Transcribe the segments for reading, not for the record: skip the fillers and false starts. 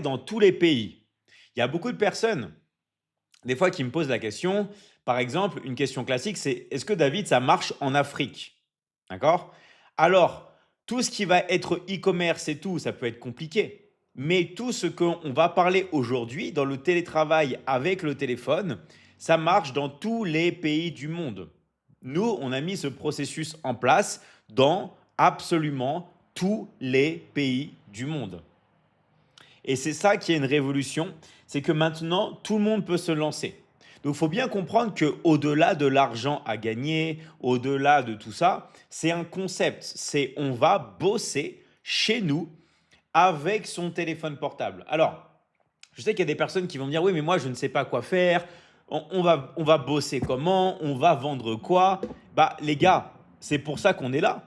dans tous les pays. Il y a beaucoup de personnes, des fois, qui me posent la question. Par exemple, une question classique, c'est est-ce que David, ça marche en Afrique? D'accord? Alors, tout ce qui va être e-commerce et tout, ça peut être compliqué. Mais tout ce qu'on va parler aujourd'hui dans le télétravail avec le téléphone, ça marche dans tous les pays du monde. Nous, on a mis ce processus en place dans absolument tous les pays du monde. Et c'est ça qui est une révolution, c'est que maintenant, tout le monde peut se lancer. Donc, il faut bien comprendre qu'au-delà de l'argent à gagner, au-delà de tout ça, c'est un concept. C'est on va bosser chez nous avec son téléphone portable. Alors, je sais qu'il y a des personnes qui vont me dire, oui, mais moi, je ne sais pas quoi faire. On va bosser comment? On va vendre quoi? Bah, les gars, c'est pour ça qu'on est là.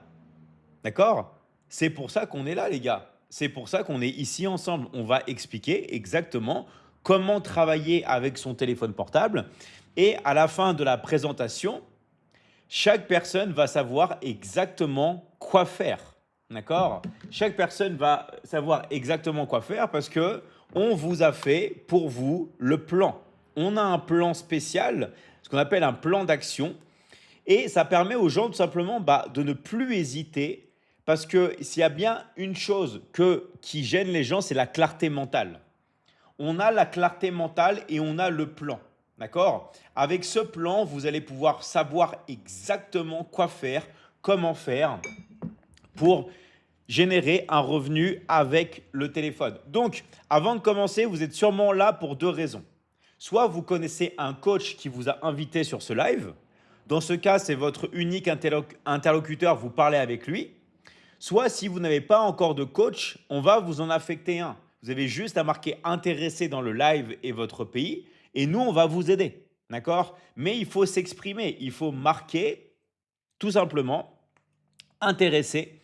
D'accord? C'est pour ça qu'on est là, les gars. C'est pour ça qu'on est ici ensemble. On va expliquer exactement comment travailler avec son téléphone portable. Et à la fin de la présentation, chaque personne va savoir exactement quoi faire. D'accord? Chaque personne va savoir exactement quoi faire parce que on vous a fait pour vous le plan. On a un plan spécial, ce qu'on appelle un plan d'action, et ça permet aux gens tout simplement de ne plus hésiter parce que s'il y a bien une chose qui gêne les gens, c'est la clarté mentale. On a la clarté mentale et on a le plan. D'accord? Avec ce plan, vous allez pouvoir savoir exactement quoi faire, comment faire pour générer un revenu avec le téléphone. Donc, avant de commencer, vous êtes sûrement là pour deux raisons. Soit vous connaissez un coach qui vous a invité sur ce live. Dans ce cas, c'est votre unique interlocuteur, vous parlez avec lui. Soit si vous n'avez pas encore de coach, on va vous en affecter un. Vous avez juste à marquer intéressé dans le live et votre pays et nous, on va vous aider. D'accord? Mais il faut s'exprimer, il faut marquer tout simplement intéressé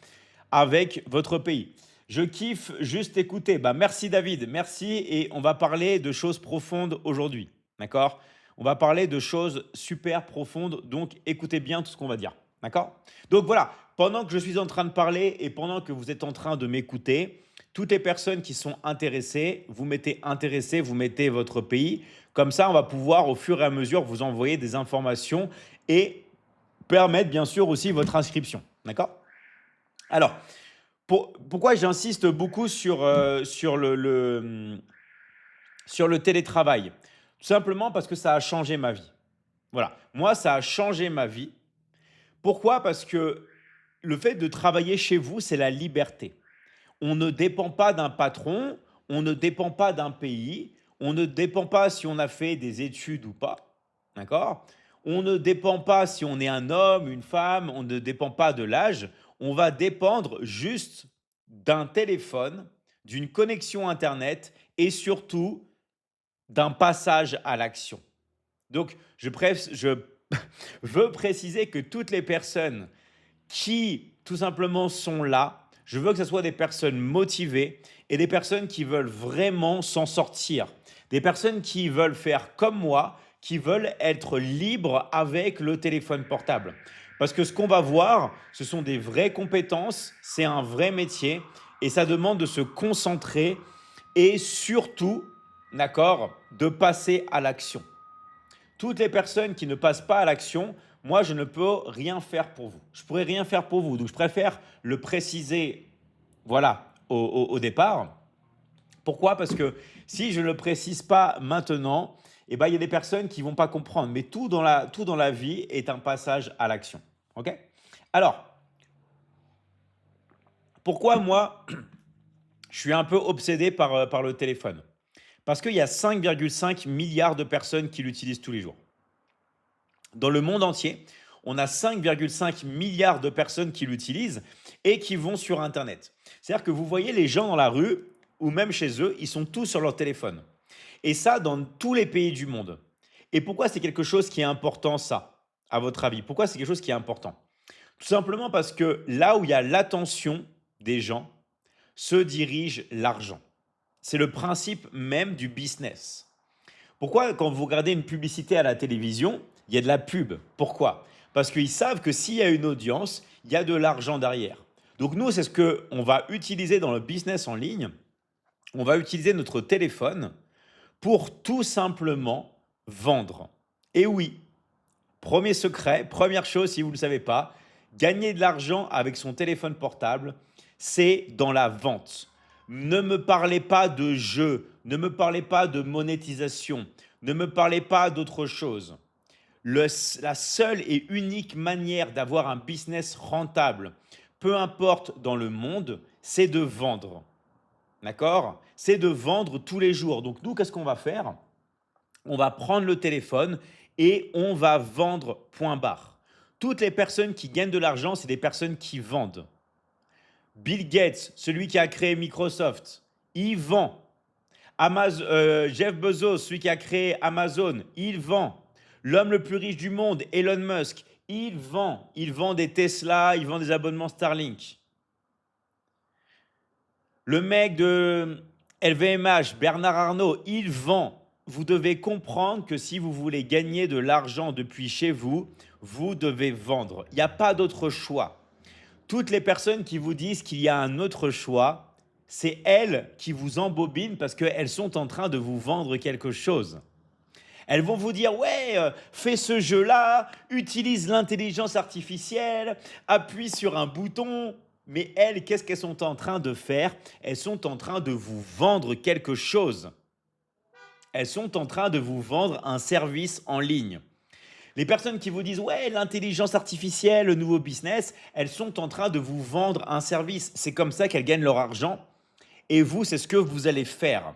avec votre pays. Je kiffe juste écouter. Merci David, merci et on va parler de choses profondes aujourd'hui. D'accord? On va parler de choses super profondes, donc écoutez bien tout ce qu'on va dire. D'accord? Donc voilà, pendant que je suis en train de parler et pendant que vous êtes en train de m'écouter, toutes les personnes qui sont intéressées, vous mettez intéressé, vous mettez votre pays. Comme ça, on va pouvoir au fur et à mesure vous envoyer des informations et permettre bien sûr aussi votre inscription. D'accord? Alors, pourquoi j'insiste beaucoup sur le télétravail? Tout simplement parce que ça a changé ma vie. Voilà, moi, ça a changé ma vie. Pourquoi? Parce que le fait de travailler chez vous, c'est la liberté. On ne dépend pas d'un patron, on ne dépend pas d'un pays, on ne dépend pas si on a fait des études ou pas, d'accord? On ne dépend pas si on est un homme, une femme, on ne dépend pas de l'âge, on va dépendre juste d'un téléphone, d'une connexion Internet et surtout d'un passage à l'action. Donc, je veux préciser que toutes les personnes qui tout simplement sont là. Je veux que ce soit des personnes motivées et des personnes qui veulent vraiment s'en sortir. Des personnes qui veulent faire comme moi, qui veulent être libres avec le téléphone portable. Parce que ce qu'on va voir, ce sont des vraies compétences, c'est un vrai métier et ça demande de se concentrer et surtout, d'accord, de passer à l'action. Toutes les personnes qui ne passent pas à l'action, moi, je ne peux rien faire pour vous. Je ne pourrais rien faire pour vous. Donc, je préfère le préciser, voilà, au départ. Pourquoi? Parce que si je ne le précise pas maintenant, eh ben, il y a des personnes qui ne vont pas comprendre. Mais tout dans la vie est un passage à l'action. OK? Alors, pourquoi moi, je suis un peu obsédé par le téléphone? Parce qu'il y a 5,5 milliards de personnes qui l'utilisent tous les jours. Dans le monde entier, on a 5,5 milliards de personnes qui l'utilisent et qui vont sur Internet. C'est-à-dire que vous voyez les gens dans la rue ou même chez eux, ils sont tous sur leur téléphone. Et ça, dans tous les pays du monde. Et pourquoi c'est quelque chose qui est important, ça, à votre avis? Pourquoi c'est quelque chose qui est important? Tout simplement parce que là où il y a l'attention des gens, se dirige l'argent. C'est le principe même du business. Pourquoi, quand vous regardez une publicité à la télévision, il y a de la pub? Pourquoi? Parce qu'ils savent que s'il y a une audience, il y a de l'argent derrière. Donc nous, c'est ce qu'on va utiliser dans le business en ligne. On va utiliser notre téléphone pour tout simplement vendre. Et oui, premier secret, première chose si vous ne le savez pas, gagner de l'argent avec son téléphone portable, c'est dans la vente. Ne me parlez pas de jeu, ne me parlez pas de monétisation, ne me parlez pas d'autre chose. La seule et unique manière d'avoir un business rentable, peu importe dans le monde, c'est de vendre. D'accord? C'est de vendre tous les jours. Donc nous, qu'est-ce qu'on va faire? On va prendre le téléphone et on va vendre, point barre. Toutes les personnes qui gagnent de l'argent, c'est des personnes qui vendent. Bill Gates, celui qui a créé Microsoft, il vend. Jeff Bezos, celui qui a créé Amazon, il vend. L'homme le plus riche du monde, Elon Musk, il vend. Il vend des Tesla, il vend des abonnements Starlink. Le mec de LVMH, Bernard Arnault, il vend. Vous devez comprendre que si vous voulez gagner de l'argent depuis chez vous, vous devez vendre. Il n'y a pas d'autre choix. Toutes les personnes qui vous disent qu'il y a un autre choix, c'est elles qui vous embobinent parce qu'elles sont en train de vous vendre quelque chose. Elles vont vous dire, ouais, fais ce jeu-là, utilise l'intelligence artificielle, appuie sur un bouton. Mais elles, qu'est-ce qu'elles sont en train de faire? Elles sont en train de vous vendre quelque chose. Elles sont en train de vous vendre un service en ligne. Les personnes qui vous disent, ouais, l'intelligence artificielle, le nouveau business, elles sont en train de vous vendre un service. C'est comme ça qu'elles gagnent leur argent. Et vous, c'est ce que vous allez faire.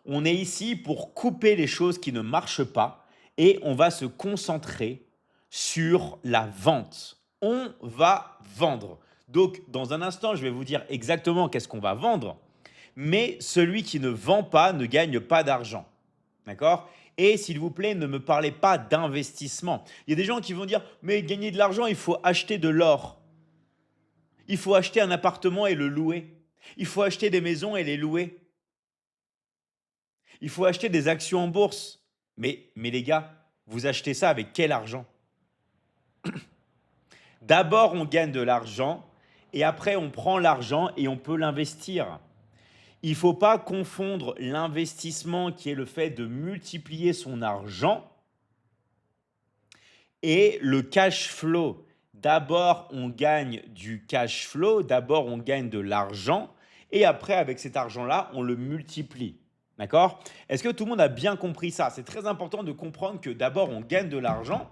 On est ici pour couper les choses qui ne marchent pas et on va se concentrer sur la vente. On va vendre. Donc, dans un instant, je vais vous dire exactement qu'est-ce qu'on va vendre, mais celui qui ne vend pas ne gagne pas d'argent. D'accord? Et s'il vous plaît, ne me parlez pas d'investissement. Il y a des gens qui vont dire, mais gagner de l'argent, il faut acheter de l'or. Il faut acheter un appartement et le louer. Il faut acheter des maisons et les louer. Il faut acheter des actions en bourse. Mais les gars, vous achetez ça avec quel argent? D'abord, on gagne de l'argent et après, on prend l'argent et on peut l'investir. Il ne faut pas confondre l'investissement qui est le fait de multiplier son argent et le cash flow. D'abord, on gagne du cash flow, d'abord, on gagne de l'argent et après, avec cet argent-là, on le multiplie. D'accord? Est-ce que tout le monde a bien compris ça? C'est très important de comprendre que d'abord, on gagne de l'argent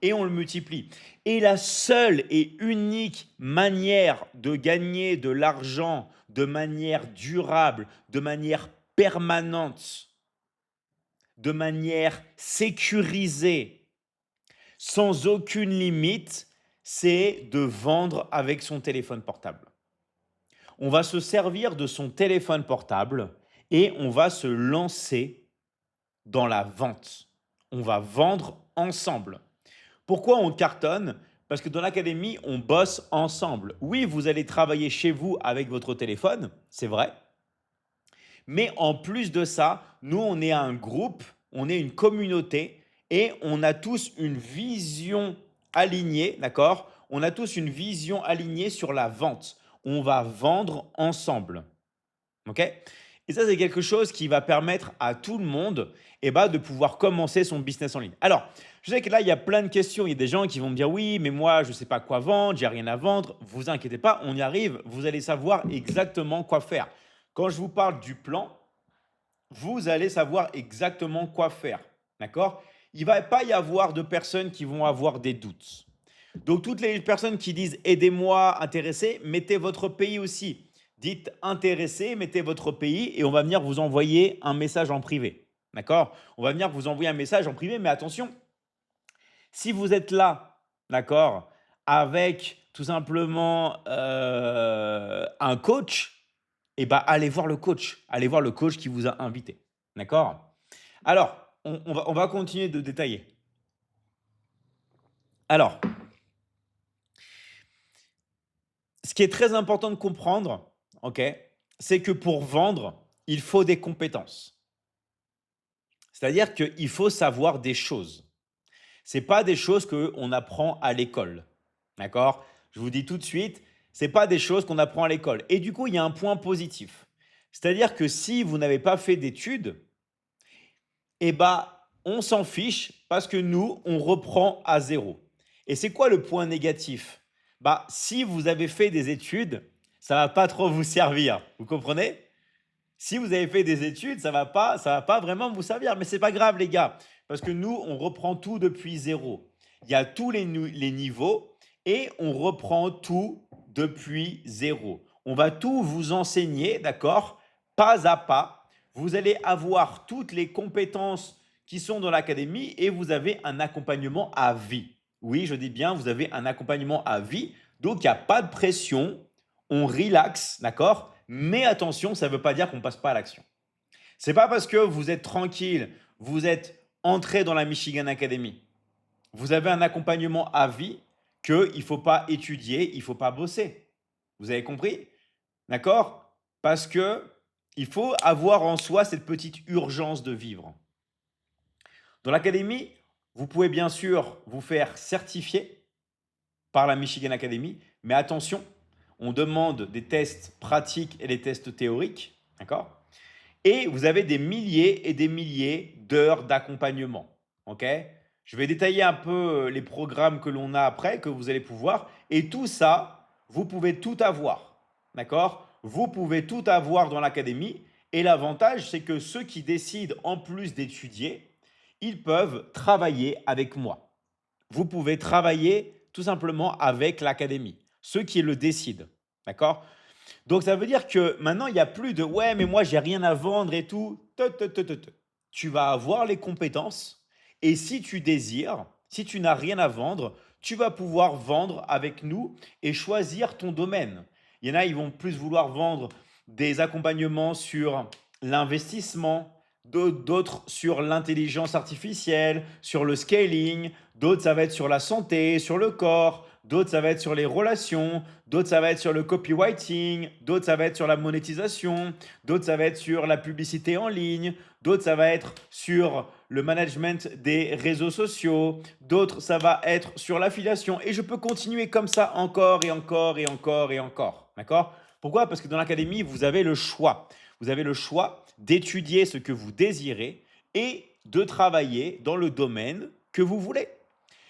et on le multiplie. Et la seule et unique manière de gagner de l'argent de manière durable, de manière permanente, de manière sécurisée, sans aucune limite, c'est de vendre avec son téléphone portable. On va se servir de son téléphone portable et on va se lancer dans la vente. On va vendre ensemble. Pourquoi on cartonne? Parce que dans l'académie, on bosse ensemble. Oui, vous allez travailler chez vous avec votre téléphone, c'est vrai. Mais en plus de ça, nous, on est un groupe, on est une communauté et on a tous une vision alignée, d'accord? On a tous une vision alignée sur la vente. On va vendre ensemble. OK? Et ça, c'est quelque chose qui va permettre à tout le monde de pouvoir commencer son business en ligne. Alors, je sais que là, il y a plein de questions. Il y a des gens qui vont me dire, oui, mais moi, je ne sais pas quoi vendre, j'ai rien à vendre. Vous inquiétez pas, on y arrive. Vous allez savoir exactement quoi faire. Quand je vous parle du plan, vous allez savoir exactement quoi faire. D'accord? Il ne va pas y avoir de personnes qui vont avoir des doutes. Donc, toutes les personnes qui disent aidez-moi, intéressé, mettez votre pays aussi. Dites intéressé, mettez votre pays et on va venir vous envoyer un message en privé. D'accord? On va venir vous envoyer un message en privé, mais attention, si vous êtes là, d'accord, avec tout simplement un coach, allez voir le coach. Allez voir le coach qui vous a invité. D'accord? Alors, on va continuer de détailler. Alors, ce qui est très important de comprendre, ok, c'est que pour vendre, il faut des compétences. C'est-à-dire qu'il faut savoir des choses. Ce n'est pas des choses qu'on apprend à l'école. D'accord? Je vous dis tout de suite, ce n'est pas des choses qu'on apprend à l'école. Et du coup, il y a un point positif. C'est-à-dire que si vous n'avez pas fait d'études, eh ben, on s'en fiche parce que nous, on reprend à zéro. Et c'est quoi le point négatif? Bah, si vous avez fait des études, ça va pas trop vous servir. Vous comprenez? Si vous avez fait des études, ça va pas vraiment vous servir. Mais c'est pas grave, les gars, parce que nous, on reprend tout depuis zéro. Il y a tous les niveaux et on reprend tout depuis zéro. On va tout vous enseigner, d'accord? Pas à pas. Vous allez avoir toutes les compétences qui sont dans l'académie et vous avez un accompagnement à vie. Oui, je dis bien, vous avez un accompagnement à vie. Donc, il n'y a pas de pression. On relaxe, d'accord? Mais attention, ça ne veut pas dire qu'on ne passe pas à l'action. C'est pas parce que vous êtes tranquille, vous êtes entré dans la Michigan Academy, vous avez un accompagnement à vie qu'il ne faut pas étudier, il ne faut pas bosser. Vous avez compris? D'accord? Parce que il faut avoir en soi cette petite urgence de vivre. Dans l'académie, vous pouvez bien sûr vous faire certifier par la Michigan Academy, mais attention, on demande des tests pratiques et des tests théoriques, d'accord? Et vous avez des milliers et des milliers d'heures d'accompagnement, ok? Je vais détailler un peu les programmes que l'on a après, que vous allez pouvoir, et tout ça, vous pouvez tout avoir, d'accord? Vous pouvez tout avoir dans l'académie, et l'avantage, c'est que ceux qui décident en plus d'étudier, ils peuvent travailler avec moi. Vous pouvez travailler tout simplement avec l'académie, ceux qui le décident. D'accord? Donc ça veut dire que maintenant, il n'y a plus de ouais, mais moi, j'ai rien à vendre et tout. Tu vas avoir les compétences et si tu désires, si tu n'as rien à vendre, tu vas pouvoir vendre avec nous et choisir ton domaine. Il y en a, ils vont plus vouloir vendre des accompagnements sur l'investissement, d'autres sur l'intelligence artificielle, sur le scaling, d'autres ça va être sur la santé, sur le corps, d'autres ça va être sur les relations, d'autres ça va être sur le copywriting, d'autres ça va être sur la monétisation, d'autres ça va être sur la publicité en ligne, d'autres ça va être sur le management des réseaux sociaux, d'autres ça va être sur l'affiliation et je peux continuer comme ça encore et encore et encore et encore. D'accord? Pourquoi? Parce que dans l'académie, vous avez le choix. Vous avez le choix d'étudier ce que vous désirez et de travailler dans le domaine que vous voulez.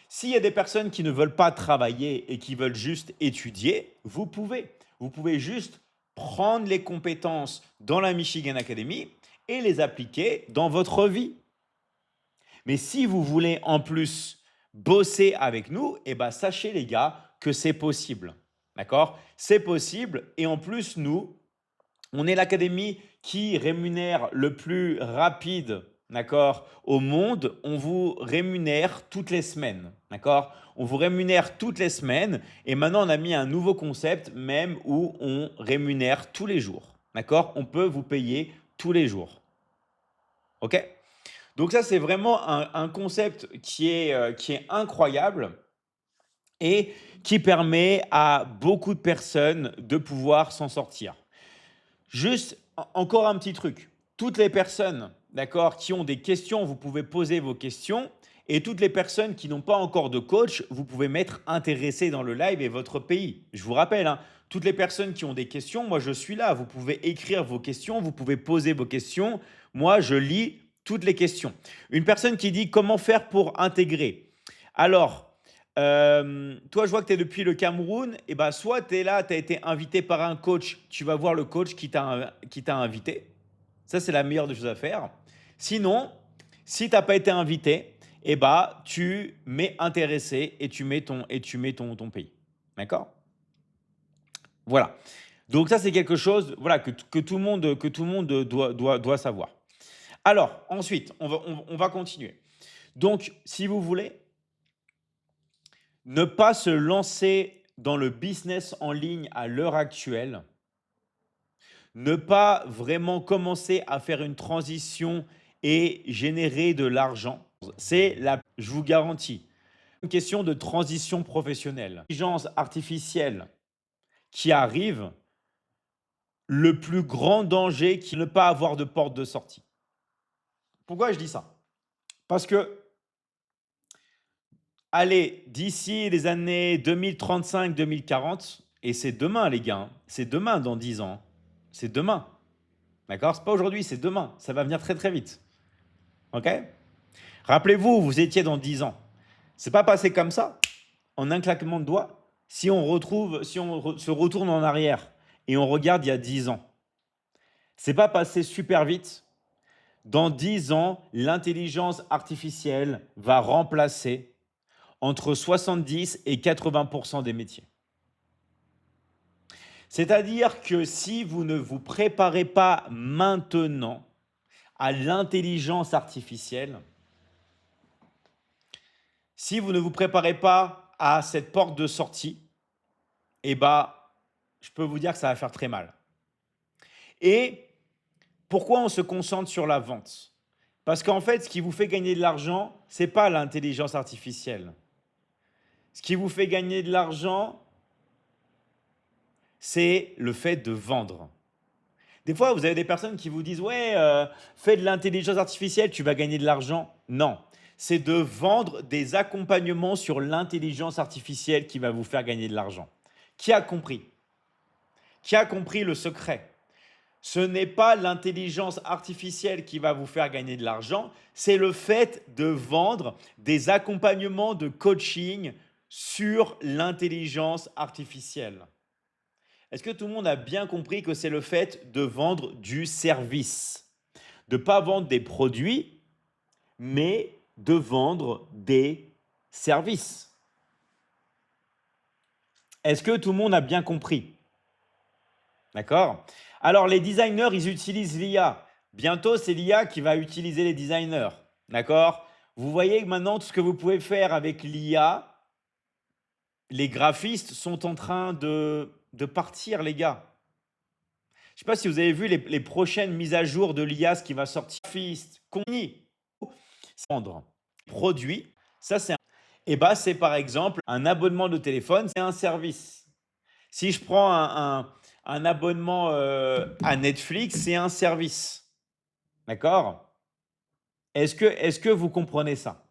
S'il y a des personnes qui ne veulent pas travailler et qui veulent juste étudier, vous pouvez. Vous pouvez juste prendre les compétences dans la Michigan Academy et les appliquer dans votre vie. Mais si vous voulez en plus bosser avec nous, eh ben, sachez les gars que c'est possible. D'accord? C'est possible et en plus, nous, on est l'académie qui rémunère le plus rapide, d'accord, au monde. On vous rémunère toutes les semaines, d'accord? On vous rémunère toutes les semaines et maintenant on a mis un nouveau concept même où on rémunère tous les jours, d'accord? On peut vous payer tous les jours, ok? Donc ça, c'est vraiment un concept qui est incroyable et qui permet à beaucoup de personnes de pouvoir s'en sortir. Juste encore un petit truc. Toutes les personnes, d'accord, qui ont des questions, vous pouvez poser vos questions. Et toutes les personnes qui n'ont pas encore de coach, vous pouvez mettre intéressé dans le live et votre pays. Je vous rappelle, hein, toutes les personnes qui ont des questions, moi je suis là. Vous pouvez écrire vos questions, vous pouvez poser vos questions. Moi, je lis toutes les questions. Une personne qui dit comment faire pour intégrer. Alors, toi, je vois que tu es depuis le Cameroun. Et ben, soit tu es là, tu as été invité par un coach, tu vas voir le coach qui t'a invité. Ça, c'est la meilleure des choses à faire. Sinon, si tu n'as pas été invité, eh ben, tu mets intéressé et tu mets ton pays. D'accord? Voilà. Donc ça, c'est quelque chose voilà, que tout le monde doit savoir. Alors, ensuite, on va continuer. Donc, si vous voulez, ne pas se lancer dans le business en ligne à l'heure actuelle, ne pas vraiment commencer à faire une transition et générer de l'argent, je vous garantis, une question de transition professionnelle. L'intelligence artificielle qui arrive, le plus grand danger qui est de ne pas avoir de porte de sortie. Pourquoi je dis ça? Parce que, allez, d'ici les années 2035-2040, et c'est demain les gars, hein, c'est demain dans 10 ans, c'est demain. D'accord? Ce n'est pas aujourd'hui, c'est demain. Ça va venir très très vite. OK? Rappelez-vous, où vous étiez dans 10 ans. C'est pas passé comme ça, en un claquement de doigts. Si on se retourne en arrière et on regarde il y a 10 ans, c'est pas passé super vite. Dans 10 ans, l'intelligence artificielle va remplacer entre 70 et 80% des métiers. C'est-à-dire que si vous ne vous préparez pas maintenant à l'intelligence artificielle, si vous ne vous préparez pas à cette porte de sortie, eh ben, je peux vous dire que ça va faire très mal. Et pourquoi on se concentre sur la vente? Parce qu'en fait, ce qui vous fait gagner de l'argent, ce n'est pas l'intelligence artificielle. Ce qui vous fait gagner de l'argent, c'est le fait de vendre. Des fois, vous avez des personnes qui vous disent, ouais, fais de l'intelligence artificielle, tu vas gagner de l'argent. Non, c'est de vendre des accompagnements sur l'intelligence artificielle qui va vous faire gagner de l'argent. Qui a compris? Qui a compris le secret? Ce n'est pas l'intelligence artificielle qui va vous faire gagner de l'argent, c'est le fait de vendre des accompagnements de coaching sur l'intelligence artificielle. Est-ce que tout le monde a bien compris que c'est le fait de vendre du service? De ne pas vendre des produits, mais de vendre des services. Est-ce que tout le monde a bien compris? D'accord? Alors, les designers, ils utilisent l'IA. Bientôt, c'est l'IA qui va utiliser les designers. D'accord? Vous voyez que maintenant, tout ce que vous pouvez faire avec l'IA, les graphistes sont en train de partir, les gars. Je ne sais pas si vous avez vu les prochaines mises à jour de l'IA, ce qui va sortir. Graphiste, compagnie, vendre, produit, ça c'est et bah, c'est par exemple un abonnement de téléphone, c'est un service. Si je prends un abonnement à Netflix, c'est un service. D'accord? Est-ce que vous comprenez ça?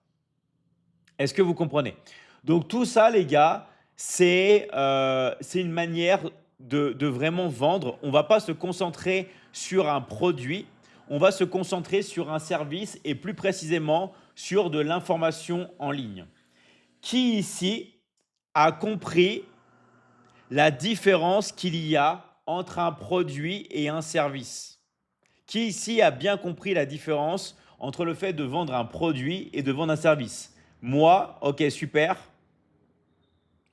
Est-ce que vous comprenez? Donc tout ça, les gars, c'est une manière de vraiment vendre. On ne va pas se concentrer sur un produit, on va se concentrer sur un service et plus précisément sur de l'information en ligne. Qui ici a compris la différence qu'il y a entre un produit et un service? Qui ici a bien compris la différence entre le fait de vendre un produit et de vendre un service? Moi, ok, super.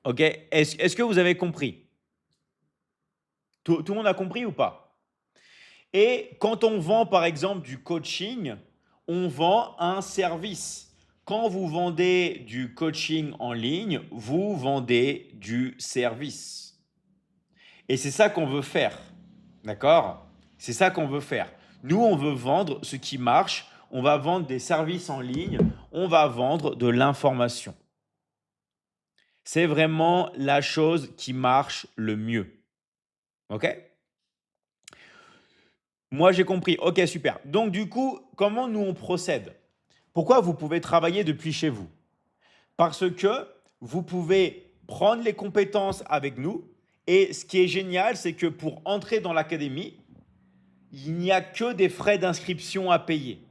Ok, est-ce que vous avez compris? Tout le monde a compris ou pas? Et quand on vend par exemple du coaching, on vend un service. Quand vous vendez du coaching en ligne, vous vendez du service. Et c'est ça qu'on veut faire. D'accord? C'est ça qu'on veut faire. Nous, on veut vendre ce qui marche. On va vendre des services en ligne. On va vendre de l'information. C'est vraiment la chose qui marche le mieux. OK? Moi, j'ai compris. OK, super. Donc, du coup, comment nous, on procède? Pourquoi vous pouvez travailler depuis chez vous? Parce que vous pouvez prendre les compétences avec nous. Et ce qui est génial, c'est que pour entrer dans l'académie, il n'y a que des frais d'inscription à payer.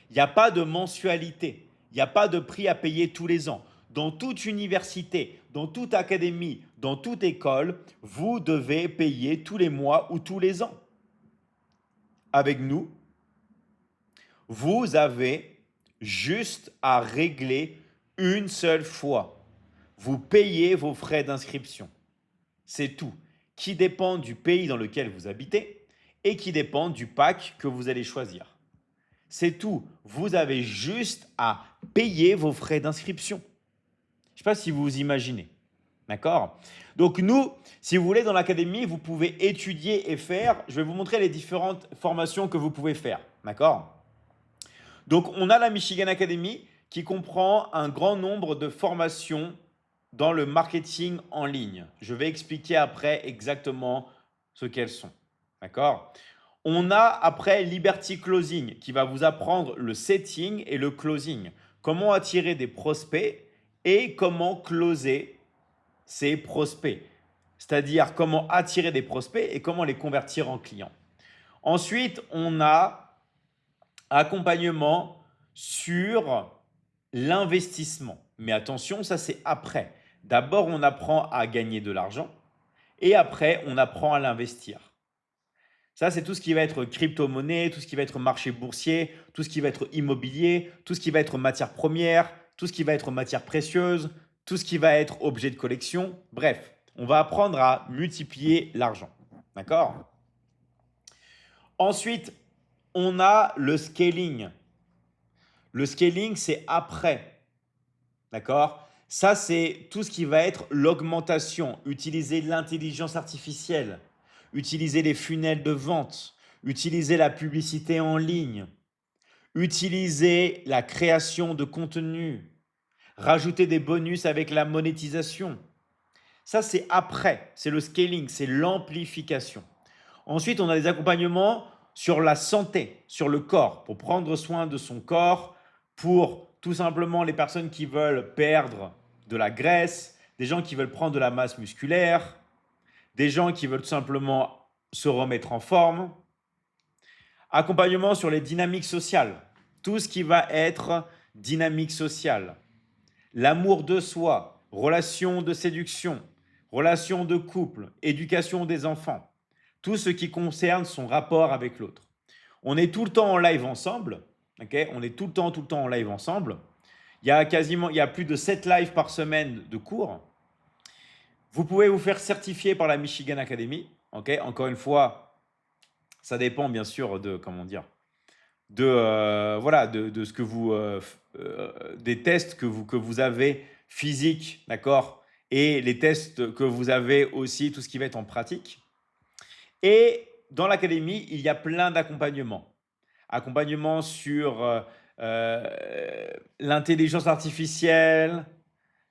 Il n'y a pas de mensualité. Il n'y a pas de prix à payer tous les ans. Dans toute université, dans toute académie, dans toute école, vous devez payer tous les mois ou tous les ans. Avec nous, vous avez juste à régler une seule fois. Vous payez vos frais d'inscription. C'est tout. Qui dépend du pays dans lequel vous habitez et qui dépend du pack que vous allez choisir. C'est tout. Vous avez juste à payer vos frais d'inscription. Je ne sais pas si vous vous imaginez. D'accord? Donc nous, si vous voulez, dans l'académie, vous pouvez étudier et faire. Je vais vous montrer les différentes formations que vous pouvez faire. D'accord? Donc on a la Michigan Academy qui comprend un grand nombre de formations dans le marketing en ligne. Je vais expliquer après exactement ce qu'elles sont. D'accord? On a après Liberty Closing qui va vous apprendre le setting et le closing. Comment attirer des prospects et comment closer ces prospects. C'est-à-dire comment attirer des prospects et comment les convertir en clients. Ensuite, on a accompagnement sur l'investissement. Mais attention, ça c'est après. D'abord, on apprend à gagner de l'argent et après, on apprend à l'investir. Ça, c'est tout ce qui va être crypto-monnaie, tout ce qui va être marché boursier, tout ce qui va être immobilier, tout ce qui va être matière première, tout ce qui va être matière précieuse, tout ce qui va être objet de collection. Bref, on va apprendre à multiplier l'argent. D'accord? Ensuite, on a le scaling. Le scaling, c'est après. D'accord? Ça, c'est tout ce qui va être l'augmentation, utiliser l'intelligence artificielle, utiliser les funnels de vente, utiliser la publicité en ligne, utiliser la création de contenu, rajouter des bonus avec la monétisation. Ça, c'est après, c'est le scaling, c'est l'amplification. Ensuite, on a des accompagnements sur la santé, sur le corps, pour prendre soin de son corps, pour tout simplement les personnes qui veulent perdre de la graisse, des gens qui veulent prendre de la masse musculaire, des gens qui veulent tout simplement se remettre en forme. Accompagnement sur les dynamiques sociales, tout ce qui va être dynamique sociale, l'amour de soi, relations de séduction, relations de couple, éducation des enfants, tout ce qui concerne son rapport avec l'autre. On est tout le temps en live ensemble, ok? On est tout le temps en live ensemble. Il y a plus de 7 lives par semaine de cours. Vous pouvez vous faire certifier par la Michigan Academy, ok? Encore une fois, ça dépend bien sûr de, comment dire, voilà, de ce que vous, des tests que vous avez physiques, d'accord? Et les tests que vous avez aussi, tout ce qui va être en pratique. Et dans l'académie, il y a plein d'accompagnements. Accompagnement sur l'intelligence artificielle,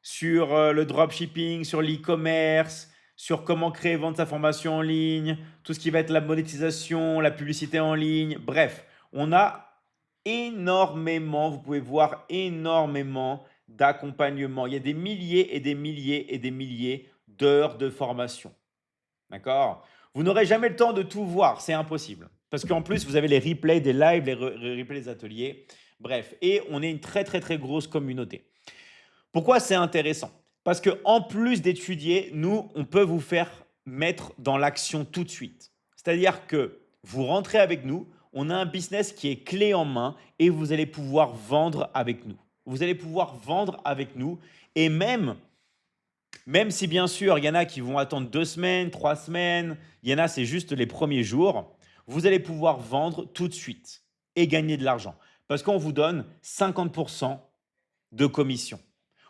sur le dropshipping, sur l'e-commerce, sur comment créer et vendre sa formation en ligne, tout ce qui va être la monétisation, la publicité en ligne. Bref, on a énormément, vous pouvez voir énormément d'accompagnement. Il y a des milliers et des milliers et des milliers d'heures de formation. D'accord? Vous n'aurez jamais le temps de tout voir, c'est impossible. Parce qu'en plus, vous avez les replays des lives, les replays des ateliers. Bref, et on est une très très très grosse communauté. Pourquoi c'est intéressant? Parce qu'en plus d'étudier, nous, on peut vous faire mettre dans l'action tout de suite. C'est-à-dire que vous rentrez avec nous, on a un business qui est clé en main et vous allez pouvoir vendre avec nous. Vous allez pouvoir vendre avec nous et même si bien sûr, il y en a qui vont attendre 2 semaines, 3 semaines, il y en a, c'est juste les premiers jours, vous allez pouvoir vendre tout de suite et gagner de l'argent. Parce qu'on vous donne 50% de commission.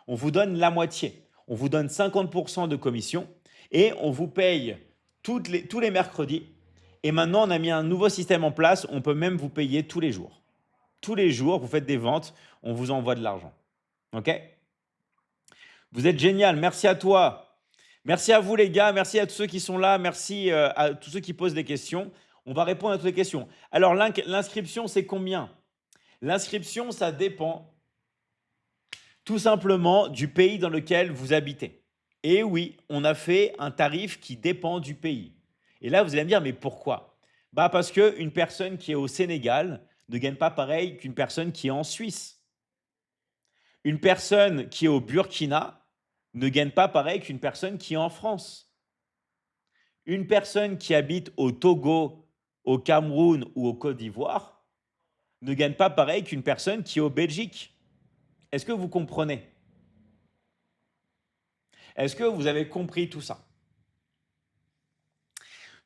On vous donne la moitié. On vous donne 50% de commission et on vous paye tous les mercredis. Et maintenant, on a mis un nouveau système en place. On peut même vous payer tous les jours. Tous les jours, vous faites des ventes, on vous envoie de l'argent. OK? Vous êtes génial. Merci à toi. Merci à vous, les gars. Merci à tous ceux qui sont là. Merci à tous ceux qui posent des questions. On va répondre à toutes les questions. Alors, l'inscription, c'est combien? L'inscription, ça dépend tout simplement du pays dans lequel vous habitez. Et oui, on a fait un tarif qui dépend du pays. Et là, vous allez me dire, mais pourquoi? Bah parce qu'une personne qui est au Sénégal ne gagne pas pareil qu'une personne qui est en Suisse. Une personne qui est au Burkina ne gagne pas pareil qu'une personne qui est en France. Une personne qui habite au Togo, au Cameroun ou au Côte d'Ivoire ne gagne pas pareil qu'une personne qui est au Belgique. Est-ce que vous comprenez? Est-ce que vous avez compris tout ça?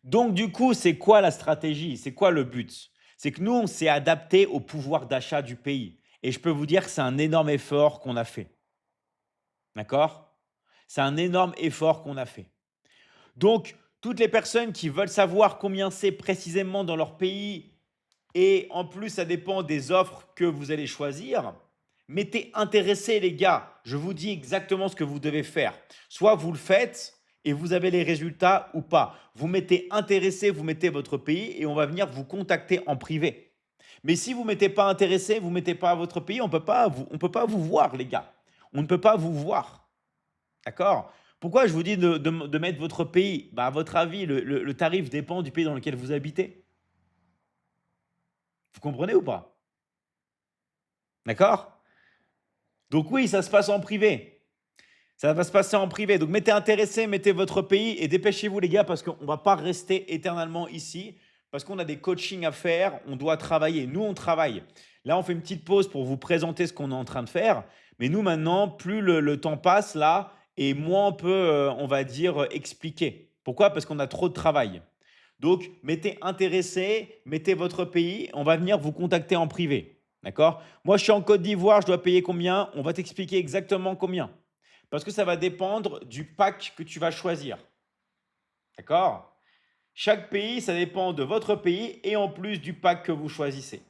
Donc du coup, c'est quoi la stratégie? C'est quoi le but? C'est que nous, on s'est adapté au pouvoir d'achat du pays. Et je peux vous dire que c'est un énorme effort qu'on a fait. D'accord? C'est un énorme effort qu'on a fait. Donc, toutes les personnes qui veulent savoir combien c'est précisément dans leur pays, et en plus, ça dépend des offres que vous allez choisir, mettez intéressé, les gars. Je vous dis exactement ce que vous devez faire. Soit vous le faites et vous avez les résultats ou pas. Vous mettez intéressé, vous mettez votre pays et on va venir vous contacter en privé. Mais si vous ne mettez pas intéressé, vous ne mettez pas votre pays, on ne peut pas vous voir, les gars. On ne peut pas vous voir. D'accord? Pourquoi je vous dis de mettre votre pays? Bah, à votre avis, le tarif dépend du pays dans lequel vous habitez. Vous comprenez ou pas? D'accord? Donc oui, ça se passe en privé. Ça va se passer en privé. Donc mettez intéressé, mettez votre pays et dépêchez-vous les gars parce qu'on ne va pas rester éternellement ici parce qu'on a des coachings à faire, on doit travailler. Nous, on travaille. Là, on fait une petite pause pour vous présenter ce qu'on est en train de faire. Mais nous, maintenant, plus le temps passe là et moins on peut, on va dire, expliquer. Pourquoi? Parce qu'on a trop de travail. Donc, mettez intéressé, mettez votre pays, on va venir vous contacter en privé. D'accord? Moi, je suis en Côte d'Ivoire, je dois payer combien? On va t'expliquer exactement combien. Parce que ça va dépendre du pack que tu vas choisir. D'accord? Chaque pays, ça dépend de votre pays et en plus du pack que vous choisissez.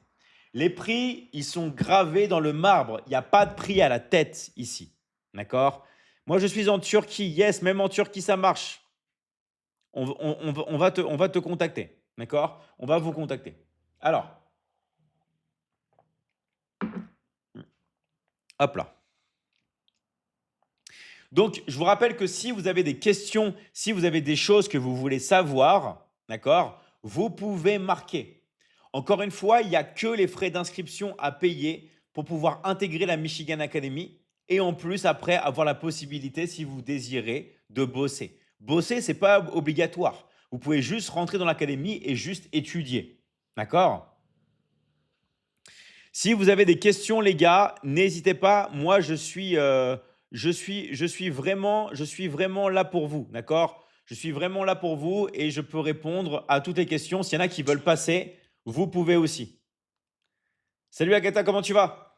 Les prix, ils sont gravés dans le marbre. Il n'y a pas de prix à la tête ici. D'accord? Moi, je suis en Turquie. Yes, même en Turquie, ça marche. On va te contacter. D'accord? On va vous contacter. Alors, hop là. Donc, je vous rappelle que si vous avez des questions, si vous avez des choses que vous voulez savoir, d'accord, vous pouvez marquer. Encore une fois, il n'y a que les frais d'inscription à payer pour pouvoir intégrer la Michigan Academy et en plus, après, avoir la possibilité, si vous désirez, de bosser. Bosser, ce n'est pas obligatoire. Vous pouvez juste rentrer dans l'académie et juste étudier. D'accord? Si vous avez des questions, les gars, n'hésitez pas. Moi, je suis vraiment là pour vous, d'accord? Je suis vraiment là pour vous et je peux répondre à toutes les questions. S'il y en a qui veulent passer, vous pouvez aussi. Salut Agatha, comment tu vas?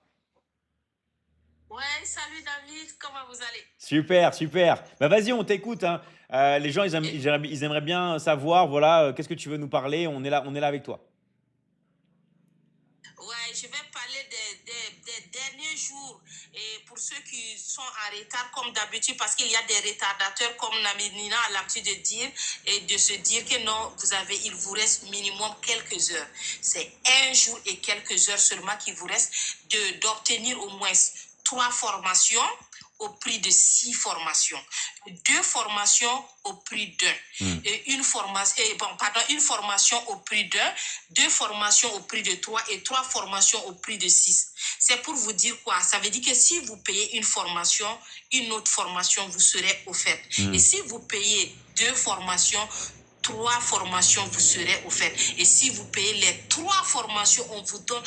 Ouais, salut David, comment vous allez? Super, super. Bah vas-y, on t'écoute, hein. Les gens, Eh, ils aimeraient bien savoir, voilà, qu'est-ce que tu veux nous parler? On est là avec toi. Ouais, je vais parler des derniers jours et pour ceux qui sont en retard comme d'habitude parce qu'il y a des retardateurs comme Naminina a l'habitude de dire et de se dire que non, il vous reste minimum quelques heures. C'est un jour et quelques heures seulement qu'il vous reste d'obtenir au moins 3 formations au prix de 6 formations, 2 formations au prix d'un, Hmm. et une formation au prix d'un, 2 formations au prix de 3 et 3 formations au prix de 6. C'est pour vous dire quoi? Ça veut dire que si vous payez une formation, une autre formation vous serait offerte. Et Hmm. si vous payez 2 formations, 3 formations vous serez offertes. Et si vous payez les 3 formations, on vous donne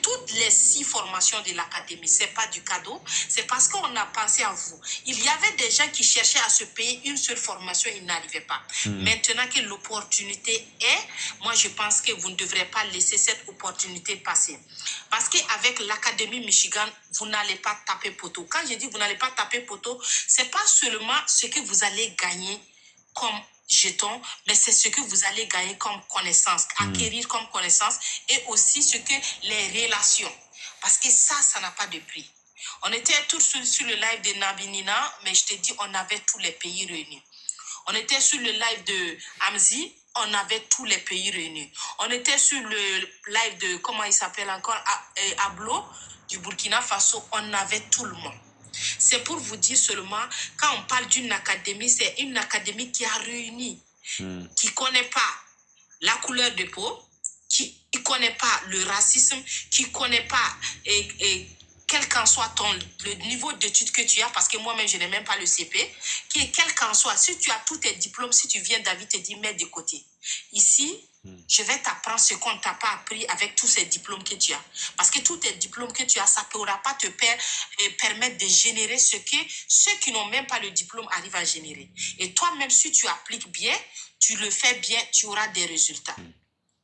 toutes les 6 formations de l'académie. C'est pas du cadeau, c'est parce qu'on a pensé à vous. Il y avait des gens qui cherchaient à se payer une seule formation, ils n'arrivaient pas. Hmm. Maintenant que l'opportunité est, moi je pense que vous ne devrez pas laisser cette opportunité passer. Parce qu'avec l'Académie Michigan, vous n'allez pas taper poteau. Quand je dis vous n'allez pas taper poteau, c'est pas seulement ce que vous allez gagner comme jeton, mais c'est ce que vous allez gagner comme connaissance, Hmm. acquérir comme connaissance et aussi ce que les relations. Parce que ça n'a pas de prix. On était tous sur le live de Nabinina, mais je te dis, on avait tous les pays réunis. On était sur le live de Hamzi, on avait tous les pays réunis. On était sur le live de, comment il s'appelle encore, Ablo, du Burkina Faso, on avait tout le monde. C'est pour vous dire seulement, quand on parle d'une académie, c'est une académie qui a réuni, Hmm. qui ne connaît pas la couleur de peau, qui ne connaît pas le racisme, qui ne connaît pas quel qu'en soit le niveau d'études que tu as, parce que moi-même, je n'ai même pas le CP, quel qu'en soit, si tu as tous tes diplômes, si tu viens, David te dit, mets de côté. Ici, Hmm. je vais t'apprendre ce qu'on ne t'a pas appris avec tous ces diplômes que tu as. Parce que tous tes diplômes que tu as, ça ne pourra pas te permettre de générer ce que ceux qui n'ont même pas le diplôme arrivent à générer. Et toi-même, si tu appliques bien, tu le fais bien, tu auras des résultats.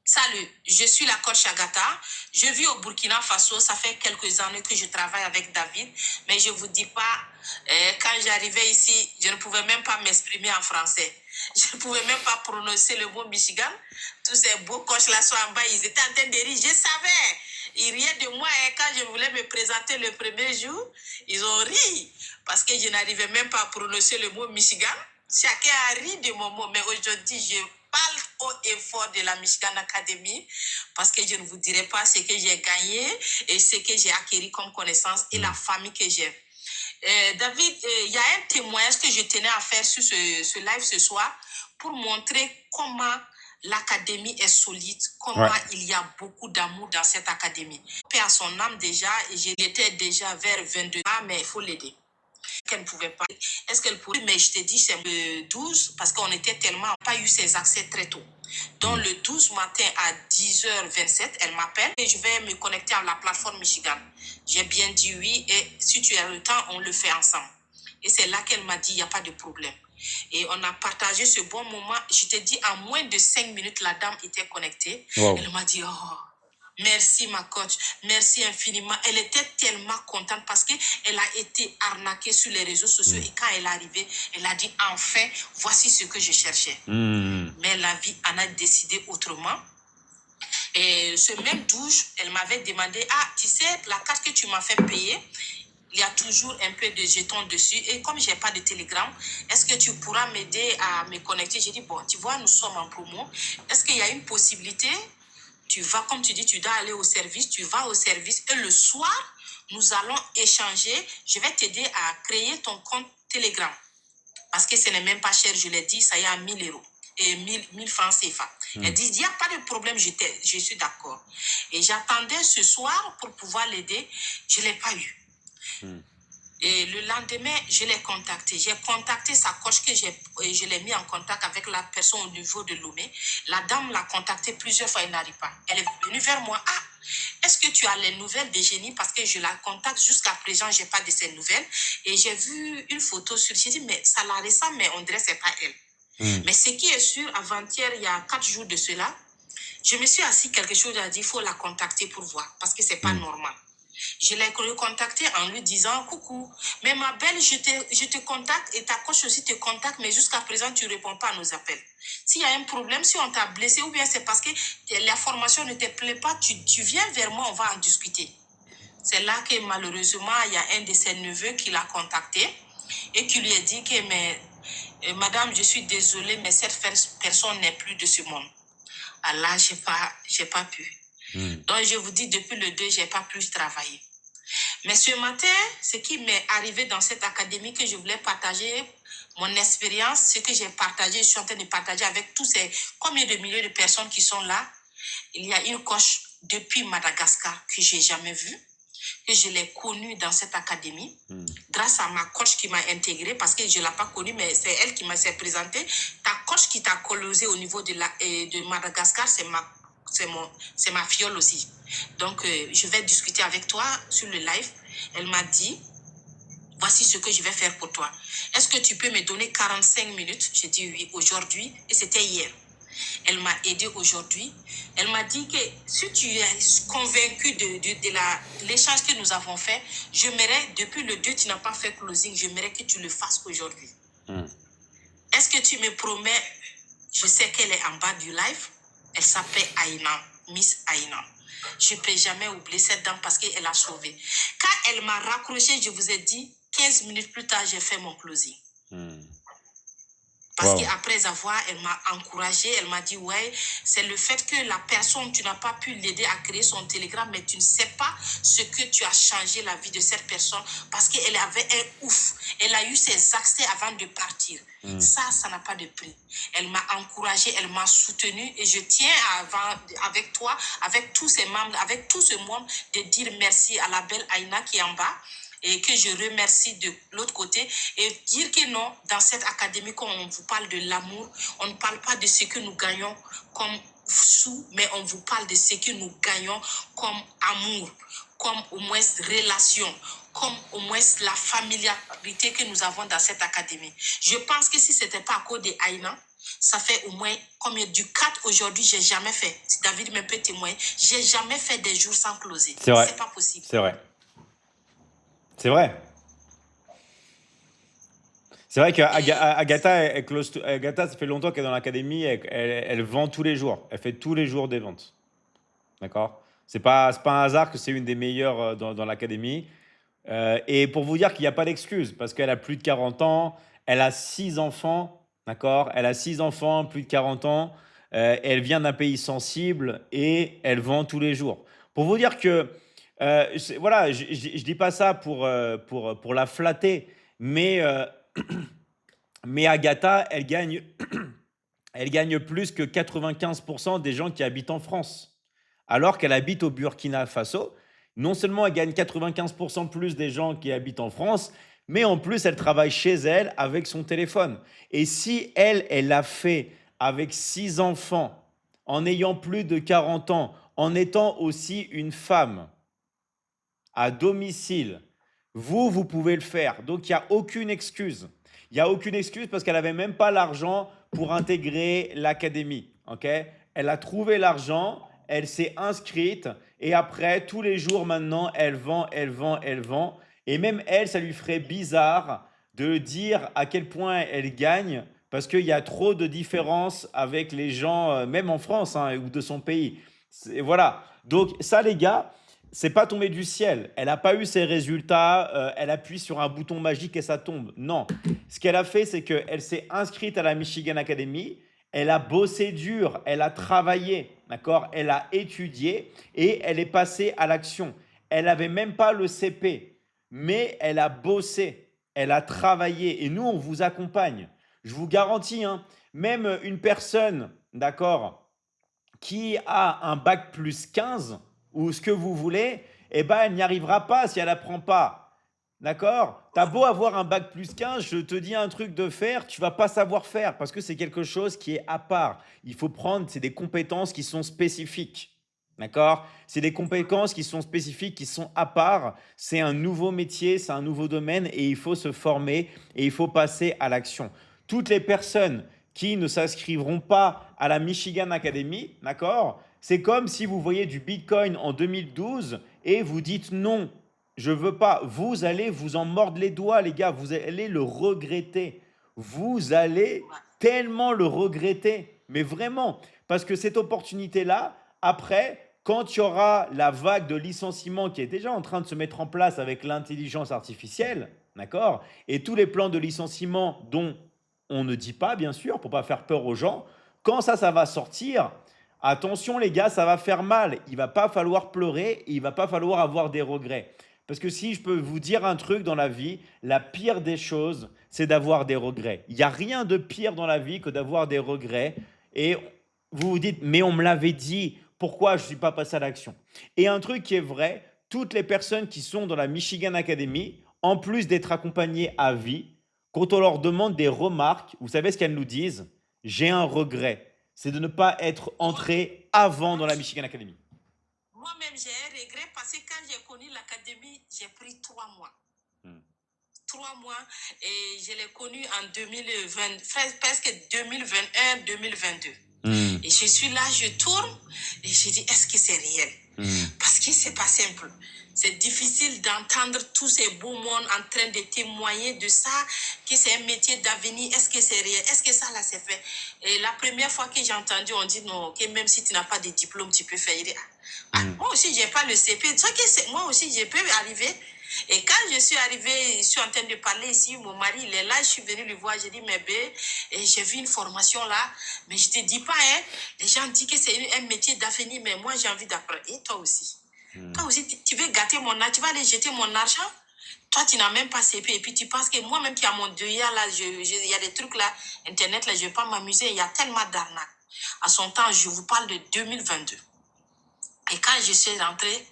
Salut, je suis la coach Agatha. Je vis au Burkina Faso. Ça fait quelques années que je travaille avec David. Mais je ne vous dis pas, quand j'arrivais ici, je ne pouvais même pas m'exprimer en français. Je ne pouvais même pas prononcer le mot Michigan. Tous ces beaux coachs-là sont en bas. Ils étaient en train de rire. Je savais. Ils riaient de moi. Et quand je voulais me présenter le premier jour, ils ont ri. Parce que je n'arrivais même pas à prononcer le mot Michigan. Chacun a ri de mon mot. Mais aujourd'hui, je parle haut et fort de la Michigan Academy parce que je ne vous dirai pas ce que j'ai gagné et ce que j'ai acquis comme connaissance et la Hmm. famille que j'ai. David, il y a un témoignage que je tenais à faire sur ce live ce soir pour montrer comment l'académie est solide, comment Ouais. il y a beaucoup d'amour dans cette académie. Paix à son âme déjà, et j'étais déjà vers 22 ans, mais il faut l'aider. Qu'elle ne pouvait pas. Est-ce qu'elle pourrait? Mais je te dis, c'est le 12, parce qu'on était tellement, pas eu ses accès très tôt. Donc, le 12 matin à 10h27, elle m'appelle et je vais me connecter à la plateforme Michigan. J'ai bien dit oui, et si tu as le temps, on le fait ensemble. Et c'est là qu'elle m'a dit, il n'y a pas de problème. Et on a partagé ce bon moment. Je te dis, en moins de 5 minutes, la dame était connectée. Wow. Elle m'a dit, oh, merci ma coach, merci infiniment. Elle était tellement contente parce qu'elle a été arnaquée sur les réseaux sociaux et quand elle est arrivée, elle a dit, enfin, voici ce que je cherchais. Mais la vie en a décidé autrement. Et ce même 12, elle m'avait demandé, ah, tu sais, la carte que tu m'as fait payer, il y a toujours un peu de jetons dessus. Et comme je n'ai pas de télégramme, est-ce que tu pourras m'aider à me connecter? J'ai dit, bon, tu vois, nous sommes en promo. Est-ce qu'il y a une possibilité? Tu vas, comme tu dis, tu dois aller au service. Tu vas au service et le soir, nous allons échanger. Je vais t'aider à créer ton compte Telegram. Parce que ce n'est même pas cher, je l'ai dit, ça y est à 1000 euros. Et 1000 francs CFA. Elle dit, il n'y a pas de problème, je suis d'accord. Et j'attendais ce soir pour pouvoir l'aider. Je ne l'ai pas eu. Et le lendemain, je l'ai contacté. J'ai contacté sa coach je l'ai mis en contact avec la personne au niveau de Lomé. La dame l'a contacté plusieurs fois, elle n'arrive pas. Elle est venue vers moi. Ah, est-ce que tu as les nouvelles de Génie? Parce que je la contacte jusqu'à présent, je n'ai pas de ses nouvelles. Et j'ai vu une photo sur. J'ai dit, mais ça la ressemble, mais on dirait que ce n'est pas elle. Mais ce qui est sûr, avant-hier, il y a 4 jours de cela, je me suis assis quelque chose à dire, il faut la contacter pour voir, parce que ce n'est pas normal. Je l'ai recontacté en lui disant, coucou, mais ma belle, je te contacte et ta coach aussi te contacte, mais jusqu'à présent, tu ne réponds pas à nos appels. S'il y a un problème, si on t'a blessé ou bien c'est parce que la formation ne te plaît pas, tu viens vers moi, on va en discuter. C'est là que malheureusement, il y a un de ses neveux qui l'a contacté et qui lui a dit que, mais, madame, je suis désolée, mais cette personne n'est plus de ce monde. Alors là, j'ai pas pu. Donc, je vous dis, depuis le 2, je n'ai pas pu travailler. Mais ce matin, ce qui m'est arrivé dans cette académie que je voulais partager, mon expérience, ce que j'ai partagé, je suis en train de partager avec tous ces combien de milliers de personnes qui sont là. Il y a une coach depuis Madagascar que je n'ai jamais vue, que je l'ai connue dans cette académie, grâce à ma coach qui m'a intégrée, parce que je ne l'ai pas connue, mais c'est elle qui s'est présentée. Ta coach qui t'a colonisé au niveau de Madagascar, c'est ma fiole aussi. Donc, je vais discuter avec toi sur le live. Elle m'a dit, voici ce que je vais faire pour toi. Est-ce que tu peux me donner 45 minutes? J'ai dit oui, aujourd'hui, et c'était hier. Elle m'a aidé aujourd'hui. Elle m'a dit que si tu es convaincu de l'échange que nous avons fait, j'aimerais, depuis le 2, tu n'as pas fait closing, j'aimerais que tu le fasses aujourd'hui. Est-ce que tu me promets? Je sais qu'elle est en bas du live. Elle s'appelle Aïna, Miss Aïna. Je ne peux jamais oublier cette dame parce qu'elle a sauvé. Quand elle m'a raccroché, je vous ai dit, 15 minutes plus tard, j'ai fait mon closing. Parce qu'après avoir, elle m'a encouragée, elle m'a dit, ouais, c'est le fait que la personne, tu n'as pas pu l'aider à créer son télégramme, mais tu ne sais pas ce que tu as changé la vie de cette personne parce qu'elle avait un ouf. Elle a eu ses accès avant de partir. Ça n'a pas de prix. Elle m'a encouragée, elle m'a soutenue et je tiens avec toi, avec tous ces membres, avec tout ce monde, de dire merci à la belle Aïna qui est en bas. Et que je remercie de l'autre côté et dire que non, dans cette académie, quand on vous parle de l'amour, on ne parle pas de ce que nous gagnons comme sous, mais on vous parle de ce que nous gagnons comme amour, comme au moins relation, comme au moins la familiarité que nous avons dans cette académie. Je pense que si ce n'était pas à cause de Aïna, ça fait au moins combien du 4 aujourd'hui, j'ai jamais fait. Si David me peut témoigner, j'ai jamais fait des jours sans closer. C'est vrai. C'est pas possible. C'est vrai. C'est vrai. C'est vrai qu'Agatha, Agatha, ça fait longtemps qu'elle est dans l'académie, elle vend tous les jours. Elle fait tous les jours des ventes. D'accord? C'est pas un hasard que c'est une des meilleures dans l'académie. Et pour vous dire qu'il n'y a pas d'excuse, parce qu'elle a plus de 40 ans, elle a 6 enfants, d'accord? Elle a 6 enfants, plus de 40 ans, elle vient d'un pays sensible et elle vend tous les jours. Pour vous dire que, voilà, je ne dis pas ça pour la flatter, mais Agatha, elle gagne elle gagne plus que 95% des gens qui habitent en France. Alors qu'elle habite au Burkina Faso. Non seulement elle gagne 95% plus des gens qui habitent en France, mais en plus elle travaille chez elle avec son téléphone. Et si elle, elle l'a fait avec 6 enfants, en ayant plus de 40 ans, en étant aussi une femme, à domicile, vous pouvez le faire. Donc, il n'y a aucune excuse. Il n'y a aucune excuse parce qu'elle n'avait même pas l'argent pour intégrer l'académie. Ok. Elle a trouvé l'argent, elle s'est inscrite et après, tous les jours maintenant, elle vend, elle vend, elle vend. Et même elle, ça lui ferait bizarre de dire à quel point elle gagne parce qu'il y a trop de différences avec les gens, même en France hein, ou de son pays. Voilà. Donc ça, les gars, c'est pas tombé du ciel. Elle n'a pas eu ses résultats, elle appuie sur un bouton magique et ça tombe. Non. Ce qu'elle a fait, c'est qu'elle s'est inscrite à la Michigan Academy, elle a bossé dur, elle a travaillé, d'accord. Elle a étudié et elle est passée à l'action. Elle n'avait même pas le CP, mais elle a bossé, elle a travaillé et nous, on vous accompagne. Je vous garantis, hein, même une personne, d'accord, qui a un bac plus 15 ou ce que vous voulez, eh ben, elle n'y arrivera pas si elle n'apprend pas. D'accord. T'as beau avoir un bac plus 15, je te dis un truc de faire, tu vas pas savoir faire parce que c'est quelque chose qui est à part. Il faut prendre, c'est des compétences qui sont spécifiques. D'accord. C'est des compétences qui sont spécifiques, qui sont à part. C'est un nouveau métier, c'est un nouveau domaine et il faut se former et il faut passer à l'action. Toutes les personnes qui ne s'inscriveront pas à la Michigan Academy, d'accord? C'est comme si vous voyez du Bitcoin en 2012 et vous dites non, je veux pas. Vous allez vous en mordre les doigts, les gars. Vous allez le regretter. Vous allez tellement le regretter. Mais vraiment. Parce que cette opportunité-là, après, quand il y aura la vague de licenciement qui est déjà en train de se mettre en place avec l'intelligence artificielle, d'accord? Et tous les plans de licenciement dont on ne dit pas, bien sûr, pour pas faire peur aux gens, quand ça va sortir, attention les gars, ça va faire mal. Il va pas falloir pleurer, il va pas falloir avoir des regrets. Parce que si je peux vous dire un truc dans la vie, la pire des choses, c'est d'avoir des regrets. Il n'y a rien de pire dans la vie que d'avoir des regrets. Et vous vous dites, mais on me l'avait dit, pourquoi je ne suis pas passé à l'action? Et un truc qui est vrai, toutes les personnes qui sont dans la Michigan Academy, en plus d'être accompagnées à vie, quand on leur demande des remarques, vous savez ce qu'elles nous disent? J'ai un regret. C'est de ne pas être entré avant dans la Michigan Academy. Moi-même, j'ai un regret parce que quand j'ai connu l'académie, j'ai pris 3 mois. Hmm. 3 mois et je l'ai connu en 2020, presque 2021-2022. Et je suis là, je tourne et je dis, est-ce que c'est réel? Parce que c'est pas simple. C'est difficile d'entendre tous ces beaux mondes en train de témoigner de ça, que c'est un métier d'avenir. Est-ce que c'est réel? Est-ce que ça, là, c'est fait? Et la première fois que j'ai entendu, on dit non, que même si tu n'as pas de diplôme, tu peux faire. Moi aussi, j'ai pas le CP. Moi aussi, je peux arriver. Et quand je suis arrivée, je suis en train de parler ici, mon mari, il est là, je suis venue le voir, j'ai dit, mais bé, et j'ai vu une formation là, mais je te dis pas, hein, les gens disent que c'est un métier d'avenir, mais moi j'ai envie d'apprendre. Et toi aussi? Toi aussi, tu veux gâter mon argent, tu vas aller jeter mon argent? Toi, tu n'as même pas CP, et puis tu penses que moi-même qui a mon deuil là, il y a des trucs là, Internet là, je ne vais pas m'amuser, il y a tellement d'arnaques. À son temps, je vous parle de 2022. Et quand je suis rentrée,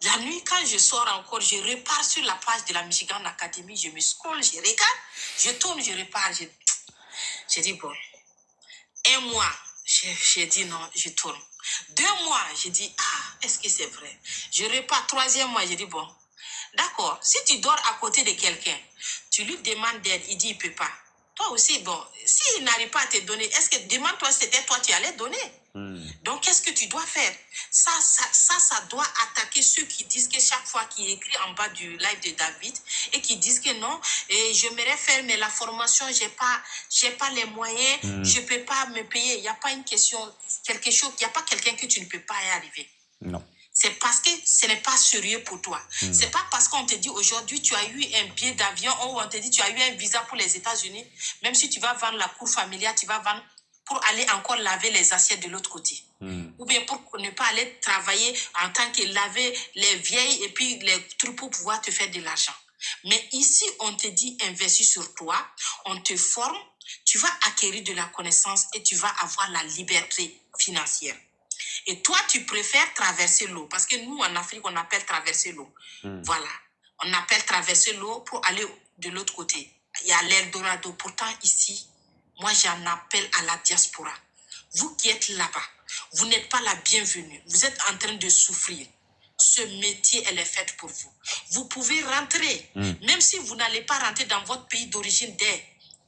la nuit, quand je sors encore, je repars sur la page de la Michigan Academy, je me scrolle, je regarde, je tourne, je repars. Je dis, bon, 1 mois, j'ai dit non, je tourne. 2 mois, j'ai dit, est-ce que c'est vrai? Je repars, 3e mois, j'ai dit, bon, d'accord, si tu dors à côté de quelqu'un, tu lui demandes d'aide, il dit, il ne peut pas. Toi aussi, bon, s'il n'arrive pas à te donner, est-ce que demande-toi si c'était toi, tu allais donner? Donc, qu'est-ce que tu dois faire? Ça doit attaquer ceux qui disent que chaque fois qu'il écrit en bas du live de David et qui disent que non, et j'aimerais faire, mais la formation, j'ai pas les moyens, je peux pas me payer. Il n'y a pas une question, quelque chose, il n'y a pas quelqu'un que tu ne peux pas y arriver. Non. C'est parce que ce n'est pas sérieux pour toi. C'est pas parce qu'on te dit aujourd'hui tu as eu un billet d'avion ou on te dit tu as eu un visa pour les États-Unis, même si tu vas vendre la cour familiale, tu vas vendre pour aller encore laver les assiettes de l'autre côté. Ou bien pour ne pas aller travailler en tant que laver les vieilles et puis les trucs pour pouvoir te faire de l'argent. Mais ici, on te dit investis sur toi, on te forme, Tu vas acquérir de la connaissance et tu vas avoir la liberté financière. Et toi, tu préfères traverser l'eau parce que nous, en Afrique, on appelle traverser l'eau. Hmm. Voilà. On appelle traverser l'eau pour aller de l'autre côté. Il y a l'Eldorado. Pourtant, ici, moi, j'en appelle à la diaspora. Vous qui êtes là-bas, vous n'êtes pas la bienvenue. Vous êtes en train de souffrir. Ce métier, elle est faite pour vous. Vous pouvez rentrer, même si vous n'allez pas rentrer dans votre pays d'origine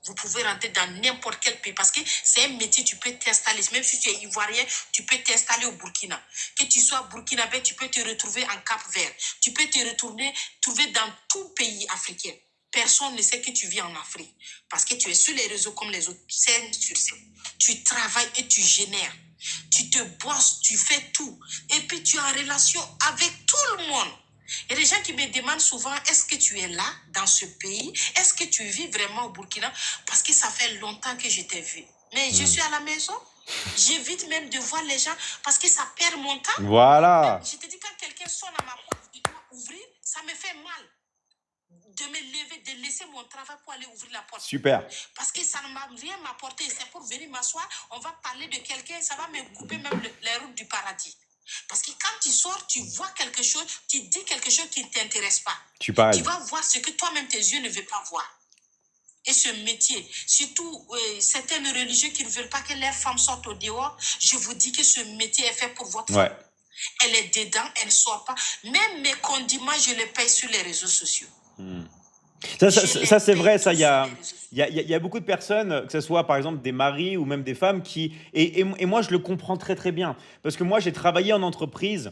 vous pouvez rentrer dans n'importe quel pays parce que c'est un métier, tu peux t'installer. Même si tu es ivoirien, tu peux t'installer au Burkina. Que tu sois burkinabé, tu peux te retrouver en Cap-Vert. Tu peux te trouver dans tout pays africain. Personne ne sait que tu vis en Afrique parce que tu es sur les réseaux comme les autres, scène sur scène. Tu travailles et tu génères. Tu te bosses, tu fais tout. Et puis tu es en relation avec tout le monde. Il y a des gens qui me demandent souvent, est-ce que tu es là, dans ce pays? Est-ce que tu vis vraiment au Burkina? Parce que ça fait longtemps que je t'ai vu. Mais je suis à la maison. J'évite même de voir les gens parce que ça perd mon temps. Même, Voilà. je te dis, quand quelqu'un sonne à ma porte, je dois ouvrir, ça me fait mal de me lever, de laisser mon travail pour aller ouvrir la porte. Super. Parce que ça ne m'a rien apporté. C'est pour venir m'asseoir, on va parler de quelqu'un, ça va me couper même les routes du paradis. Parce que quand tu sors, tu vois quelque chose, tu dis quelque chose qui ne t'intéresse pas. Tu parles. Tu vas voir ce que toi-même tes yeux ne veulent pas voir. Et ce métier, surtout certaines religieux qui ne veulent pas que leurs femmes sortent au dehors, je vous dis que ce métier est fait pour votre femme. Elle est dedans, elle ne sort pas. Même mes condiments, je les paye sur les réseaux sociaux. Ça c'est vrai, ça, il y a beaucoup de personnes, que ce soit par exemple des maris ou même des femmes qui... Et moi, je le comprends très très bien. Parce que moi, j'ai travaillé en entreprise.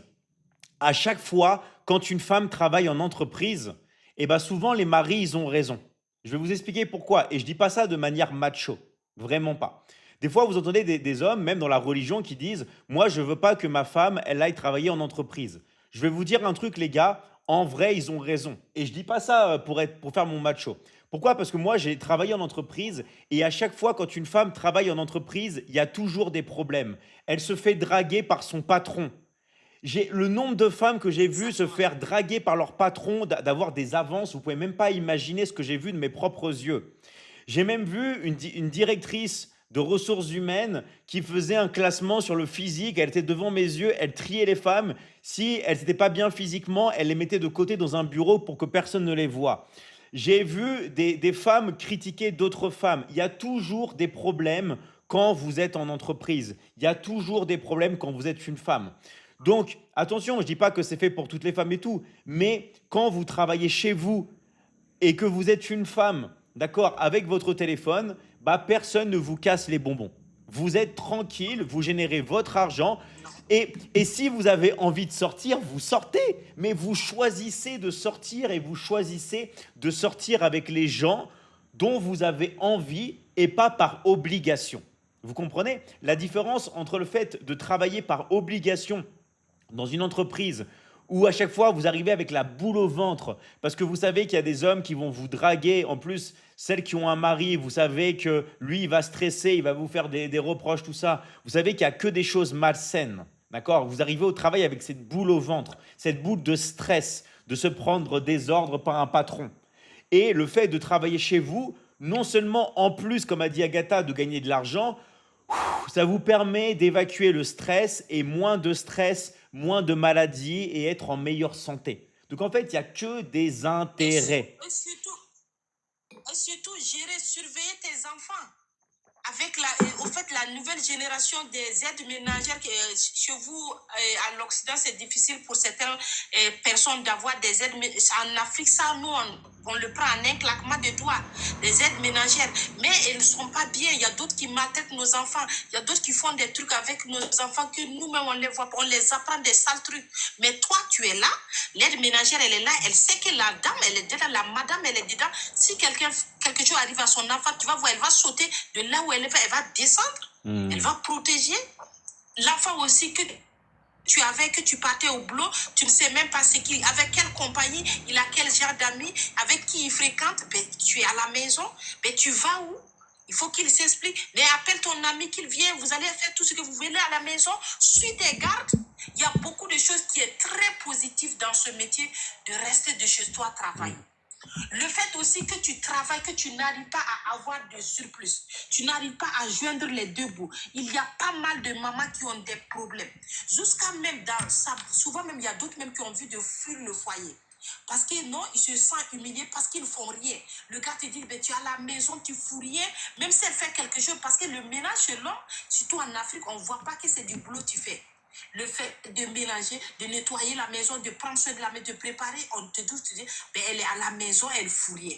À chaque fois, quand une femme travaille en entreprise, eh ben souvent, les maris, ils ont raison. Je vais vous expliquer pourquoi. Et je dis pas ça de manière macho. Vraiment pas. Des fois, vous entendez des hommes, même dans la religion, qui disent: moi, je veux pas que ma femme, elle aille travailler en entreprise. Je vais vous dire un truc, les gars. En vrai, ils ont raison. Et je dis pas ça pour faire mon macho. Pourquoi? Parce que moi, j'ai travaillé en entreprise et à chaque fois, quand une femme travaille en entreprise, il y a toujours des problèmes. Elle se fait draguer par son patron. J'ai le nombre de femmes que j'ai vues se faire draguer par leur patron, d'avoir des avances. Vous pouvez même pas imaginer ce que j'ai vu de mes propres yeux. J'ai même vu une directrice de ressources humaines qui faisait un classement sur le physique. Elle était devant mes yeux, elle triait les femmes. Si elles n'étaient pas bien physiquement, elle les mettait de côté dans un bureau pour que personne ne les voie. J'ai vu des femmes critiquer d'autres femmes. Il y a toujours des problèmes quand vous êtes en entreprise. Il y a toujours des problèmes quand vous êtes une femme. Donc, attention, je ne dis pas que c'est fait pour toutes les femmes et tout, mais quand vous travaillez chez vous et que vous êtes une femme, d'accord, avec votre téléphone, bah personne ne vous casse les bonbons. Vous êtes tranquille, vous générez votre argent. Et si vous avez envie de sortir, vous sortez. Mais vous choisissez de sortir et vous choisissez de sortir avec les gens dont vous avez envie et pas par obligation. Vous comprenez la différence entre le fait de travailler par obligation dans une entreprise où à chaque fois vous arrivez avec la boule au ventre parce que vous savez qu'il y a des hommes qui vont vous draguer. En plus, celles qui ont un mari, vous savez que lui, il va stresser, il va vous faire des reproches, tout ça. Vous savez qu'il n'y a que des choses malsaines. D'accord? Vous arrivez au travail avec cette boule au ventre, cette boule de stress, de se prendre des ordres par un patron. Et le fait de travailler chez vous, non seulement en plus, comme a dit Agatha, de gagner de l'argent, ça vous permet d'évacuer le stress et moins de stress, moins de maladies et être en meilleure santé. Donc en fait, il n'y a que des intérêts. Et surtout, gérer, surveiller tes enfants. Avec au fait, la nouvelle génération des aides ménagères, chez vous, à l'Occident, c'est difficile pour certaines personnes d'avoir des aides. En Afrique, ça, nous, on le prend en un claquement de doigts, des aides ménagères. Mais elles ne sont pas bien. Il y a d'autres qui maltraitent nos enfants. Il y a d'autres qui font des trucs avec nos enfants que nous-mêmes, on les voit pas. On les apprend des sales trucs. Mais toi, tu es là. L'aide ménagère, elle est là. Elle sait que la dame, elle est dedans. La madame, elle est dedans. Si quelque chose arrive à son enfant, tu vas voir, elle va sauter de là où elle va descendre. Elle va protéger. L'enfant aussi que tu avais, que tu partais au boulot, tu ne sais même pas avec quelle compagnie, il a quel genre d'amis, avec qui il fréquente. Ben, tu es à la maison, ben, tu vas où? Il faut qu'il s'explique. Mais appelle ton ami qu'il vienne, vous allez faire tout ce que vous voulez à la maison, suis tes gardes. Il y a beaucoup de choses qui est très positives dans ce métier de rester de chez toi travailler. Le fait aussi que tu travailles, que tu n'arrives pas à avoir de surplus, tu n'arrives pas à joindre les deux bouts. Il y a pas mal de mamans qui ont des problèmes. Jusqu'à même dans ça, souvent même, il y a d'autres même qui ont envie de fuir le foyer. Parce que non, ils se sentent humiliés parce qu'ils ne font rien. Le gars te dit, ben, tu es à la maison, tu ne fous rien, même si elle fait quelque chose. Parce que le ménage chez l'homme, surtout en Afrique, on ne voit pas que c'est du boulot que tu fais. Le fait de mélanger, de nettoyer la maison, de prendre soin de la maison, de préparer, on te dit, ben, elle est à la maison, elle fout rien.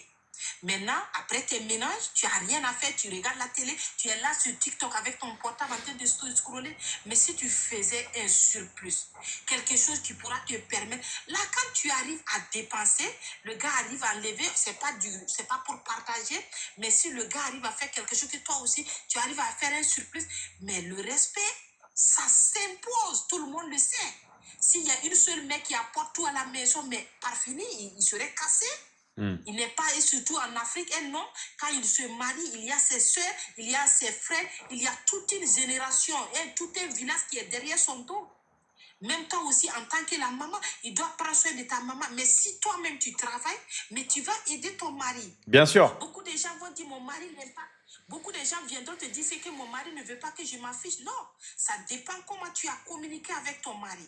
Maintenant, après tes ménages, tu n'as rien à faire, tu regardes la télé, tu es là sur TikTok avec ton portable en train de scroller. Mais si tu faisais un surplus, quelque chose qui pourra te permettre, là, quand tu arrives à dépenser, le gars arrive à enlever, c'est pas pour partager, mais si le gars arrive à faire quelque chose que toi aussi, tu arrives à faire un surplus, mais le respect, ça s'impose, tout le monde le sait. S'il y a une seule mec qui apporte tout à la maison, mais par fini, il serait cassé. Il n'est pas, et surtout en Afrique, un homme, quand il se marie, il y a ses soeurs, il y a ses frères, il y a toute une génération, et tout un village qui est derrière son dos. Même toi aussi, en tant que la maman, il doit prendre soin de ta maman. Mais si toi-même tu travailles, mais tu vas aider ton mari. Bien sûr. Beaucoup de gens vont dire, mon mari n'aime pas. Beaucoup de gens viendront te dire, c'est que mon mari ne veut pas que je m'affiche. Non, ça dépend comment tu as communiqué avec ton mari.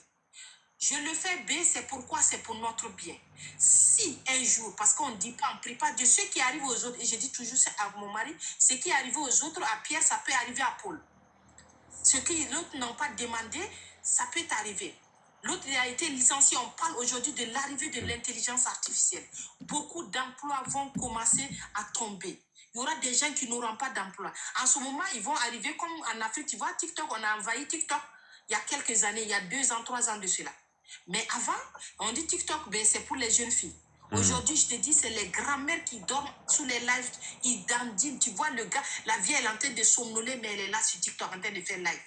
Je le fais bien, c'est pourquoi c'est pour notre bien. Si un jour, parce qu'on ne dit pas, on ne prie pas de ce qui arrive aux autres, et je dis toujours à mon mari, ce qui arrive aux autres, à Pierre, ça peut arriver à Paul. Ce que les autres n'ont pas demandé, ça peut arriver. L'autre a été licencié. On parle aujourd'hui de l'arrivée de l'intelligence artificielle. Beaucoup d'emplois vont commencer à tomber. Il y aura des gens qui n'auront pas d'emploi. En ce moment, ils vont arriver comme en Afrique. Tu vois, TikTok, on a envahi TikTok il y a quelques années, il y a 2 ans, 3 ans de cela. Mais avant, on dit TikTok, ben, c'est pour les jeunes filles. Aujourd'hui, je te dis, c'est les grands-mères qui dorment sous les lives, ils dandinent. Tu vois, le gars, la vieille, elle est en train de somnoler, mais elle est là sur TikTok en train de faire live.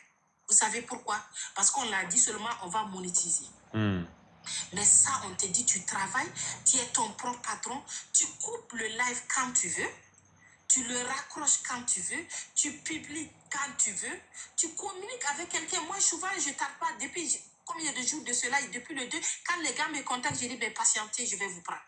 Vous savez pourquoi? Parce qu'on l'a dit seulement, on va monétiser. Mais ça, on te dit, tu travailles, tu es ton propre patron, tu coupes le live quand tu veux, tu le raccroches quand tu veux, tu publies quand tu veux, tu communiques avec quelqu'un. Moi, souvent, je ne tarde pas. Depuis combien de jours de cela, et depuis le 2, quand les gars me contactent, je dis, ben, patientez, je vais vous prendre.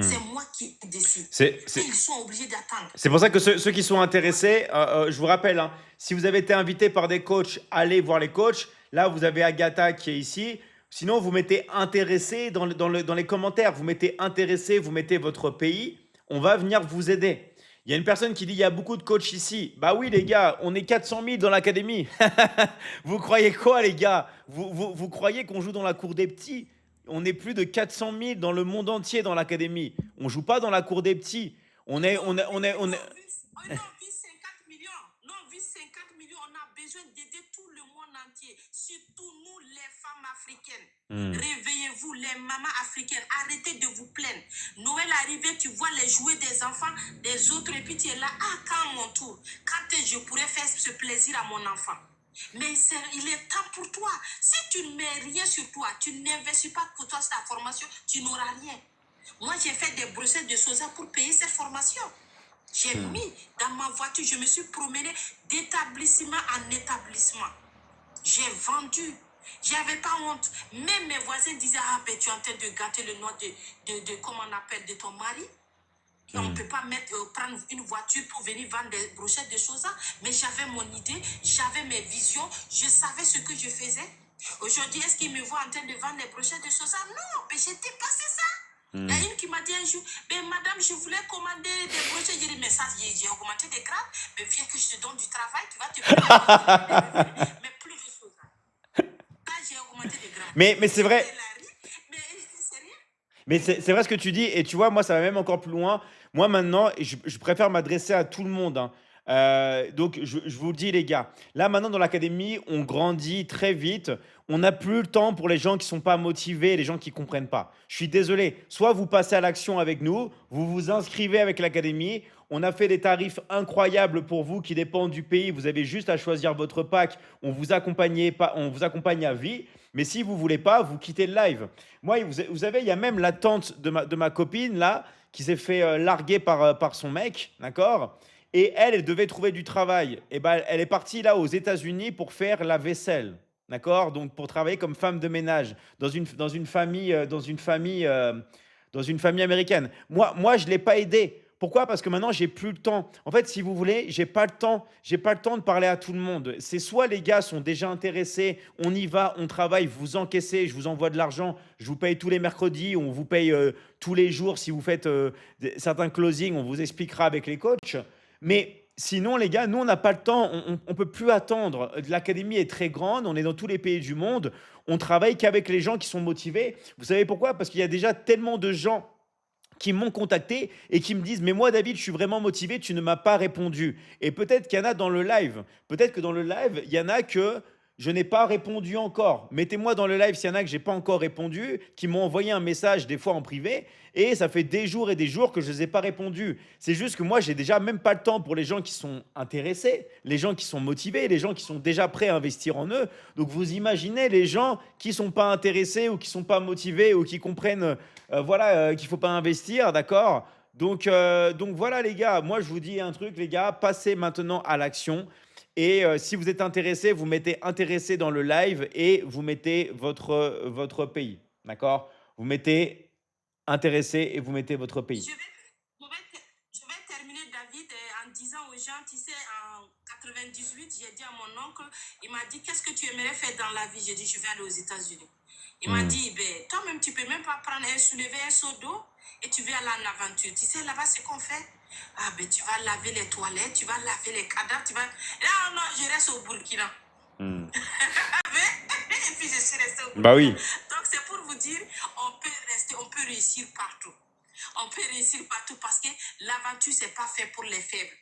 C'est moi qui décide. Et ils sont obligés d'attendre. C'est pour ça que ceux qui sont intéressés, je vous rappelle, hein, si vous avez été invité par des coachs, allez voir les coachs. Là, vous avez Agatha qui est ici. Sinon, vous mettez intéressé dans les commentaires. Vous mettez intéressé, vous mettez votre pays. On va venir vous aider. Il y a une personne qui dit, il y a beaucoup de coachs ici. Bah oui, les gars, on est 400 000 dans l'académie. Vous croyez quoi, les gars? Vous croyez qu'on joue dans la cour des petits? On est plus de 400 000 dans le monde entier dans l'académie. On joue pas dans la cour des petits. On est, on est, on est, on est... On a vu 50 millions. Non, vu 50 millions, on a besoin d'aider tout le monde entier. Surtout nous, les femmes africaines. Réveillez-vous, les mamans africaines. Arrêtez de vous plaindre. Noël arrivé, tu vois les jouets des enfants, des autres, et puis tu es là. Ah, quand mon tour? Quand je pourrais faire ce plaisir à mon enfant? Mais il est temps pour toi. Si tu ne mets rien sur toi, tu n'investis pas pour toi ta formation, tu n'auras rien. Moi, j'ai fait des brochettes de soja pour payer cette formation. J'ai mis dans ma voiture, je me suis promenée d'établissement en établissement. J'ai vendu. J'avais pas honte. Même mes voisins disaient, ah ben tu es en train de gâter le nom de comment on appelle, de ton mari. On ne peut pas prendre une voiture pour venir vendre des brochettes de choses. Mais j'avais mon idée, j'avais mes visions, je savais ce que je faisais. Aujourd'hui, est-ce qu'ils me voient en train de vendre des brochettes de choses? Non, mais j'ai dépassé ça. Il y a une qui m'a dit un jour, ben madame, je voulais commander des brochettes. J'ai dit, mais ça, j'ai augmenté des grades. Mais viens que je te donne du travail, tu vas te faire mais plus de choses. Là, j'ai augmenté des grades. Mais c'est vrai. Mais c'est rien. Mais c'est vrai ce que tu dis, et tu vois, moi, ça va même encore plus loin. Moi, maintenant, je préfère m'adresser à tout le monde, hein. Donc, je vous le dis, les gars, là, maintenant, dans l'académie, on grandit très vite. On n'a plus le temps pour les gens qui sont pas motivés, les gens qui comprennent pas. Je suis désolé. Soit vous passez à l'action avec nous, vous vous inscrivez avec l'académie. On a fait des tarifs incroyables pour vous qui dépendent du pays. Vous avez juste à choisir votre pack. On vous accompagne à vie. Mais si vous voulez pas, vous quittez le live. Moi, vous savez, il y a même la tante de ma copine, là, qui s'est fait larguer par son mec, d'accord? Et elle devait trouver du travail. Et ben, elle est partie là aux États-Unis pour faire la vaisselle, d'accord? Donc, pour travailler comme femme de ménage dans une famille, dans une famille américaine. Moi, je ne l'ai pas aidé. Pourquoi? Parce que maintenant, j'ai plus le temps. En fait, si vous voulez, j'ai pas le temps. J'ai pas le temps de parler à tout le monde. C'est soit les gars sont déjà intéressés, on y va, on travaille, vous encaissez, je vous envoie de l'argent, je vous paye tous les mercredis, on vous paye tous les jours. Si vous faites certains closings, on vous expliquera avec les coachs. Mais sinon, les gars, nous, on n'a pas le temps. On ne peut plus attendre. L'académie est très grande. On est dans tous les pays du monde. On travaille qu'avec les gens qui sont motivés. Vous savez pourquoi? Parce qu'il y a déjà tellement de gens qui m'ont contacté et qui me disent: mais moi David, je suis vraiment motivé, tu ne m'as pas répondu. Et peut-être qu'il y en a dans le live, peut-être que dans le live il y en a que je n'ai pas répondu encore. Mettez-moi dans le live s'il y en a que j'ai pas encore répondu, qui m'ont envoyé un message des fois en privé, et ça fait des jours et des jours que je ne les ai pas répondu. C'est juste que moi j'ai déjà même pas le temps pour les gens qui sont intéressés, les gens qui sont motivés, les gens qui sont déjà prêts à investir en eux. Donc vous imaginez les gens qui sont pas intéressés ou qui sont pas motivés ou qui comprennent qu'il ne faut pas investir, d'accord? Donc voilà les gars, moi je vous dis un truc les gars, passez maintenant à l'action. Et si vous êtes intéressé, vous mettez intéressé dans le live et vous mettez votre pays, d'accord? Vous mettez intéressé et vous mettez votre pays. Je vais terminer, David, en disant aux gens, tu sais, en 98, j'ai dit à mon oncle, il m'a dit, qu'est-ce que tu aimerais faire dans la vie? J'ai dit, je vais aller aux États-Unis. Il m'a Hmm. dit, ben, toi-même, tu peux même pas prendre soulever un seau d'eau et tu vas aller en aventure. Tu sais, là-bas, c'est qu'on fait. Ah, ben, tu vas laver les toilettes, tu vas laver les cadavres, tu vas. Là, non, je reste au Burkina. Hmm. Et puis, je suis restée au Bah Burkina. oui, Donc, c'est pour vous dire, on peut rester, on peut réussir partout. On peut réussir partout parce que l'aventure, c'est pas fait pour les faibles.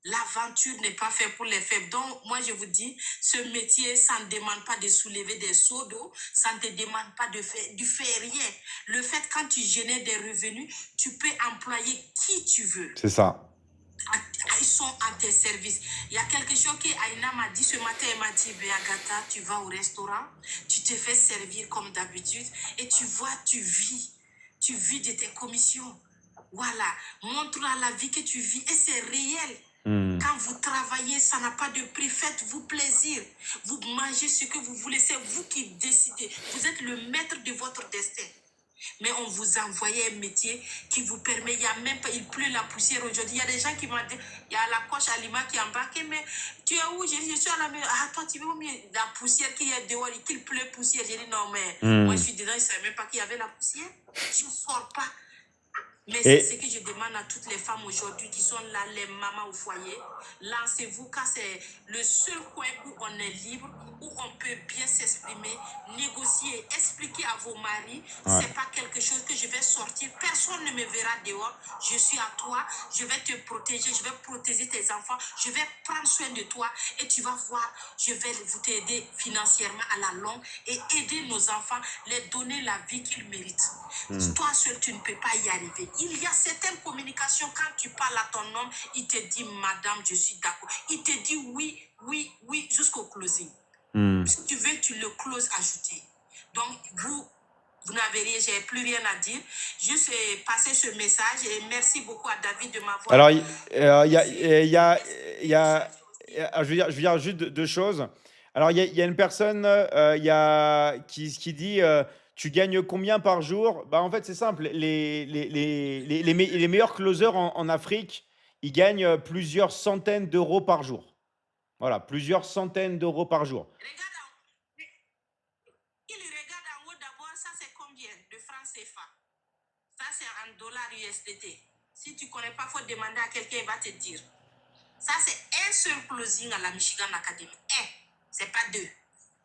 L'aventure n'est pas faite pour les faibles. Donc, moi, je vous dis, ce métier, ça ne demande pas de soulever des seaux d'eau, ça ne te demande pas de faire rien. Le fait, quand tu génères des revenus, tu peux employer qui tu veux. c'est ça. Ils sont à tes services. Il y a quelque chose que Aïna m'a dit ce matin. Elle m'a dit, Agatha, tu vas au restaurant, tu te fais servir comme d'habitude et tu vois, tu vis. Tu vis de tes commissions. Voilà. Montre à la vie que tu vis et c'est réel. Hmm. Quand vous travaillez, ça n'a pas de prix. Faites-vous plaisir. Vous mangez ce que vous voulez. C'est vous qui décidez. Vous êtes le maître de votre destin. Mais on vous envoie un métier qui vous permet, il y a même pas, il pleut la poussière aujourd'hui. Il y a des gens qui m'ont dit, il y a la coche Alima qui est embarquée, mais tu es où? J'ai dit, je suis à la maison. Ah, toi, tu veux où la poussière qui est dehors, qu'il pleut poussière. J'ai dit, non, mais moi, je Hmm. suis dedans, je ne savais même pas qu'il y avait la poussière. Je ne sors pas. Mais c'est ce Et que je demande à toutes les femmes aujourd'hui qui sont là, les mamans au foyer. Lancez-vous car c'est le seul coin où on est libre, où on peut bien s'exprimer, négocier, expliquer à vos maris. ouais. C'est pas quelque chose que je vais sortir. Personne ne me verra dehors. Je suis à toi. Je vais te protéger. Je vais protéger tes enfants. Je vais prendre soin de toi. Et tu vas voir, je vais vous t'aider financièrement à la longue et aider nos enfants, les donner la vie qu'ils méritent. Hmm. Toi seul, tu ne peux pas y arriver. Il y a certaines communications, quand tu parles à ton homme, il te dit, madame, je suis d'accord. Il te dit oui, oui, oui, jusqu'au closing. Hmm. Si tu veux, tu le closes ajouté. Donc, vous n'avez rien, j'ai plus rien à dire. Juste passer ce message et merci beaucoup à David de m'avoir. Alors, je veux dire juste deux choses. Alors, il y a une personne qui dit tu gagnes combien par jour? Bah, en fait, c'est simple. Les meilleurs closers en Afrique, ils gagnent plusieurs centaines d'euros par jour. Voilà, plusieurs centaines d'euros par jour. Il regarde en haut d'abord, ça c'est combien de francs CFA? Ça c'est en dollars USDT. Si tu ne connais pas, il faut demander à quelqu'un, il va te dire. Ça c'est un seul closing à la Michigan Academy. Un, c'est pas deux.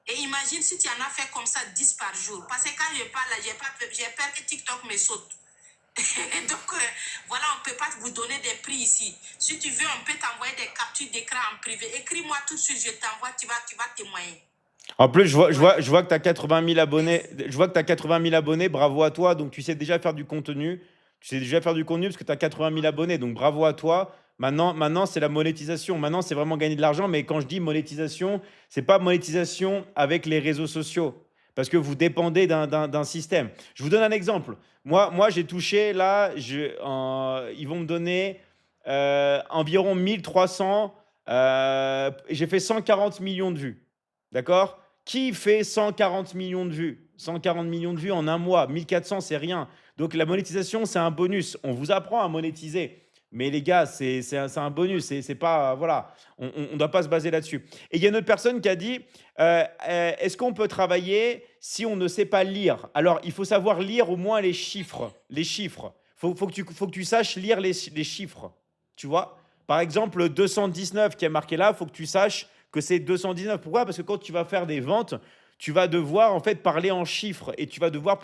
Et imagine si tu en as fait comme ça 10 par jour. Parce que quand je parle, j'ai peur que TikTok me saute. Donc, voilà, on ne peut pas vous donner des prix ici. Si tu veux, on peut t'envoyer des captures d'écran en privé. Écris-moi tout de suite, je t'envoie, tu vas témoigner. En plus, je vois que tu as 80 000 abonnés. Je vois que tu as 80 000 abonnés. Bravo à toi. Donc, tu sais déjà faire du contenu. Tu sais déjà faire du contenu parce que tu as 80 000 abonnés. Donc, bravo à toi. Maintenant c'est la monétisation. Maintenant, c'est vraiment gagner de l'argent. Mais quand je dis monétisation, c'est pas monétisation avec les réseaux sociaux. Parce que vous dépendez d'un système. Je vous donne un exemple. Moi j'ai touché là, ils vont me donner environ 1300. J'ai fait 140 millions de vues. D'accord? Qui fait 140 millions de vues? 140 millions de vues en un mois. 1400, c'est rien. Donc la monétisation, c'est un bonus. On vous apprend à monétiser. Mais les gars, c'est un bonus. C'est pas, voilà, on ne doit pas se baser là-dessus. Et il y a une autre personne qui a dit, est-ce qu'on peut travailler si on ne sait pas lire? Alors, il faut savoir lire au moins les chiffres. Les chiffres. Faut que tu saches lire les chiffres. Tu vois? Par exemple, le 219 qui est marqué là, il faut que tu saches que c'est 219. Pourquoi? Parce que quand tu vas faire des ventes, tu vas devoir en fait parler en chiffres et tu dois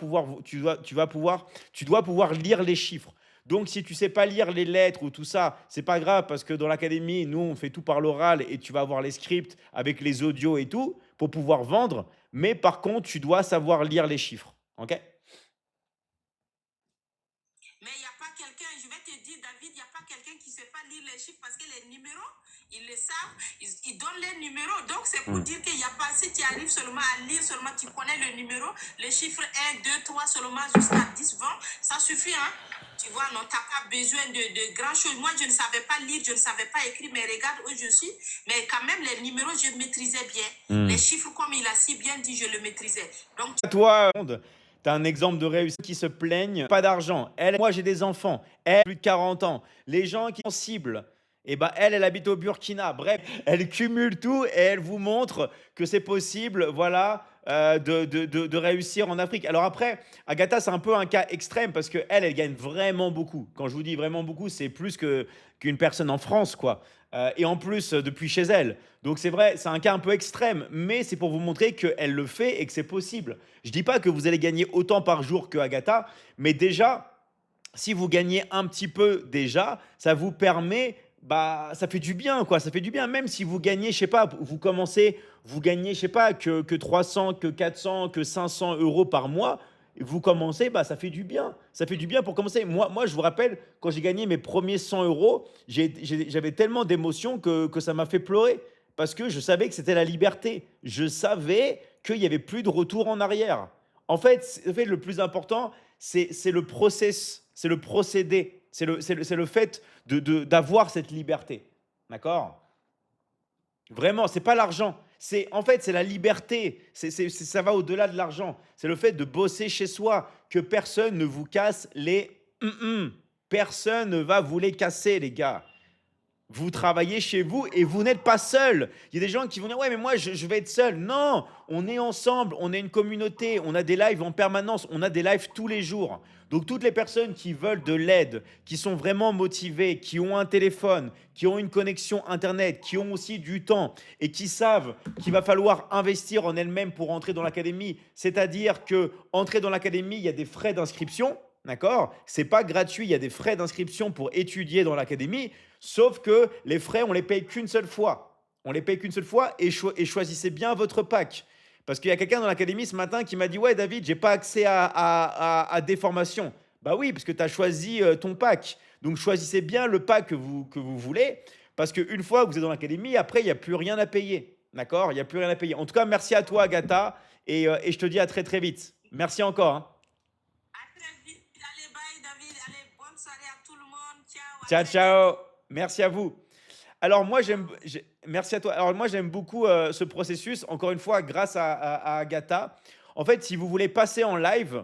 pouvoir lire les chiffres. Donc, si tu sais pas lire les lettres ou tout ça, c'est pas grave parce que dans l'académie, nous, on fait tout par l'oral et tu vas avoir les scripts avec les audios et tout pour pouvoir vendre. Mais par contre, tu dois savoir lire les chiffres. OK? Mais il n'y a pas quelqu'un, je vais te dire, David, il n'y a pas quelqu'un qui ne sait pas lire les chiffres parce que les numéros, ils le savent, ils donnent les numéros. Donc, c'est pour Hmm. dire qu'il n'y a pas, si tu arrives seulement à lire, seulement tu connais le numéro, les chiffres 1, 2, 3, seulement jusqu'à 10, 20, ça suffit, hein. Tu vois, non, tu n'as pas besoin de grand chose. Moi, je ne savais pas lire, je ne savais pas écrire, mais regarde où je suis. Mais quand même, les numéros, je maîtrisais bien. Les Hmm. chiffres, comme il a si bien dit, je le maîtrisais. Donc, Toi, tu as un exemple de réussite qui se plaignent, pas d'argent. Elle, moi j'ai des enfants, elle, plus de 40 ans. Les gens qui sont cibles, et ben elle habite au Burkina. Bref, elle cumule tout et elle vous montre que c'est possible, voilà, de réussir en Afrique. Alors après, Agatha, c'est un peu un cas extrême parce que elle gagne vraiment beaucoup. Quand je vous dis vraiment beaucoup, c'est plus qu'une personne en France, quoi. Et en plus, depuis chez elle. Donc c'est vrai, c'est un cas un peu extrême, mais c'est pour vous montrer qu'elle le fait et que c'est possible. Je dis pas que vous allez gagner autant par jour que Agatha, mais déjà, si vous gagnez un petit peu déjà, ça vous permet, bah, ça fait du bien, quoi. Ça fait du bien, même si vous gagnez, je sais pas, vous commencez, vous gagnez, je sais pas, que 300, que 400, que 500 euros par mois. Vous commencez, bah, ça fait du bien. Ça fait du bien pour commencer. Moi je vous rappelle, quand j'ai gagné mes premiers 100 euros, j'avais tellement d'émotions que ça m'a fait pleurer. Parce que je savais que c'était la liberté. Je savais qu'il n'y avait plus de retour en arrière. En fait, le plus important, c'est le process, c'est le procédé, c'est le fait d'avoir cette liberté. D'accord? Vraiment, c'est pas l'argent. En fait, c'est la liberté. Ça va au-delà de l'argent. C'est le fait de bosser chez soi, que personne ne vous casse les Personne ne va vous les casser, les gars. Vous travaillez chez vous et vous n'êtes pas seul. Il y a des gens qui vont dire ouais mais moi je vais être seul. Non, on est ensemble, on est une communauté, on a des lives en permanence, on a des lives tous les jours. Donc toutes les personnes qui veulent de l'aide, qui sont vraiment motivées, qui ont un téléphone, qui ont une connexion internet, qui ont aussi du temps et qui savent qu'il va falloir investir en elles-mêmes pour entrer dans l'académie, c'est-à-dire que entrer dans l'académie, il y a des frais d'inscription. D'accord? C'est pas gratuit, il y a des frais d'inscription pour étudier dans l'académie. Sauf que les frais, on les paye qu'une seule fois. On les paye qu'une seule fois et choisissez bien votre pack. Parce qu'il y a quelqu'un dans l'académie ce matin qui m'a dit ouais David, j'ai pas accès à des formations. Bah oui, parce que tu as choisi ton pack. Donc choisissez bien le pack que vous voulez. Parce qu'une fois que vous êtes dans l'académie, après, il n'y a plus rien à payer. D'accord? Il n'y a plus rien à payer. En tout cas, merci à toi, Agatha. Et je te dis à très très vite. Merci encore, hein. à très vite. Allez, bye, David. Allez, bonne soirée à tout le monde. Ciao, à Ciao, très vite. ciao. Merci à vous. Alors moi, Ciao. merci à toi. Alors moi, j'aime beaucoup ce processus, encore une fois, grâce à Agatha. En fait, si vous voulez passer en live,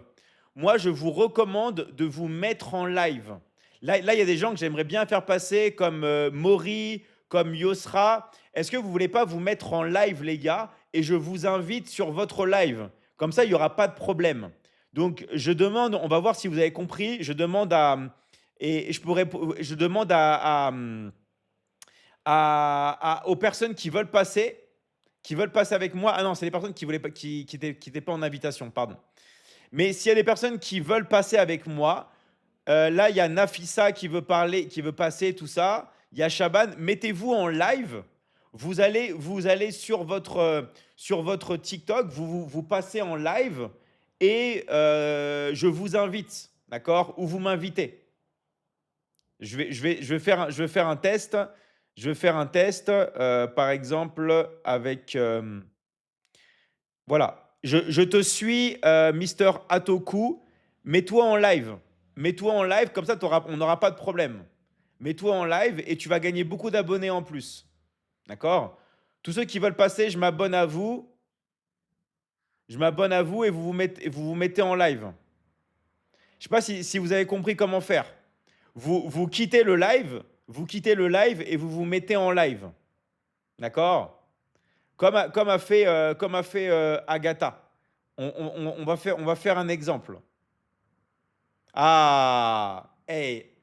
moi, je vous recommande de vous mettre en live. Là, il y a des gens que j'aimerais bien faire passer, comme Maury, comme Yosra. Est-ce que vous voulez pas vous mettre en live, les gars? Et je vous invite sur votre live. Comme ça, il n'y aura pas de problème. Donc, je demande, on va voir si vous avez compris, je demande et je demande aux personnes qui veulent passer avec moi. Ah non, c'est les personnes qui voulaient pas, qui étaient pas en invitation, pardon. Mais s'il y a des personnes qui veulent passer avec moi, là, il y a Nafissa qui veut parler, qui veut passer, tout ça. Il y a Chaban. Mettez-vous en live. Vous allez sur votre TikTok, vous passez en live et je vous invite, d'accord? Ou vous m'invitez. Je vais faire un test. Je vais faire un test, par exemple, avec. Voilà. Je te suis, Mister Atoku. Mets-toi en live. Mets-toi en live, comme ça, on n'aura pas de problème. Mets-toi en live et tu vas gagner beaucoup d'abonnés en plus. D'accord? Tous ceux qui veulent passer, je m'abonne à vous. Je m'abonne à vous et vous mettez en live. Je sais pas si vous avez compris comment faire. Vous quittez le live, et vous vous mettez en live. D'accord? Comme a fait Agatha. On va faire un exemple. Ah, hey.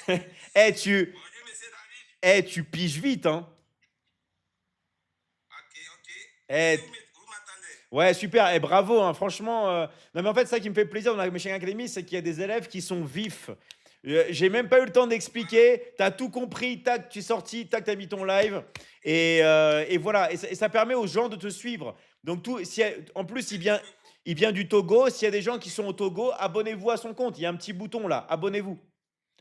Eh, Bonjour, monsieur David. tu piges vite, hein. Ok, ok. Est-ce que Eh, vous m'attendez? ouais, super. Et bravo, hein, franchement. Non, mais en fait, ça qui me fait plaisir dans la Machine Academy, c'est qu'il y a des élèves qui sont vifs. J'ai même pas eu le temps d'expliquer. Tu as tout compris. Tac, tu es sorti. Tac, tu as mis ton live. Et voilà. Et ça permet aux gens de te suivre. Donc, en plus, il vient du Togo. S'il y a des gens qui sont au Togo, abonnez-vous à son compte. Il y a un petit bouton là. Abonnez-vous.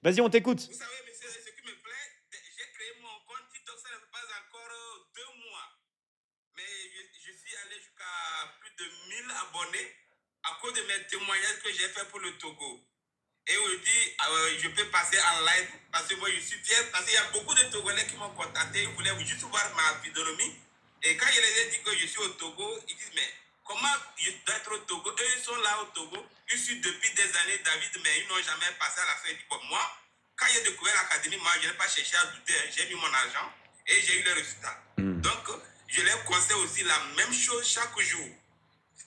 Vas-y, on t'écoute. Vous savez, monsieur, ce qui me plaît, j'ai créé mon compte TikTok, ça ne fait pas encore 2 mois. Mais je suis allé jusqu'à plus de 1 000 abonnés à cause de mes témoignages que j'ai fait pour le Togo. Et aujourd'hui, je peux passer en live parce que moi je suis fier parce qu'il y a beaucoup de Togolais qui m'ont contacté, ils voulaient juste voir ma physionomie. Et quand je les ai dit que je suis au Togo, ils disent mais comment je dois être au Togo? Eux ils sont là au Togo, ils sont depuis des années David, mais ils n'ont jamais passé à la fin. Ils disent bon, moi, quand j'ai découvert l'académie, moi je n'ai pas cherché à douter, j'ai mis mon argent et j'ai eu le résultat. Donc je leur conseille aussi la même chose chaque jour.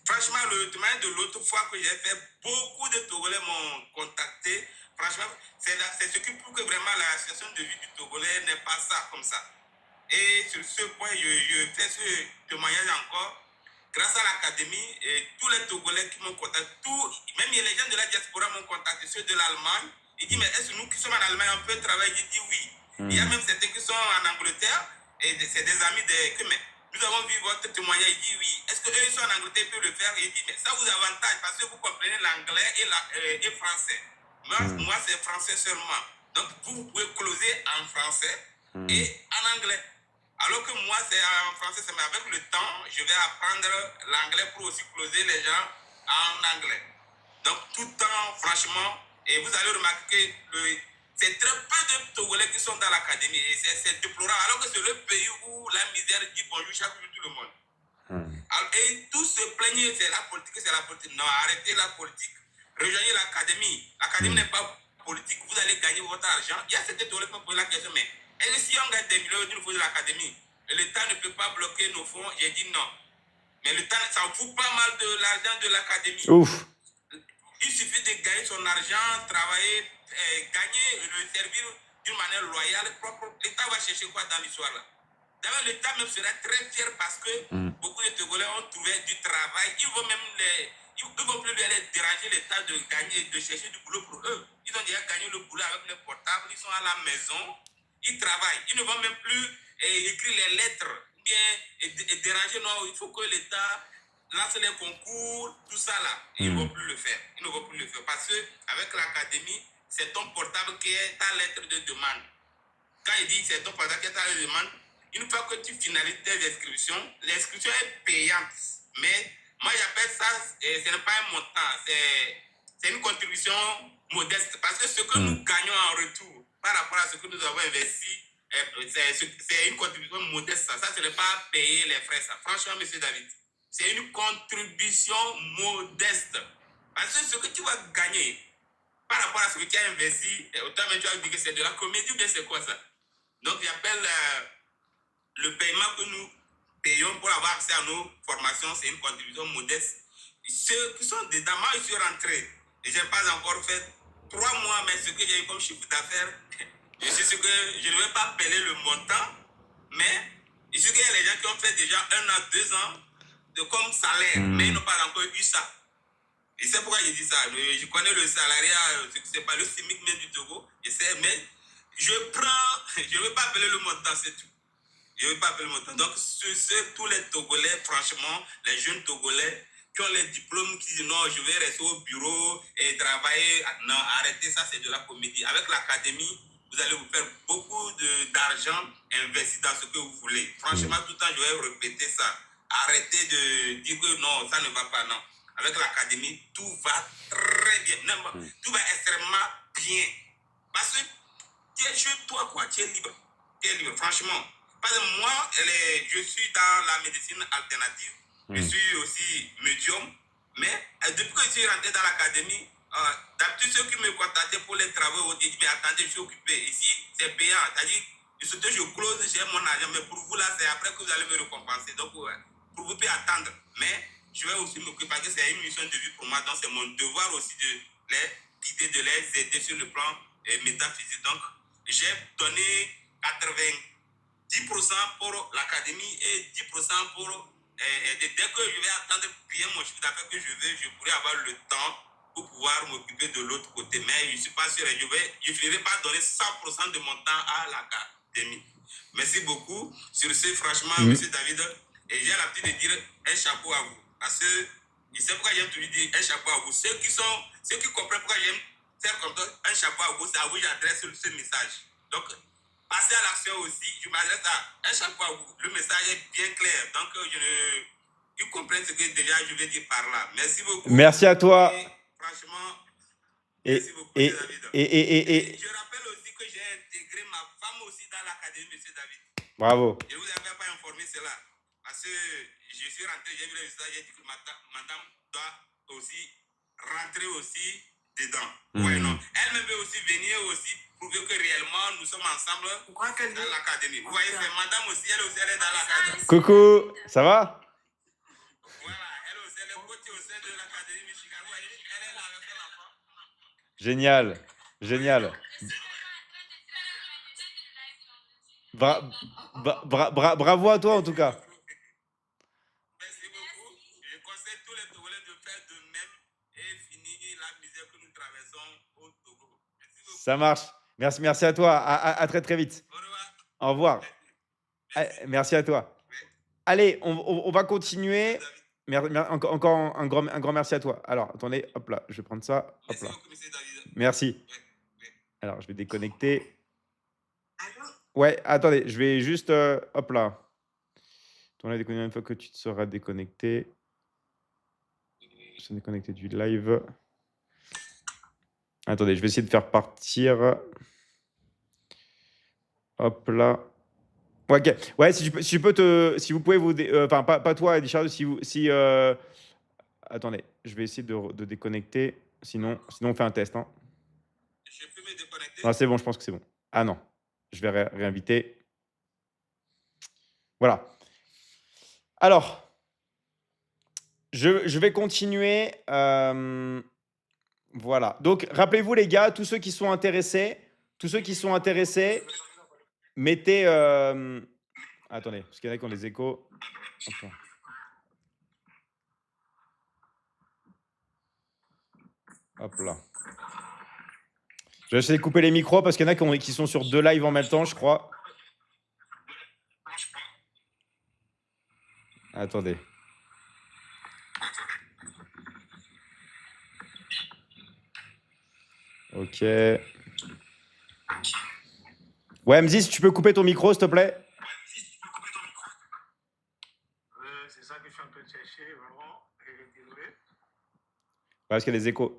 Franchement, le témoignage de l'autre fois que j'ai fait, beaucoup de Togolais m'ont contacté. Franchement, c'est ce qui prouve que vraiment la situation de vie du Togolais n'est pas ça comme ça. Et sur ce point, je fais ce témoignage encore. Grâce à l'académie, tous les Togolais qui m'ont contacté, même les gens de la diaspora m'ont contacté, ceux de l'Allemagne. Ils disent, mais est-ce que nous qui sommes en Allemagne, on peut travailler? J'ai dit oui. Il y a même certains qui sont en Angleterre, et c'est des amis que, mais nous avons vu votre témoignage. Il dit oui. Est-ce qu'eux, ils sont en Angleterre, ils peuvent le faire? Il dit, mais ça vous avantage parce que vous comprenez l'anglais et français. Moi c'est français seulement. Donc, vous pouvez closer en français et en anglais. Alors que moi, c'est en français, mais avec le temps, je vais apprendre l'anglais pour aussi closer les gens en anglais. Donc, tout le temps, franchement, et vous allez remarquer que c'est très peu de Togolais qui sont dans l'académie. Et c'est déplorable, alors que c'est le pays où la misère dit bonjour chaque jour tout le monde. Alors, et tous se plaignent, c'est la politique, c'est la politique. Non, arrêtez la politique, rejoignez l'académie. L'académie n'est pas politique, vous allez gagner votre argent. Il y a certains Togolais qui me posent la question, mais est-ce que si on gagne des millions d'une fois de l'académie, l'État ne peut pas bloquer nos fonds? J'ai dit non. Mais l'État s'en fout pas mal de l'argent de l'académie. Ouf. Il suffit de gagner son argent, travailler, gagner, le servir d'une manière loyale, propre. L'État va chercher quoi dans l'histoire là? D'ailleurs, l'État même serait très fier parce que beaucoup de Togolais ont trouvé du travail. Ils vont même ils vont plus aller déranger l'État de gagner, de chercher du boulot pour eux. Ils ont déjà gagné le boulot avec les portables, ils sont à la maison, ils travaillent. Ils ne vont même plus écrire les lettres, bien déranger. Non, il faut que l'État lance les concours, tout ça là. Ils ne vont plus le faire. Ils ne vont plus le faire parce que avec l'académie, c'est ton portable qui est ta lettre de demande. Quand il dit c'est ton portable qui est ta lettre de demande, une fois que tu finalises tes inscriptions, l'inscription est payante. Mais moi j'appelle ça, ce n'est pas un montant, c'est une contribution modeste. Parce que ce que nous gagnons en retour par rapport à ce que nous avons investi, c'est une contribution modeste. Ça, ce n'est pas payer les frais. Ça. Franchement, monsieur David, c'est une contribution modeste. Parce que ce que tu vas gagner par rapport à ce que tu as investi, autant même tu as dit que c'est de la comédie ou bien c'est quoi ça? Donc j'appelle le paiement que nous payons pour avoir accès à nos formations, c'est une contribution modeste. Ceux qui sont dedans, moi je suis rentré et je n'ai pas encore fait 3 mois, mais ce que j'ai eu comme chiffre d'affaires, je suis sûr que je ne vais pas payer le montant, mais je suis sûr qu'il y a les gens qui ont fait déjà 1 an, 2 ans comme salaire, mais ils n'ont pas encore eu ça. Et c'est pourquoi je dis ça. Je connais le salariat, c'est pas le SMIC même du Togo, je sais, mais je ne veux pas appeler le montant, c'est tout. Je ne veux pas appeler le montant. Donc, tous les Togolais, franchement, les jeunes Togolais qui ont les diplômes, qui disent non, je vais rester au bureau et travailler. Non, arrêtez ça, c'est de la comédie. Avec l'académie, vous allez vous faire beaucoup d'argent investi dans ce que vous voulez. Franchement, tout le temps, je vais répéter ça. Arrêtez de dire que non, ça ne va pas, non. Avec l'académie, tout va très bien. Tout va extrêmement bien. Parce que tu es chez toi, quoi, tu es libre. quel livre, franchement. Parce que moi, je suis dans la médecine alternative. Je suis aussi médium. Mais depuis que je suis rentré dans l'académie, d'habitude, ceux qui me contactaient pour les travaux, ils disent, mais attendez, je suis occupé. Ici, c'est payant. C'est-à-dire, surtout, je close, j'ai mon argent. Mais pour vous, là, c'est après que vous allez me récompenser. Donc, pour vous pouvez attendre. Mais je vais aussi m'occuper parce que c'est une mission de vie pour moi. Donc, c'est mon devoir aussi de les guider, de les aider sur le plan métaphysique. Donc, j'ai donné 90% pour l'académie et 10% pour... dès que je vais attendre bien mon chiffre d'affaires que je pourrai avoir le temps pour pouvoir m'occuper de l'autre côté. Mais je ne suis pas sûr. Je finirai par donner 100% de mon temps à l'académie. Merci beaucoup. Sur ce, franchement, M. David, et j'ai l'habitude de dire un chapeau à vous. Parce que je sais pourquoi j'aime toujours dire un chapeau à vous. Ceux qui comprennent pourquoi j'aime faire comme ça, un chapeau à vous, c'est à vous que j'adresse ce message. Donc, passez à l'action aussi. Je m'adresse à un chapeau à vous. Le message est bien clair. Donc, ils comprennent ce que déjà je vais dire par là. Merci beaucoup. Merci à toi. Et, franchement, Et, merci beaucoup, et, M. David. et- Je rappelle aussi que j'ai intégré ma femme aussi dans l'académie, M. David. bravo. Je ne vous avais pas informé cela. Parce que je suis rentré, j'ai vu le résultat, j'ai dit que madame doit aussi rentrer aussi dedans. Ouais, non. Elle-même veut aussi venir aussi prouver que réellement nous sommes ensemble dans l'académie. Vous voyez, c'est madame aussi, elle est dans l'académie. Coucou, ça va? Voilà, elle aussi, elle est coach au sein de l'académie Michigan. Vous voyez, elle est là avec son enfant. Génial, génial. Bravo à toi en tout cas. Merci beaucoup. Je conseille tous les Togolais de faire de même et finir la misère que nous traversons au Togo. Merci beaucoup. Ça marche. Merci à toi. À très très vite. Au revoir. Au revoir. Merci. Merci à toi. Allez, on va continuer. Encore un grand merci à toi. Alors, attendez, hop là, je vais prendre ça. Hop Merci là. beaucoup, M. David. Merci. Ouais. Alors, je vais déconnecter. Allô? Ouais, attendez, je vais juste. Hop là. Attendez, déconnecter une fois que tu te seras déconnecté. Je suis déconnecté du live. Attendez, je vais essayer de faire partir. Hop là. Ouais, ok. Ouais, si vous pouvez vous, enfin pas toi, Richard, attendez, je vais essayer de déconnecter. Sinon, on fait un test. Hein. Je peux me déconnecter? Ah, c'est bon, je pense que c'est bon. Ah non, je vais réinviter. Voilà. Alors, je vais continuer. Voilà. Donc, rappelez-vous les gars, tous ceux qui sont intéressés, mettez. Attendez, parce qu'il y en a qui ont des échos. Hop là. Hop là. Je vais essayer de couper les micros parce qu'il y en a qui sont sur 2 lives en même temps, je crois. Attendez. Ok. Ouais, Mziz, tu peux couper ton micro, s'il te plaît? C'est ça que je suis en train de chercher, vraiment. Désolé. Parce qu'il y a des échos.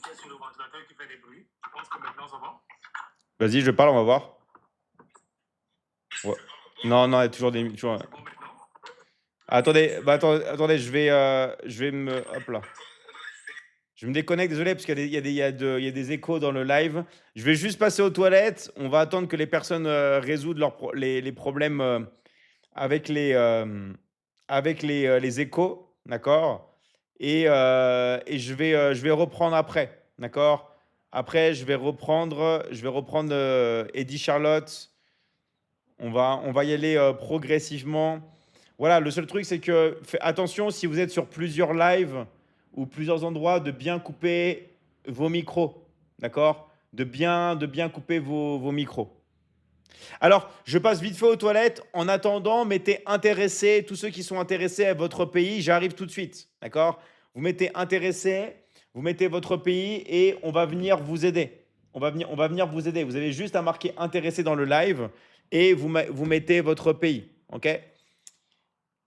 C'est sur le ventilateur qui fait des bruits. Je pense que maintenant ça va. Vas-y, je parle, on va voir. Ouais. Non, il y a toujours des. Toujours... Bon, maintenant. Attendez, attendez, je vais me. Hop là. Je me déconnecte, désolé, parce qu'il y a des échos dans le live. Je vais juste passer aux toilettes. On va attendre que les personnes résoudent les problèmes avec les échos, d'accord? Et je vais reprendre après, d'accord? Après, je vais reprendre Eddie Charlotte. On va y aller progressivement. Voilà, le seul truc, c'est que faites attention si vous êtes sur plusieurs lives ou plusieurs endroits, de bien couper vos micros, d'accord? De bien couper vos micros. Alors, je passe vite fait aux toilettes. En attendant, mettez intéressés, tous ceux qui sont intéressés à votre pays, j'arrive tout de suite, d'accord? Vous mettez intéressés, vous mettez votre pays et on va venir vous aider. On va venir vous aider. Vous avez juste à marquer intéressé dans le live et vous mettez votre pays, ok?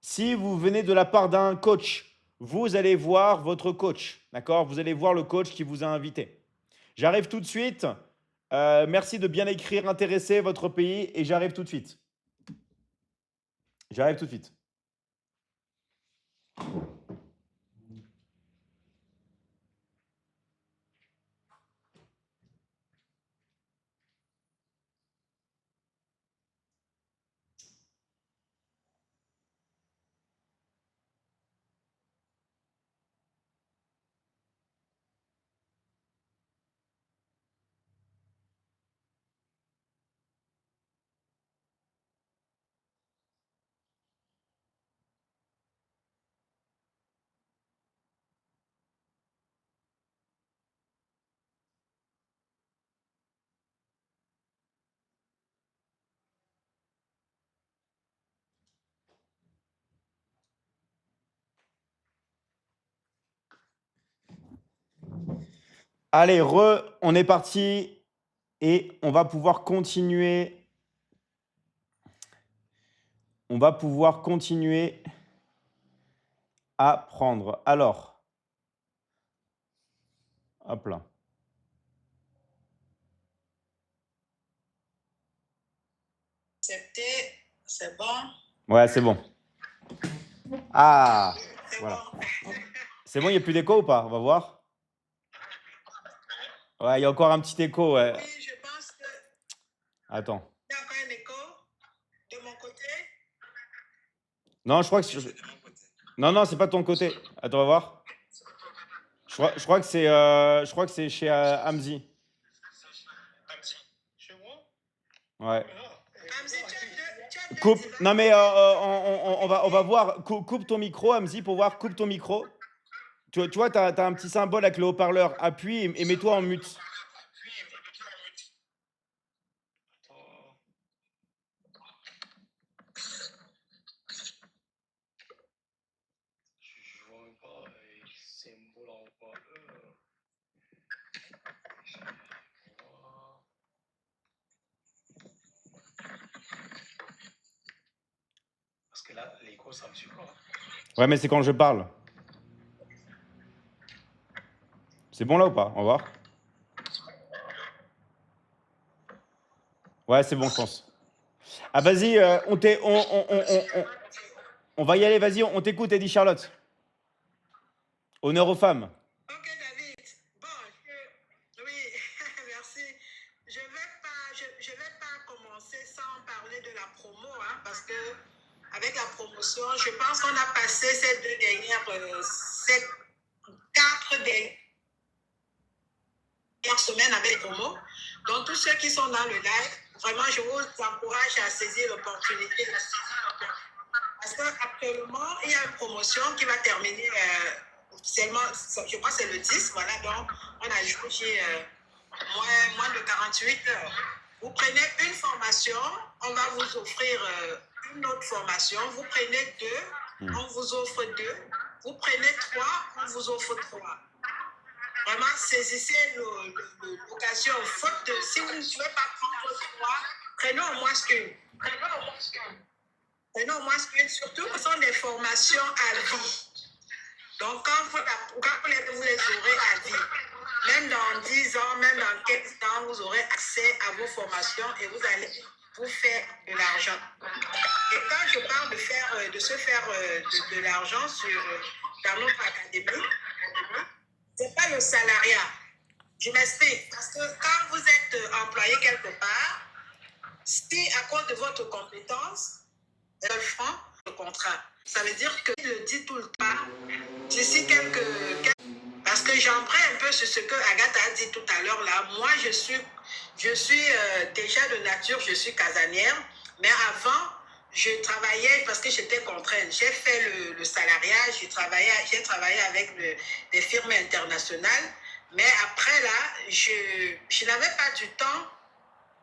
Si vous venez de la part d'un coach, vous allez voir votre coach, d'accord? Vous allez voir le coach qui vous a invité. J'arrive tout de suite. Merci de bien écrire, intéressé, votre pays, et j'arrive tout de suite. J'arrive tout de suite. Allez, on est parti et on va pouvoir continuer. On va pouvoir continuer à prendre. Alors, hop là. C'est bon. Ouais, c'est bon. Ah, C'est voilà. bon. C'est bon, il n'y a plus d'écho ou pas? On va voir. Ouais, il y a encore un petit écho. Ouais. Oui, je pense que Attends. il y a encore un écho de mon côté. Non, je crois que non, non, c'est pas de ton côté. Attends, on va voir. Je crois que c'est chez Hamzi. Chez moi? Ouais. Hamzi, tu as deux Coupe. devices. Non, mais on va voir. Coupe ton micro, Hamzi, pour voir. Coupe ton micro. Tu vois, t'as un petit symbole avec le haut-parleur. Appuie et mets-toi en mute. Je vois même pas les symboles en haut-parleur. Parce que là, l'écho, ça me suit pas. Ouais, mais c'est quand je parle. C'est bon là ou pas? On va voir. Ouais, c'est bon, je pense. Ah, vas-y, on va y aller, vas-y, on t'écoute, Eddie Charlotte. Honneur aux femmes. Ok, David. Bon, oui, merci. Je vais pas commencer sans parler de la promo, hein, parce que avec la promotion, je pense qu'on a passé ces 4 dernières semaines avec les promos. Donc, tous ceux qui sont dans le live, vraiment, je vous encourage à saisir l'opportunité. Parce qu'actuellement, il y a une promotion qui va terminer officiellement, je crois que c'est le 10, voilà, donc on a joué moins de 48 heures. Vous prenez une formation, on va vous offrir une autre formation. Vous prenez 2, on vous offre 2. Vous prenez 3, on vous offre 3. Vraiment, saisissez l'occasion. Faute de, si vous ne pouvez pas prendre 3, prenez au moins une. Prenez au moins une, surtout que ce sont des formations à vie. Donc, quand vous les aurez à vie, même dans 10 ans, même dans 15 ans, vous aurez accès à vos formations et vous allez vous faire de l'argent. Et quand je parle de se faire de l'argent dans notre académie, ce n'est pas le salariat. Je m'explique. Parce que quand vous êtes employé quelque part, si à cause de votre compétence, le franc, le contrat, ça veut dire que je le dis tout le temps, d'ici parce que j'emprunte un peu sur ce que Agatha a dit tout à l'heure là. Moi, je suis déjà de nature, je suis casanière, mais avant, je travaillais parce que j'étais contrainte. J'ai fait le salariat, j'ai travaillé avec des firmes internationales, mais après là, je n'avais pas du temps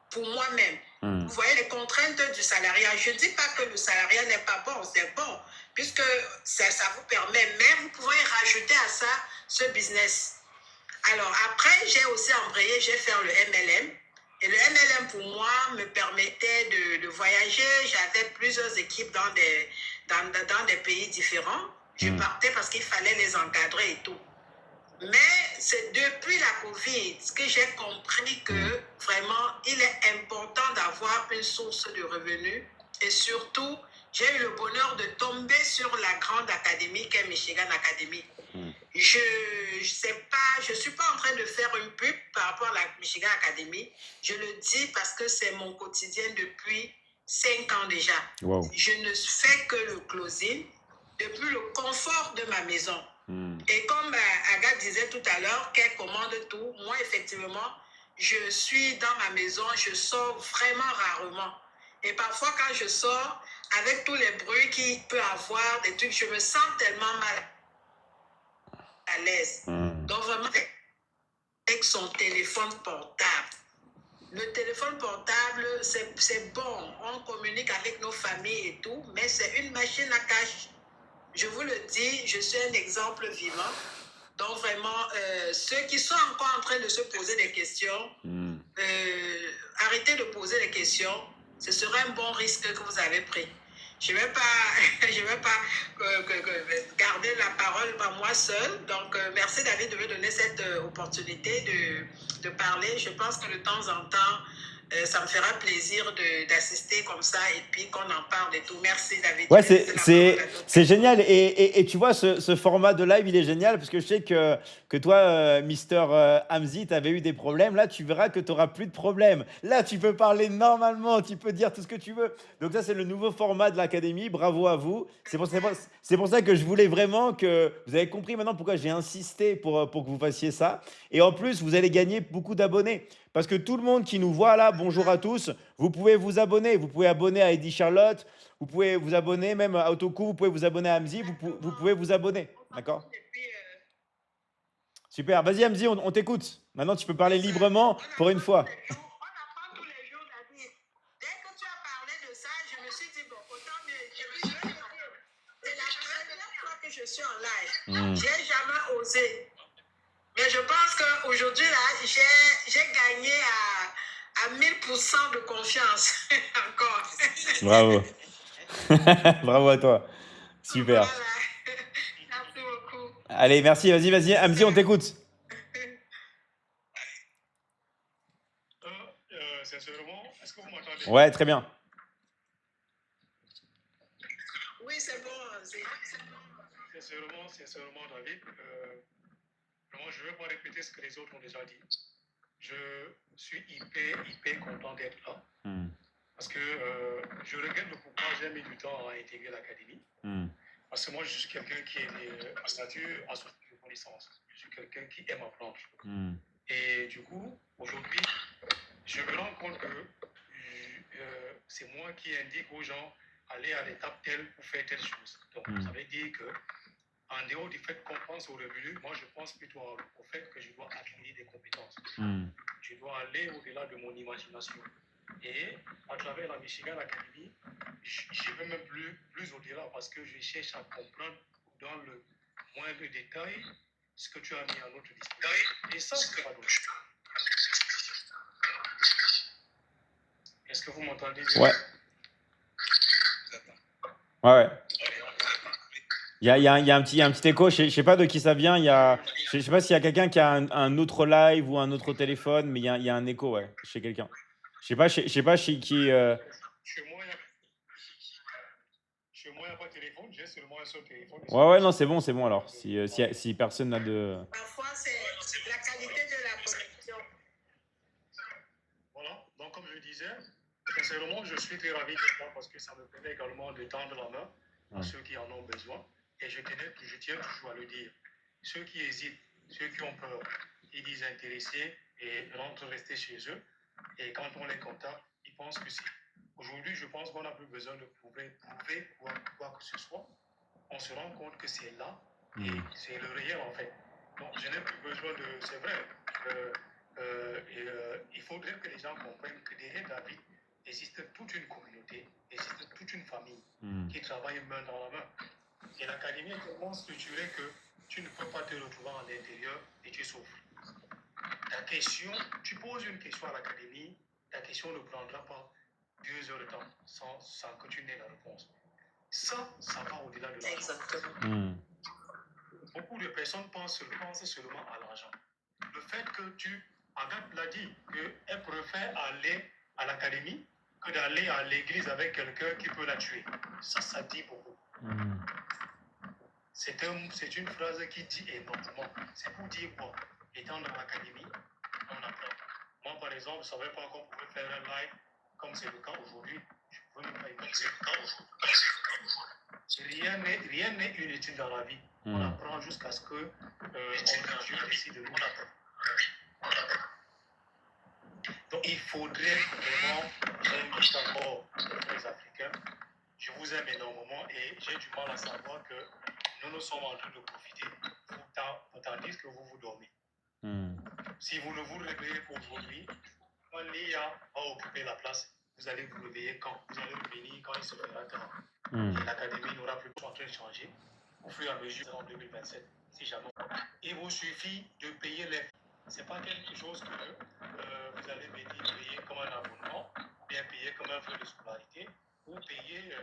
pour moi-même. Vous voyez les contraintes du salariat. Je ne dis pas que le salariat n'est pas bon, c'est bon, puisque ça vous permet, mais vous pouvez rajouter à ça ce business. Alors après, j'ai aussi embrayé, j'ai fait le MLM. Et le MLM pour moi me permettait de voyager. J'avais plusieurs équipes dans des pays différents. Je partais parce qu'il fallait les encadrer et tout. Mais c'est depuis la Covid que j'ai compris que vraiment, il est important d'avoir une source de revenus. Et surtout, j'ai eu le bonheur de tomber sur la grande académie qu'est Michigan Academy. Je ne suis pas en train de faire une pub par rapport à la Michigan Academy. Je le dis parce que c'est mon quotidien depuis 5 ans déjà. Wow. Je ne fais que le closing depuis le confort de ma maison. Et comme Agathe disait tout à l'heure, qu'elle commande tout, moi, effectivement, je suis dans ma maison, je sors vraiment rarement. Et parfois, quand je sors, avec tous les bruits qu'il peut avoir, des trucs, je me sens tellement mal à l'aise. Donc, vraiment, avec son téléphone portable. Le téléphone portable, c'est bon. On communique avec nos familles et tout, mais c'est une machine à cash. Je vous le dis, je suis un exemple vivant. Donc vraiment, ceux qui sont encore en train de se poser des questions, arrêtez de poser des questions. Ce serait un bon risque que vous avez pris. Je ne vais pas, garder la parole par moi seule. Donc, merci David de me donner cette opportunité de parler. Je pense que de temps en temps, ça me fera plaisir d'assister comme ça et puis qu'on en parle et tout. Merci David. Ouais, c'est génial. Et tu vois, ce format de live, il est génial parce que je sais que toi, Mister Hamzi, tu avais eu des problèmes. Là, tu verras que tu n'auras plus de problèmes. Là, tu peux parler normalement, tu peux dire tout ce que tu veux. Donc ça, c'est le nouveau format de l'Académie. Bravo à vous. C'est pour ça que je voulais vraiment que... Vous avez compris maintenant pourquoi j'ai insisté pour que vous fassiez ça. Et en plus, vous allez gagner beaucoup d'abonnés. Parce que tout le monde qui nous voit là, bonjour à tous, vous pouvez vous abonner. Vous pouvez abonner à Eddie Charlotte. Vous pouvez vous abonner, même à Autoku, vous pouvez vous abonner à Hamzi, vous pouvez vous abonner. D'accord? Super. Vas-y, Hamzi, on t'écoute. Maintenant, tu peux parler librement pour une fois. On apprend tous les jours, David. Dès que tu as parlé de ça, je me suis dit, bon, autant mieux. C'est la première fois que je suis en live. J'ai jamais osé. Mais je pense qu'aujourd'hui, là, j'ai gagné à 1000% de confiance encore. Bravo. Bravo à toi. Super. Voilà. Merci beaucoup. Allez, merci. Vas-y. Hamzi, on t'écoute. Sincèrement, est-ce que vous m'entendez? Ouais, très bien. Oui, c'est bon. Sincèrement, David, vraiment, je ne vais pas répéter ce que les autres ont déjà dit. Je suis hyper content d'être là. Parce que je regrette pourquoi j'ai mis du temps à intégrer l'académie. Parce que moi, je suis quelqu'un qui est à statut de connaissance. Je suis quelqu'un qui aime apprendre. Et du coup, aujourd'hui, je me rends compte que c'est moi qui indique aux gens aller à l'étape telle pour faire telle chose. Donc, ça veut dire que en dehors du fait qu'on pense au revenu, moi je pense plutôt au fait que je dois acquérir des compétences. Je dois aller au-delà de mon imagination. Et à travers la Michigan Academy, je vais même plus au-delà parce que je cherche à comprendre dans le moindre détail ce que tu as mis à notre disposition. Et ça, c'est pas d'autre. Est-ce que vous m'entendez bien? Ouais. Ouais. Il y a un petit écho, je ne sais pas de qui ça vient. Je ne sais pas s'il y a quelqu'un qui a un autre live ou un autre téléphone, mais il y a un écho, ouais, chez quelqu'un. Je sais pas chez qui. Chez moi, il n'y a pas de téléphone, j'ai seulement un seul téléphone. Ouais, non, c'est bon alors. Si personne n'a de. Parfois, c'est la qualité de la connexion. Voilà, donc comme je disais, sincèrement, je suis très ravi d'être là parce que ça me permet également de tendre la main à ceux qui en ont besoin. Et je tiens toujours à le dire. Ceux qui hésitent, ceux qui ont peur, ils disent intéressés et rentrent rester chez eux. Et quand on les contacte, ils pensent que c'est. Aujourd'hui, je pense qu'on n'a plus besoin de prouver quoi que ce soit. On se rend compte que c'est là et c'est le réel en fait. Donc je n'ai plus besoin de. C'est vrai. Il faudrait que les gens comprennent que derrière David existe toute une communauté, existe toute une famille qui travaille main dans la main. Et l'académie est tellement structurée que tu ne peux pas te retrouver à l'intérieur et tu souffres. Ta question, tu poses une question à l'académie, ta question ne prendra pas 2 heures de temps sans que tu n'aies la réponse. Ça va au-delà de la. Exactement. beaucoup de personnes pensent seulement à l'argent. Le fait que Agathe l'a dit, qu'elle préfère aller à l'académie que d'aller à l'église avec quelqu'un qui peut la tuer. Ça dit beaucoup. C'est une phrase qui dit énormément. C'est pour dire quoi? Étant dans l'académie, on apprend. Moi, par exemple, je ne savais pas qu'on pouvait faire un live comme c'est le cas aujourd'hui. Je ne pouvais même pas y comme c'est le cas aujourd'hui. Rien n'est inutile dans la vie. On apprend jusqu'à ce que Dieu décide de nous apprendre. Donc, il faudrait vraiment, j'invite encore les Africains, je vous aime énormément et j'ai du mal à savoir que nous sommes en train de profiter tandis que vous dormez. Si vous ne vous réveillez qu'aujourd'hui, quand l'IA va occuper la place, vous allez vous réveiller quand? Vous allez revenir quand il se fera tard. Et l'académie n'aura plus en train de changer au fur et à mesure en 2027, si jamais. Il vous suffit de payer les. Ce n'est pas quelque chose que vous allez venir payer comme un abonnement, bien payer comme un frais de scolarité, ou payer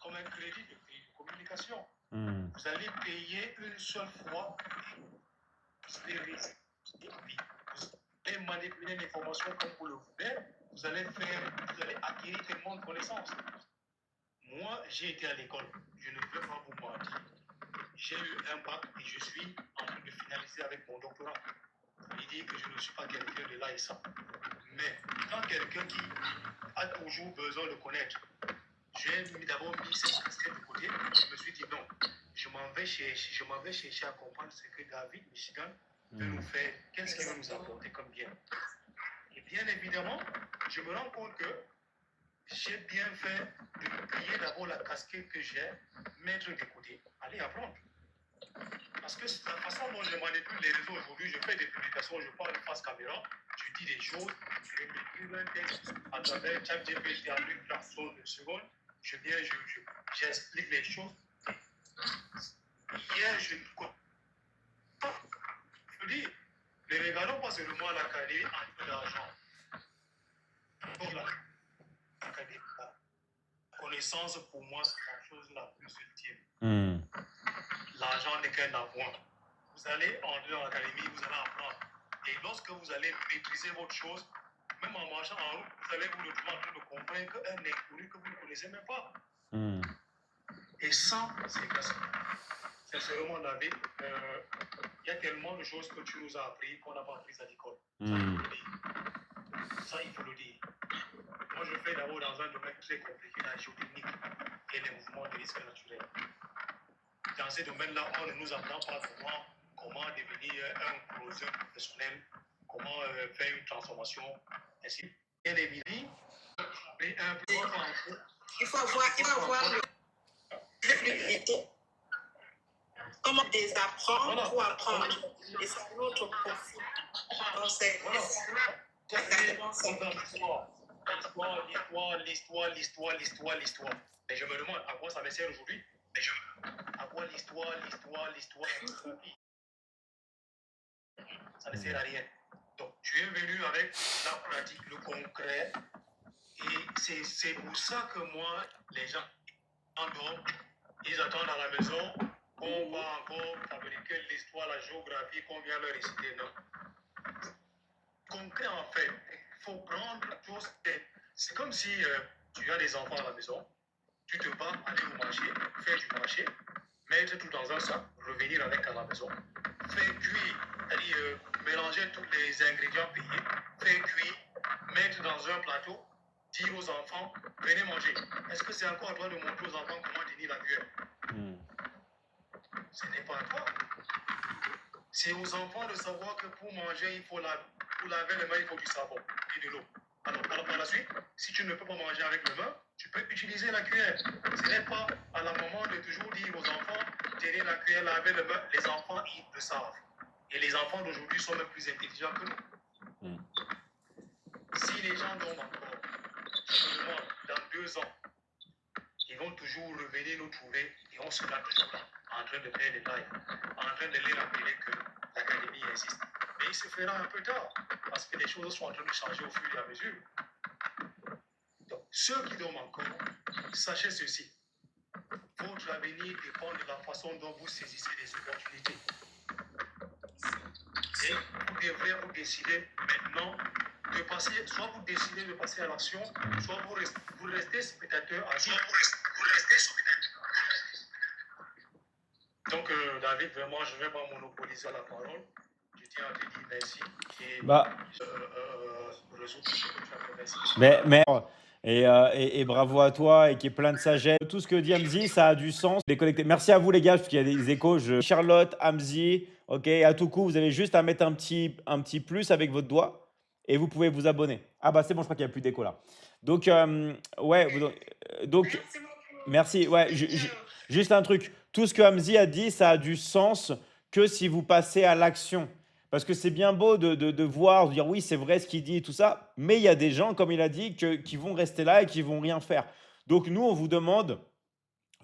comme un crédit de communication. Vous allez payer une seule fois et vous allez manipuler l'information comme vous le voulez. Vous allez acquérir tellement de connaissances. Moi, j'ai été à l'école. Je ne peux pas vous mentir. J'ai eu un bac et je suis en train de finaliser avec mon doctorat. Il dit que je ne suis pas quelqu'un de là et ça. Mais quand quelqu'un qui a toujours besoin de connaître, j'ai d'abord mis cette casquette de côté. Je me suis dit non, je m'en vais chercher à comprendre ce que David Michigan veut nous faire, qu'est-ce qu'il veut nous apporter comme bien. Et bien évidemment, je me rends compte que j'ai bien fait de plier d'abord la casquette que j'ai, mettre de côté, aller apprendre. Parce que la façon dont je manipule les réseaux aujourd'hui, je fais des publications, je parle face caméra, je dis des choses, je m'écris un texte à travers ChatGPT à une fraction de seconde, je viens, j'explique les choses. Hier, je dis, ne regardons pas seulement l'académie en peu d'argent. Donc l'académie, la connaissance pour moi, c'est la chose la plus ultime. L'argent n'est qu'un appoint. Vous allez entrer dans l'académie, vous allez apprendre. Et lorsque vous allez maîtriser votre chose, même en marchant en route, vous allez vous retrouver en train de comprendre qu'un inconnu que vous ne connaissez même pas. Et ça, c'est grâce. Sincèrement, David, il y a tellement de choses que tu nous as appris qu'on n'a pas appris à l'école. Ça, il faut le dire. Moi, je fais d'abord dans un domaine très compliqué, la géotechnique et les mouvements de risques naturels. Dans ces domaines-là, on ne nous apprend pas comment devenir un closeur professionnel, comment faire une transformation, ainsi. Bien évidemment, il faut avoir l'humilité. Comment désapprendre pour apprendre. Et c'est notre profil. Donc, c'est l'histoire. Et je me demande à quoi ça me sert aujourd'hui. À quoi l'histoire. Ça ne sert à rien. Donc, tu es venu avec la pratique, le concret. Et c'est pour ça que moi, les gens dorment, ils attendent à la maison qu'on va encore fabriquer l'histoire, la géographie, qu'on vient leur réciter. Non. Concret, en fait, il faut prendre tout. C'est comme si tu as des enfants à la maison, tu te bats, aller au marché, faire du marché, mettre tout dans un sac, revenir avec à la maison, faire cuire, c'est-à-dire mélanger tous les ingrédients payés, faire cuire, mettre dans un plateau, dire aux enfants, venez manger. Est-ce que c'est encore à toi de montrer aux enfants comment tenir la cuillère? Ce n'est pas à toi. C'est aux enfants de savoir que pour manger, pour laver les mains, il faut du savon et de l'eau. Alors, par la suite, si tu ne peux pas manger avec le main, tu peux utiliser la cuillère. Ce n'est pas à la maman de toujours dire aux enfants, tenir la cuillère, laver les mains. Les enfants, ils le savent. Et les enfants d'aujourd'hui sont même plus intelligents que nous. Si les gens dorment encore, je me demande, dans 2 ans, ils vont toujours revenir nous trouver et on sera toujours là, en train de faire des lives, en train de les rappeler que l'académie existe. Mais il se fera un peu tard, parce que les choses sont en train de changer au fur et à mesure. Donc, ceux qui dorment encore, sachez ceci. votre avenir dépend de la façon dont vous saisissez les opportunités. Et vous devrez vous décider maintenant de passer, soit vous décidez de passer à l'action, soit vous restez spectateur à vie. Donc, David, vraiment, je ne vais pas monopoliser la parole. Je tiens à te dire merci et résoudre ce que tu as fait. Merci. Et bravo à toi et qui est plein de sagesse. Tout ce que dit Hamzi, ça a du sens. Déconnecté. Merci à vous les gars, parce qu'il y a des échos. Charlotte, Hamzi, ok, à tout coup, vous avez juste à mettre un petit plus avec votre doigt et vous pouvez vous abonner. Ah bah c'est bon, je crois qu'il n'y a plus d'écho là. Donc, ouais, donc merci. Ouais, juste un truc. Tout ce que Hamzi a dit, ça a du sens que si vous passez à l'action. Parce que c'est bien beau de voir, de dire oui, c'est vrai ce qu'il dit et tout ça, mais il y a des gens, comme il a dit, qui vont rester là et qui vont rien faire. Donc nous, on vous demande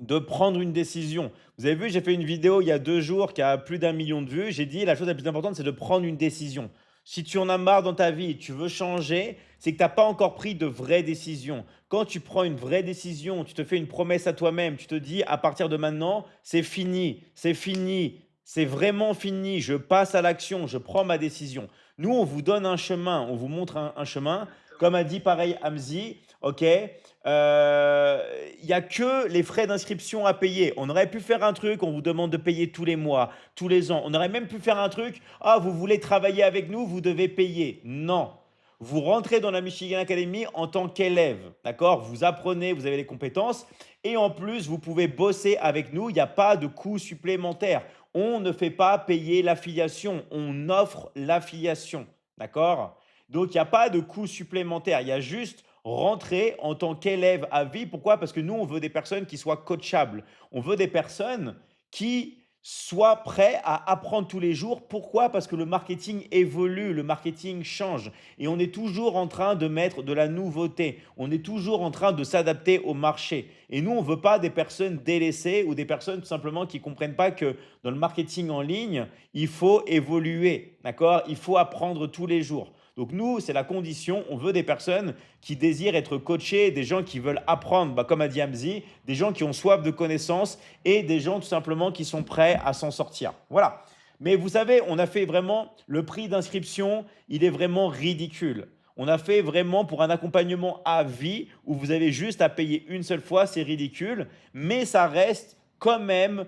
de prendre une décision. Vous avez vu, j'ai fait une vidéo il y a 2 jours qui a plus d'1 million de vues. J'ai dit la chose la plus importante, c'est de prendre une décision. Si tu en as marre dans ta vie et tu veux changer, c'est que tu n'as pas encore pris de vraies décisions. Quand tu prends une vraie décision, tu te fais une promesse à toi-même, tu te dis à partir de maintenant, c'est fini, c'est vraiment fini, je passe à l'action, je prends ma décision. Nous, on vous donne un chemin, on vous montre un chemin. Comme a dit pareil Hamzi, ok, il n'y a que les frais d'inscription à payer. On aurait pu faire un truc, on vous demande de payer tous les mois, tous les ans. On aurait même pu faire un truc, ah, vous voulez travailler avec nous, vous devez payer. Non. Vous rentrez dans la Michigan Academy en tant qu'élève, d'accord? Vous apprenez, vous avez les compétences et en plus, vous pouvez bosser avec nous. Il n'y a pas de coût supplémentaire. On ne fait pas payer l'affiliation, on offre l'affiliation, d'accord? Donc, il n'y a pas de coût supplémentaire. Il y a juste rentrer en tant qu'élève à vie. Pourquoi? Parce que nous, on veut des personnes qui soient coachables. On veut des personnes qui soient prêts à apprendre tous les jours. Pourquoi? Parce que le marketing évolue, le marketing change. Et on est toujours en train de mettre de la nouveauté. On est toujours en train de s'adapter au marché. Et nous, on ne veut pas des personnes délaissées ou des personnes tout simplement qui ne comprennent pas que dans le marketing en ligne, il faut évoluer. D'accord? Il faut apprendre tous les jours. Donc nous, c'est la condition, on veut des personnes qui désirent être coachées, des gens qui veulent apprendre, bah, comme a dit Hamzi, des gens qui ont soif de connaissances et des gens tout simplement qui sont prêts à s'en sortir. Voilà. Mais vous savez, on a fait vraiment, le prix d'inscription, il est vraiment ridicule. On a fait vraiment pour un accompagnement à vie où vous avez juste à payer une seule fois, c'est ridicule, mais ça reste quand même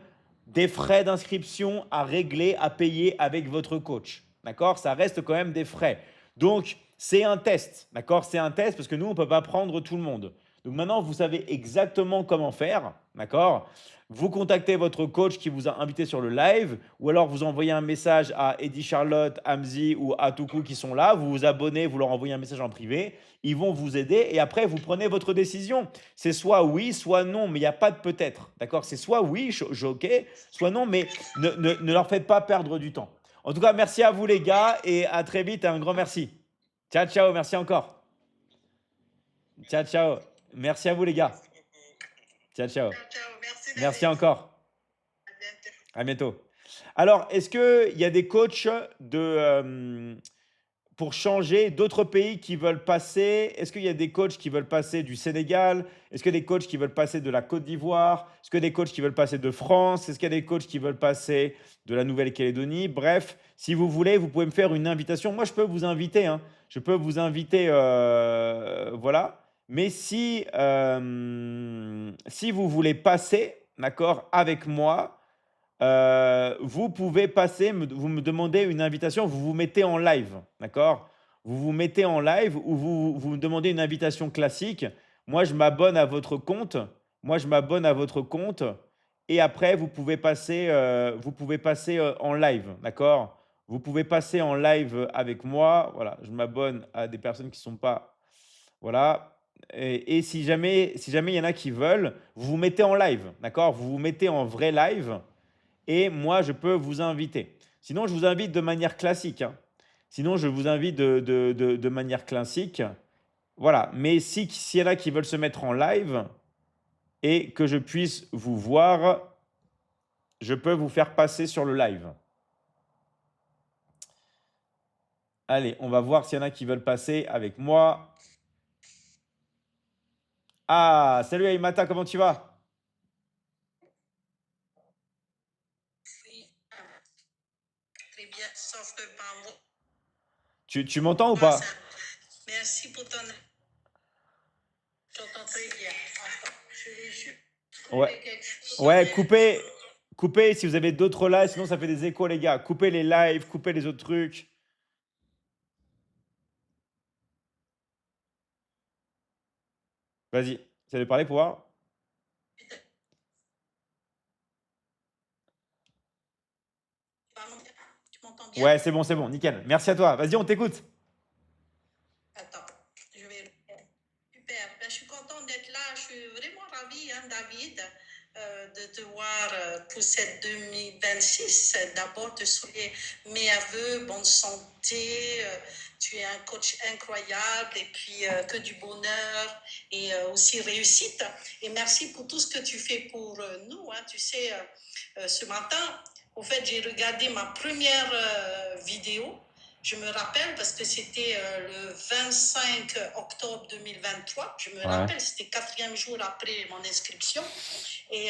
des frais d'inscription à régler, à payer avec votre coach. D'accord? Ça reste quand même des frais. Donc, c'est un test, d'accord? C'est un test parce que nous, on ne peut pas prendre tout le monde. Donc maintenant, vous savez exactement comment faire, d'accord? Vous contactez votre coach qui vous a invité sur le live ou alors vous envoyez un message à Eddie Charlotte, Hamzi ou Atuku qui sont là, vous vous abonnez, vous leur envoyez un message en privé, ils vont vous aider et après, vous prenez votre décision. C'est soit oui, soit non, mais il n'y a pas de peut-être, d'accord? C'est soit oui, ok, soit non, mais ne leur faites pas perdre du temps. En tout cas, merci à vous les gars et à très vite. Un grand merci. Ciao, ciao. Merci encore. Ciao, ciao. Merci à vous les gars. Ciao, ciao. Merci encore. À bientôt. Alors, est-ce qu'il y a des coachs pour changer d'autres pays qui veulent passer? Est-ce qu'il y a des coachs qui veulent passer du Sénégal? Est-ce qu'il y a des coachs qui veulent passer de la Côte d'Ivoire? Est-ce qu'il y a des coachs qui veulent passer de France? Est-ce qu'il y a des coachs qui veulent passer de la Nouvelle-Calédonie? Bref, si vous voulez, vous pouvez me faire une invitation. Moi, je peux vous inviter, hein. Je peux vous inviter, voilà. Mais si vous voulez passer, d'accord, avec moi, vous pouvez passer, vous me demandez une invitation, vous vous mettez en live, d'accord? Vous vous mettez en live ou vous me demandez une invitation classique. Moi, je m'abonne à votre compte. Moi, je m'abonne à votre compte et après, vous pouvez passer en live, d'accord? Vous pouvez passer en live avec moi. Voilà, je m'abonne à des personnes qui ne sont pas… Voilà. Et si jamais il y en a qui veulent, vous vous mettez en live, d'accord? Vous vous mettez en vrai live et moi, je peux vous inviter. Sinon, je vous invite de manière classique, hein. Sinon, je vous invite de manière classique. Voilà. Mais s'il y en a qui veulent se mettre en live et que je puisse vous voir, je peux vous faire passer sur le live. Allez, on va voir s'il y en a qui veulent passer avec moi. Ah, salut Aïmata, comment tu vas? bien, sauf que par moi, Tu m'entends ou pas? merci pour ton... J'entends très bien. Attends, je vais juste Ouais, trouver quelque chose. ouais, coupez si vous avez d'autres lives, sinon ça fait des échos, les gars. Coupez les lives, coupez les autres trucs. Vas-y, essaie de parler pour voir. Tu m'entends bien? Ouais, c'est bon, nickel. Merci à toi. Vas-y, on t'écoute. Attends, je vais... Super, ben, je suis contente d'être là. Je suis vraiment ravie, hein, David, de te voir pour cette 2026. D'abord, te souhaiter meilleurs bonne santé. Tu es un coach incroyable et puis que du bonheur et aussi réussite. Et merci pour tout ce que tu fais pour nous. Hein. Tu sais, ce matin, au fait, j'ai regardé ma première vidéo. Je me rappelle parce que c'était le 25 octobre 2023. Je me Ouais. rappelle, c'était 4e jour après mon inscription. Et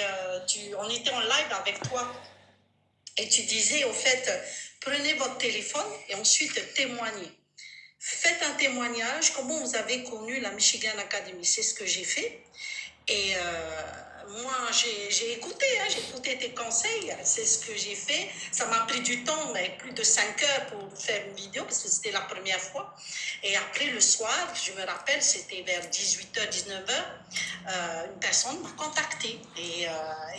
on était en live avec toi. Et tu disais, au fait, prenez votre téléphone et ensuite témoignez. Faites un témoignage, comment vous avez connu la Michigan Academy. C'est ce que j'ai fait. Et moi, j'ai écouté, hein, j'ai écouté tes conseils, c'est ce que j'ai fait. Ça m'a pris du temps, mais plus de 5 heures pour faire une vidéo, parce que c'était la première fois. Et après, le soir, je me rappelle, c'était vers 18h, 19h, une personne m'a contacté et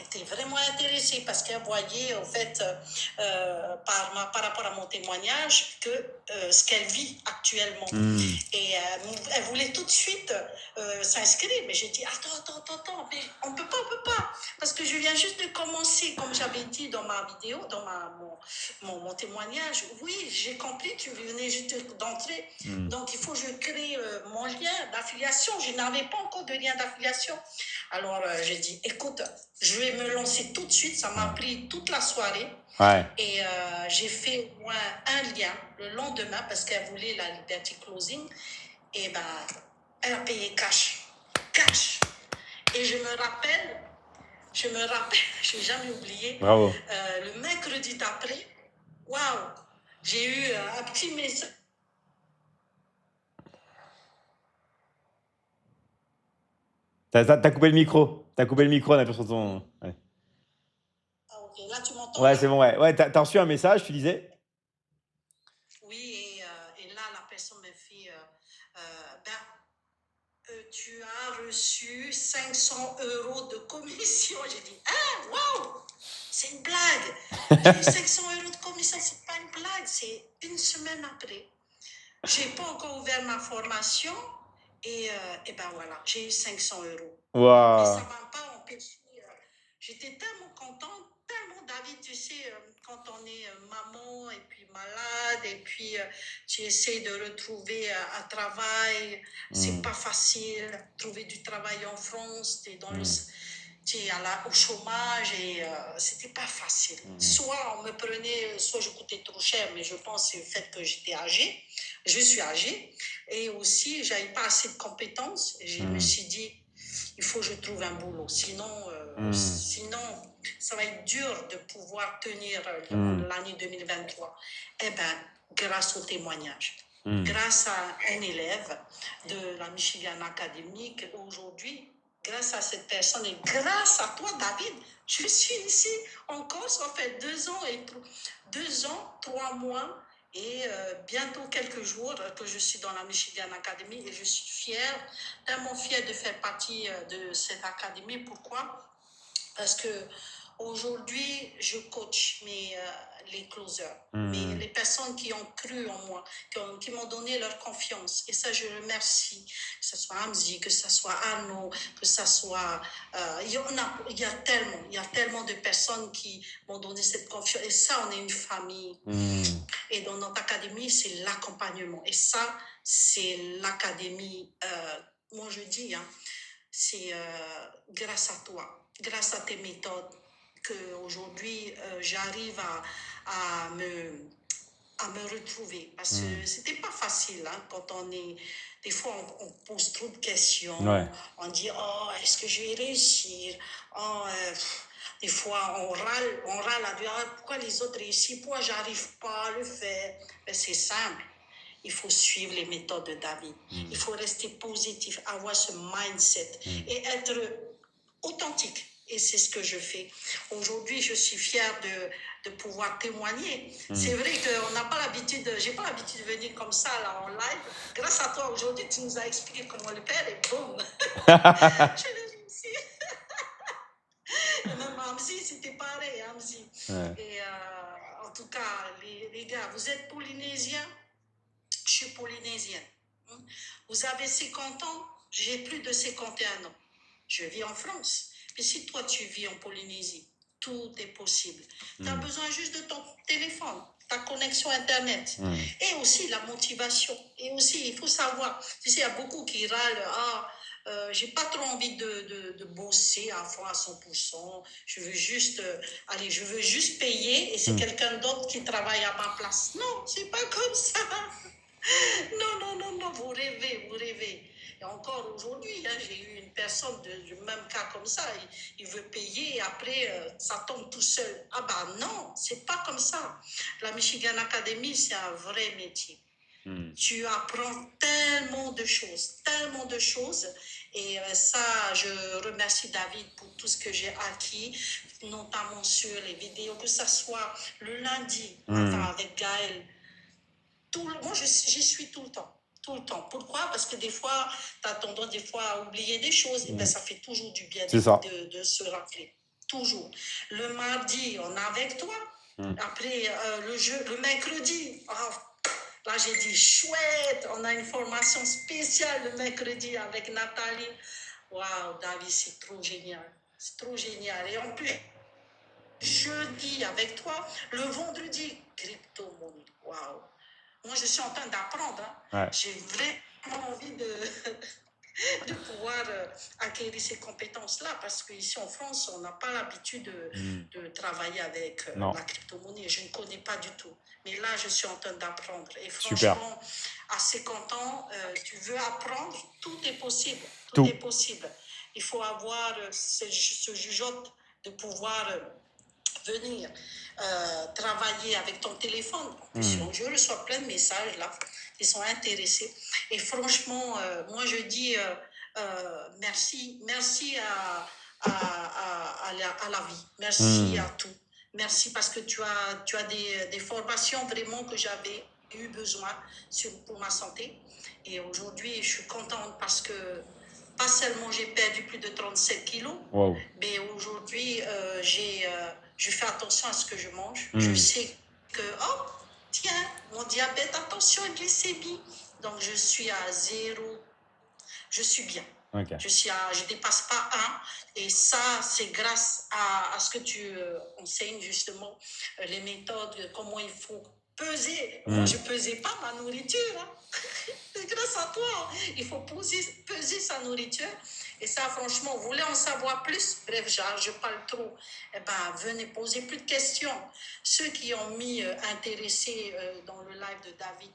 était vraiment intéressée parce qu'elle voyait, au fait, par rapport à mon témoignage, que ce qu'elle vit actuellement. Et elle voulait tout de suite s'inscrire, mais j'ai dit attends, mais on peut pas, parce que je viens juste de commencer, comme j'avais dit dans ma vidéo, dans mon témoignage. Oui, j'ai compris, tu venais juste d'entrer, donc il faut que je crée mon lien d'affiliation. Je n'avais pas encore de lien d'affiliation. Alors j'ai dit écoute, je vais me lancer tout de suite. Ça m'a pris toute la soirée. Ouais. Et j'ai fait au moins un lien le lendemain parce qu'elle voulait la Liberty Closing. Et ben, elle a payé cash. Cash. Et je me rappelle, je n'ai jamais oublié, Bravo. le mercredi d'après, waouh, j'ai eu un petit message. T'as coupé le micro. T'as coupé le micro, on a sur ton. Ouais, Ah, ok, là tu m'entends ouais bien? c'est bon, ouais. Ouais, t'as reçu un message, tu disais? Oui, et là la personne me fait, tu as reçu 500 € de commission. J'ai dit, ah, waouh, c'est une blague. J'ai eu 500 € de commission, c'est pas une blague, c'est une semaine après. J'ai pas encore ouvert ma formation et ben voilà, j'ai eu 500 €. Mais ça Waouh. m'a pas empêché. J'étais tellement contente, tellement David, tu sais, quand on est maman et puis malade et puis tu essaies de retrouver un travail, c'est pas facile. Trouver du travail en France, tu es dans tu es au chômage et c'était pas facile. Soit on me prenait, soit je coûtais trop cher, mais je pense que c'est le fait que j'étais âgée. Je suis âgée et aussi j'avais pas assez de compétences. Et je me suis dit, il faut que je trouve un boulot. Sinon, ça va être dur de pouvoir tenir l'année 2023. Eh bien, grâce au témoignage, grâce à un élève de la Michigan Academy, aujourd'hui, grâce à cette personne et grâce à toi, David, je suis ici encore. Ça fait 2 ans, 3 mois et bientôt quelques jours que je suis dans la Michigan Academy et je suis fière, tellement fière de faire partie de cette académie. Pourquoi? Parce que aujourd'hui, je coach les closers, mais les personnes qui ont cru en moi, qui m'ont donné leur confiance. Et ça, je remercie. Que ce soit Hamzi, que ce soit Arnaud, que ce soit... il y a tellement de personnes qui m'ont donné cette confiance. Et ça, on est une famille. Et dans notre académie, c'est l'accompagnement. Et ça, c'est l'académie, moi je dis, hein, c'est grâce à toi, grâce à tes méthodes, qu'aujourd'hui, j'arrive à me retrouver. Parce que c'était pas facile, hein, quand on est... Des fois, on pose trop de questions. Ouais. On dit, oh, est-ce que je vais réussir? Oh, Des fois, on râle à dire ah, pourquoi les autres réussissent, pourquoi j'arrive pas à le faire. Mais c'est simple. Il faut suivre les méthodes de David. Il faut rester positif, avoir ce mindset et être authentique. Et c'est ce que je fais. Aujourd'hui, je suis fière de pouvoir témoigner. C'est vrai qu'on n'a pas l'habitude, j'ai pas l'habitude de venir comme ça là en live. Grâce à toi, aujourd'hui, tu nous as expliqué comment le faire et boum, je l'ai réussi. Et même Hamzi, c'était pareil, Hamzi. Ouais. Et en tout cas, les gars, vous êtes polynésiens, je suis polynésienne. Vous avez 50 ans, j'ai plus de 51 ans. Je vis en France. Mais si toi, tu vis en Polynésie, tout est possible. Tu as besoin juste de ton téléphone, ta connexion Internet. Et aussi la motivation. Et aussi, il faut savoir, tu sais, il y a beaucoup qui râlent, j'ai pas trop envie de bosser à fond à 100%. Je veux juste, je veux juste payer et c'est quelqu'un d'autre qui travaille à ma place. Non, c'est pas comme ça. Non, non, non, non, vous rêvez, vous rêvez. Et encore aujourd'hui, j'ai eu une personne du même cas comme ça. Il veut payer et après, ça tombe tout seul. Ah bah non, c'est pas comme ça. La Michigan Academy, c'est un vrai métier. Tu apprends tellement de choses. Et ça, je remercie David pour tout ce que j'ai acquis, notamment sur les vidéos, que ça soit le lundi, avec Gaël. Moi, j'y suis tout le temps. Tout le temps. Pourquoi? Parce que des fois, tu as tendance des fois à oublier des choses. Et ben, ça fait toujours du bien C'est ça. de se rappeler. Toujours. Le mardi, on est avec toi. Après, le mercredi, là, j'ai dit chouette. On a une formation spéciale le mercredi avec Nathalie. Waouh, David, c'est trop génial. C'est trop génial. Et en plus, jeudi avec toi. Le vendredi, crypto-monnaie. Waouh. Moi, je suis en train d'apprendre. Ouais. J'ai vraiment envie de pouvoir acquérir ces compétences-là parce qu'ici en France, on n'a pas l'habitude de travailler avec Non. la crypto-monnaie. Je ne connais pas du tout. Mais là, je suis en train d'apprendre. Et Super. franchement, à 50 ans, tu veux apprendre, tout est possible. Tout. Tout est possible. Il faut avoir ce jugeote de pouvoir venir travailler avec ton téléphone. En plus, je reçois plein de messages là, qui sont intéressés. Et franchement, moi je dis merci à la vie, merci à tout. Merci parce que tu as des formations vraiment que j'avais eu besoin pour ma santé. Et aujourd'hui, je suis contente parce que pas seulement j'ai perdu plus de 37 kilos, Wow. mais aujourd'hui, je fais attention à ce que je mange. Je sais que, oh, tiens, mon diabète, attention, glycémie. Donc, je suis à 0. Je suis bien. Okay. Je dépasse pas 1. Et ça, c'est grâce à ce que tu enseignes, justement, les méthodes, comment il faut peser. Moi, je ne pesais pas ma nourriture. Hein. C'est grâce à toi. Il faut peser sa nourriture. Et ça, franchement, vous voulez en savoir plus? Bref, je parle trop. Eh ben, venez poser plus de questions. Ceux qui ont mis intéressé dans le live de David,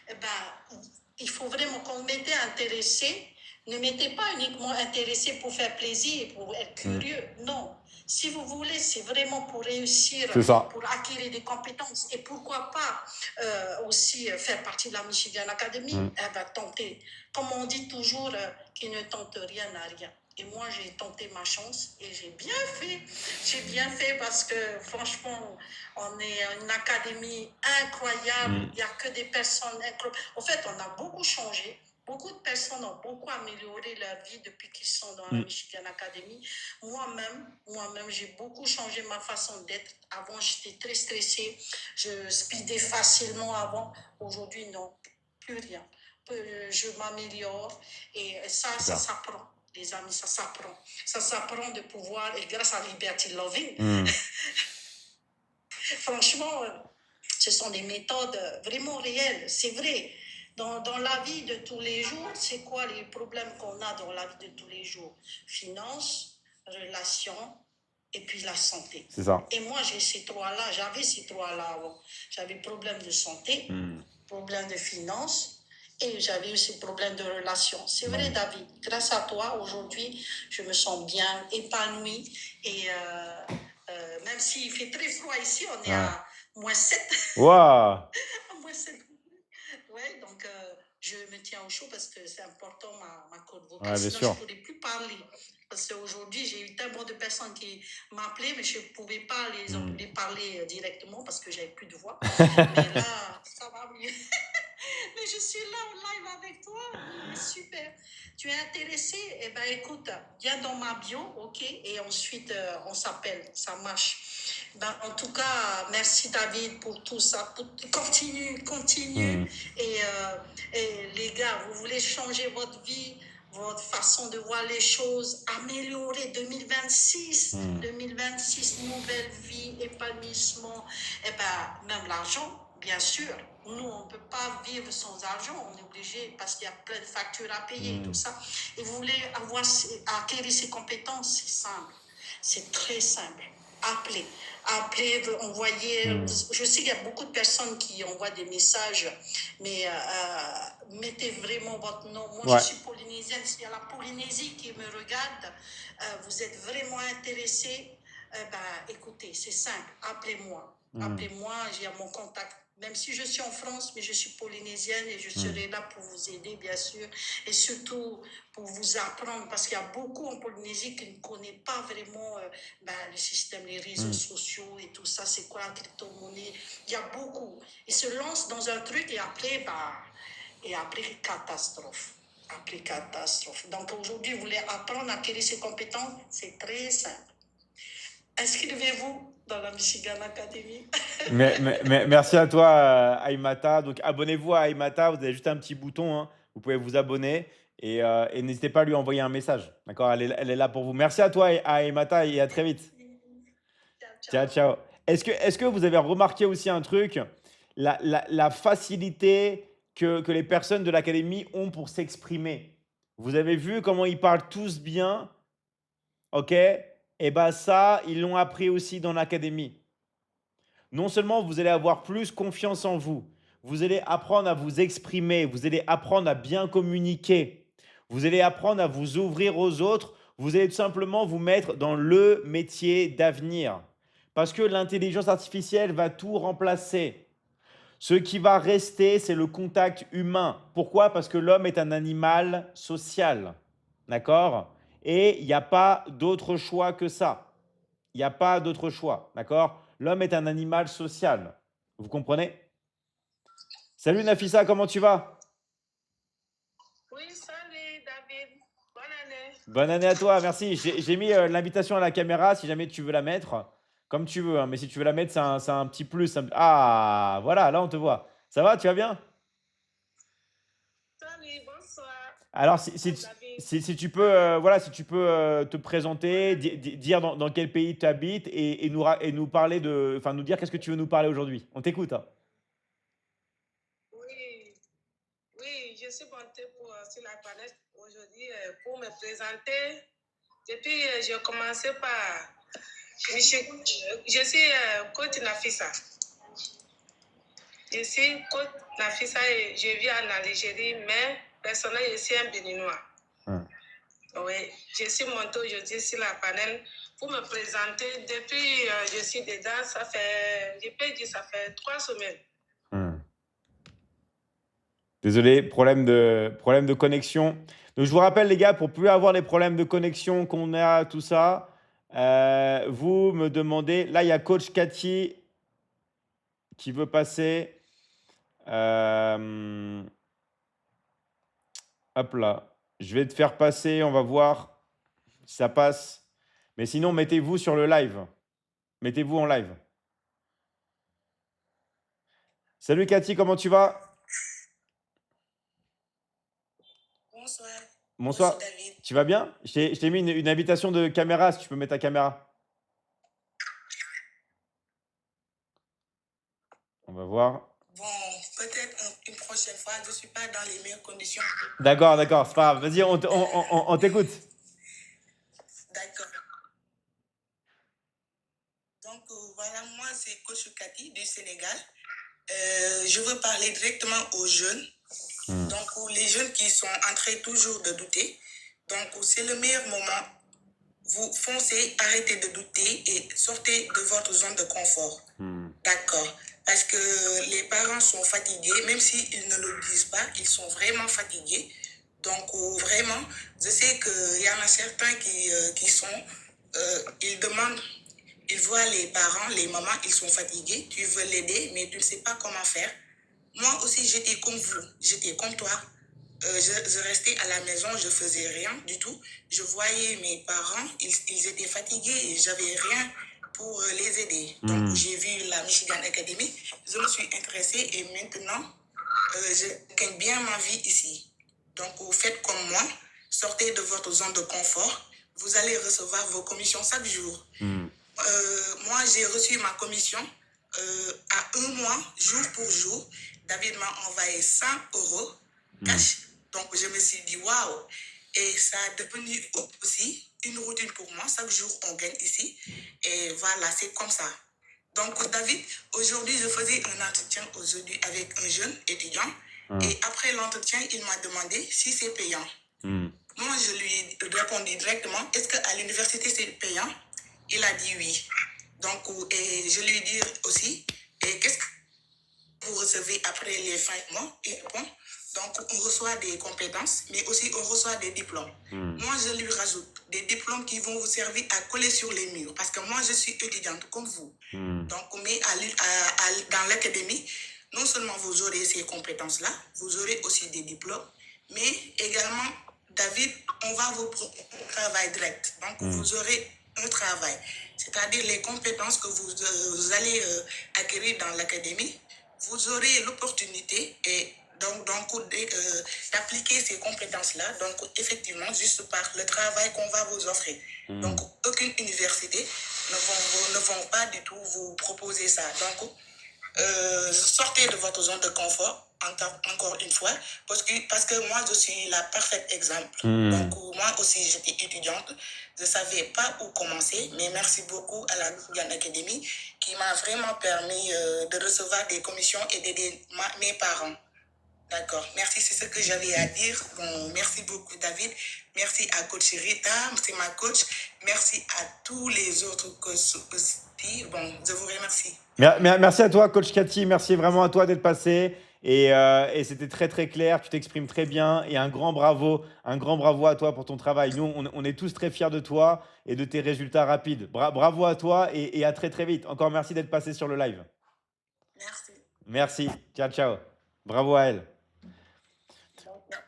eh ben, il faut vraiment qu'on mette intéressé. Ne mettez pas uniquement intéressé pour faire plaisir, pour être curieux. Non. Si vous voulez, c'est vraiment pour réussir, pour acquérir des compétences et pourquoi pas aussi faire partie de la Michigan Academy. Eh ben, tentez. Comme on dit toujours, qui ne tente rien n'a rien. Et moi, j'ai tenté ma chance et j'ai bien fait. J'ai bien fait parce que franchement, on est une académie incroyable. Il n'y a que des personnes incroyables. En fait, on a beaucoup changé. Beaucoup de personnes ont beaucoup amélioré leur vie depuis qu'ils sont dans la Michigan Academy. Moi-même, j'ai beaucoup changé ma façon d'être. Avant, j'étais très stressée. Je speedais facilement avant. Aujourd'hui, non, plus rien. Je m'améliore et ça s'apprend. Les amis, ça s'apprend. Ça s'apprend de pouvoir, et grâce à Liberty Loving, franchement, ce sont des méthodes vraiment réelles. C'est vrai. Dans la vie de tous les jours, c'est quoi les problèmes qu'on a dans la vie de tous les jours? Finances, relations, et puis la santé. C'est ça. Et moi, j'avais ces trois-là avant. J'avais problème de santé, problème de finances, Et j'avais eu ces problèmes de relation. C'est vrai, David, grâce à toi, aujourd'hui, je me sens bien épanouie. Et même s'il fait très froid ici, on est à -7. Waouh! Moins 7. Ouais, donc je me tiens au chaud parce que c'est important ma corde vocale. Ouais, bien Sinon, je ne sûr. pourrais plus parler. Parce qu'aujourd'hui, j'ai eu tellement de personnes qui m'appelaient, mais je ne pouvais pas les parler directement parce que j'avais plus de voix. Mais là, ça va mieux. Mais je suis là en live avec toi. Mais super. Tu es intéressé? Eh bien, écoute, viens dans ma bio, ok? Et ensuite, on s'appelle. Ça marche. Ben, en tout cas, merci David pour tout ça. Continue, continue. Et les gars, vous voulez changer votre vie, votre façon de voir les choses, améliorer 2026, 2026, nouvelle vie, épanouissement, et ben, même l'argent. Bien sûr, nous, on ne peut pas vivre sans argent. On est obligé parce qu'il y a plein de factures à payer et tout ça. Et vous voulez acquérir ces compétences, c'est simple. C'est très simple. Appelez. Appelez, envoyez. Je sais qu'il y a beaucoup de personnes qui envoient des messages, mais mettez vraiment votre nom. Moi, je suis polynésienne. S'il y a la Polynésie qui me regarde, vous êtes vraiment intéressé, écoutez, c'est simple. Appelez-moi. Appelez-moi, j'ai mon contact. Même si je suis en France, mais je suis polynésienne et je serai là pour vous aider, bien sûr. Et surtout pour vous apprendre, parce qu'il y a beaucoup en Polynésie qui ne connaissent pas vraiment le système, les réseaux sociaux et tout ça. C'est quoi la crypto-monnaie? Il y a beaucoup. Ils se lancent dans un truc et après catastrophe. Après catastrophe. Donc aujourd'hui, vous voulez apprendre à acquérir ces compétences, c'est très simple. Inscrivez-vous dans la Michigan Academy. Merci à toi, Aïmata. Donc, abonnez-vous à Aïmata. Vous avez juste un petit bouton, hein. Vous pouvez vous abonner et n'hésitez pas à lui envoyer un message. D'accord? Elle est là pour vous. Merci à toi, Aïmata, et à très vite. Ciao, ciao. Est-ce que vous avez remarqué aussi un truc? La facilité que les personnes de l'académie ont pour s'exprimer. Vous avez vu comment ils parlent tous bien? OK? Et bien ça, ils l'ont appris aussi dans l'académie. Non seulement vous allez avoir plus confiance en vous, vous allez apprendre à vous exprimer, vous allez apprendre à bien communiquer, vous allez apprendre à vous ouvrir aux autres, vous allez tout simplement vous mettre dans le métier d'avenir. Parce que l'intelligence artificielle va tout remplacer. Ce qui va rester, c'est le contact humain. Pourquoi? Parce que l'homme est un animal social. D'accord? Et il n'y a pas d'autre choix que ça. Il n'y a pas d'autre choix. D'accord? L'homme est un animal social. Vous comprenez? Salut Nafissa, comment tu vas? Oui, salut David. Bonne année. Bonne année à toi, merci. J'ai mis l'invitation à la caméra si jamais tu veux la mettre. Comme tu veux, hein. Mais si tu veux la mettre, c'est un petit plus. Ah, voilà, là on te voit. Ça va, tu vas bien? Salut, bonsoir. Alors, David. si tu peux, voilà, si tu peux te présenter, dire dans quel pays tu habites et nous parler de, enfin, nous dire qu'est-ce que tu veux nous parler aujourd'hui. On t'écoute, hein. Oui, oui, je suis montée sur la planète aujourd'hui pour me présenter. Depuis, j'ai commencé par. Je suis coach Nafissa. Je suis coach Nafissa et je vis en Algérie, mais personnellement, je suis un Béninois. Oui, je suis montée aujourd'hui sur la panel pour me présenter. Depuis, je suis dedans, je peux dire, ça fait 3 semaines. Désolé, problème de connexion. Donc, je vous rappelle, les gars, pour plus avoir les problèmes de connexion qu'on a, tout ça, vous me demandez. Là, il y a coach Cathy qui veut passer. Hop là. Je vais te faire passer. On va voir si ça passe. Mais sinon, mettez-vous sur le live. Mettez-vous en live. Salut Cathy, comment tu vas? Bonsoir. Bonsoir. David. Tu vas bien? Je t'ai mis une invitation de caméra, si tu peux mettre ta caméra. On va voir. Bon, peut-être une prochaine fois, je ne suis pas dans les meilleures conditions. D'accord, d'accord, c'est pas grave. Vas-y, on t'écoute. D'accord. Donc, voilà, moi, c'est Coach Cathy du Sénégal. Je veux parler directement aux jeunes Donc, les jeunes qui sont en train toujours de douter, donc c'est le meilleur moment. Vous foncez, arrêtez de douter et sortez de votre zone de confort. D'accord. Parce que les parents sont fatigués, même s'ils ne le disent pas, ils sont vraiment fatigués. Donc, vraiment, je sais qu'il y en a certains qui sont, ils demandent, ils voient les parents, les mamans, ils sont fatigués, tu veux l'aider, mais tu ne sais pas comment faire. Moi aussi, j'étais comme vous, j'étais comme toi. Je restais à la maison, je faisais rien du tout. Je voyais mes parents, ils étaient fatigués et j'avais rien pour les aider. Donc, j'ai vu la Michigan Academy, je me suis intéressée et maintenant, je gagne bien ma vie ici. Donc, vous faites comme moi, sortez de votre zone de confort, vous allez recevoir vos commissions chaque jour. Moi, j'ai reçu ma commission à un mois, jour pour jour. David m'a envoyé 100 euros cash. Donc, je me suis dit, waouh! Et ça a devenu aussi une routine pour moi. Chaque jour, on gagne ici. Et voilà, c'est comme ça. Donc, David, aujourd'hui, je faisais un entretien aujourd'hui avec un jeune étudiant. Et après l'entretien, il m'a demandé si c'est payant. Moi, je lui ai répondu directement, est-ce qu'à l'université, c'est payant? Il a dit oui. Donc, et je lui ai dit aussi, et qu'est-ce que vous recevez après les fins de mois? Il répond, donc on reçoit des compétences, mais aussi on reçoit des diplômes. Moi, je lui rajoute des diplômes qui vont vous servir à coller sur les murs, parce que moi, je suis étudiante comme vous. Donc, mais dans l'académie, non seulement vous aurez ces compétences-là, vous aurez aussi des diplômes, mais également, David, on va vous proposer un travail direct. Donc, vous aurez un travail, c'est-à-dire les compétences que vous allez acquérir dans l'académie, vous aurez l'opportunité et donc d'appliquer ces compétences-là, donc effectivement, juste par le travail qu'on va vous offrir. Donc, aucune université ne vont pas du tout vous proposer ça. Donc, sortez de votre zone de confort, encore une fois, parce que moi, je suis la parfaite exemple. Donc, moi aussi, j'étais étudiante, je ne savais pas où commencer, mais merci beaucoup à la Michigan Academy qui m'a vraiment permis de recevoir des commissions et d'aider mes parents. D'accord, merci, c'est ce que j'avais à dire. Bon, merci beaucoup, David. Merci à coach Rita, c'est ma coach. Merci à tous les autres coachs aussi. Bon, je vous remercie. Merci à toi, coach Cathy. Merci vraiment à toi d'être passé. Et c'était très, très clair. Tu t'exprimes très bien. Et un grand bravo à toi pour ton travail. Nous, on est tous très fiers de toi et de tes résultats rapides. Bravo à toi et à très, très vite. Encore merci d'être passé sur le live. Merci. Merci. Ciao, ciao. Bravo à elle.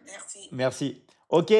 Merci. Merci. Ok,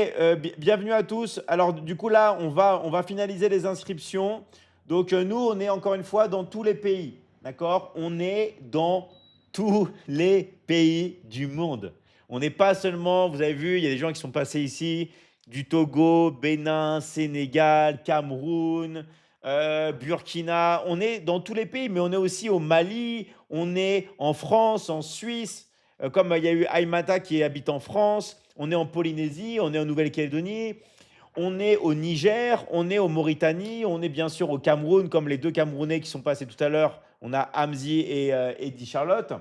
bienvenue à tous. Alors, du coup, là, on va finaliser les inscriptions. Donc, nous, on est encore une fois dans tous les pays. D'accord? On est dans tous les pays du monde. On n'est pas seulement, vous avez vu, il y a des gens qui sont passés ici, du Togo, Bénin, Sénégal, Cameroun, Burkina. On est dans tous les pays, mais on est aussi au Mali, on est en France, en Suisse, comme il y a eu Aïmata qui habite en France, on est en Polynésie, on est en Nouvelle-Calédonie, on est au Niger, on est au Mauritanie, on est bien sûr au Cameroun, comme les deux Camerounais qui sont passés tout à l'heure. On a Hamzi et Eddie Charlotte.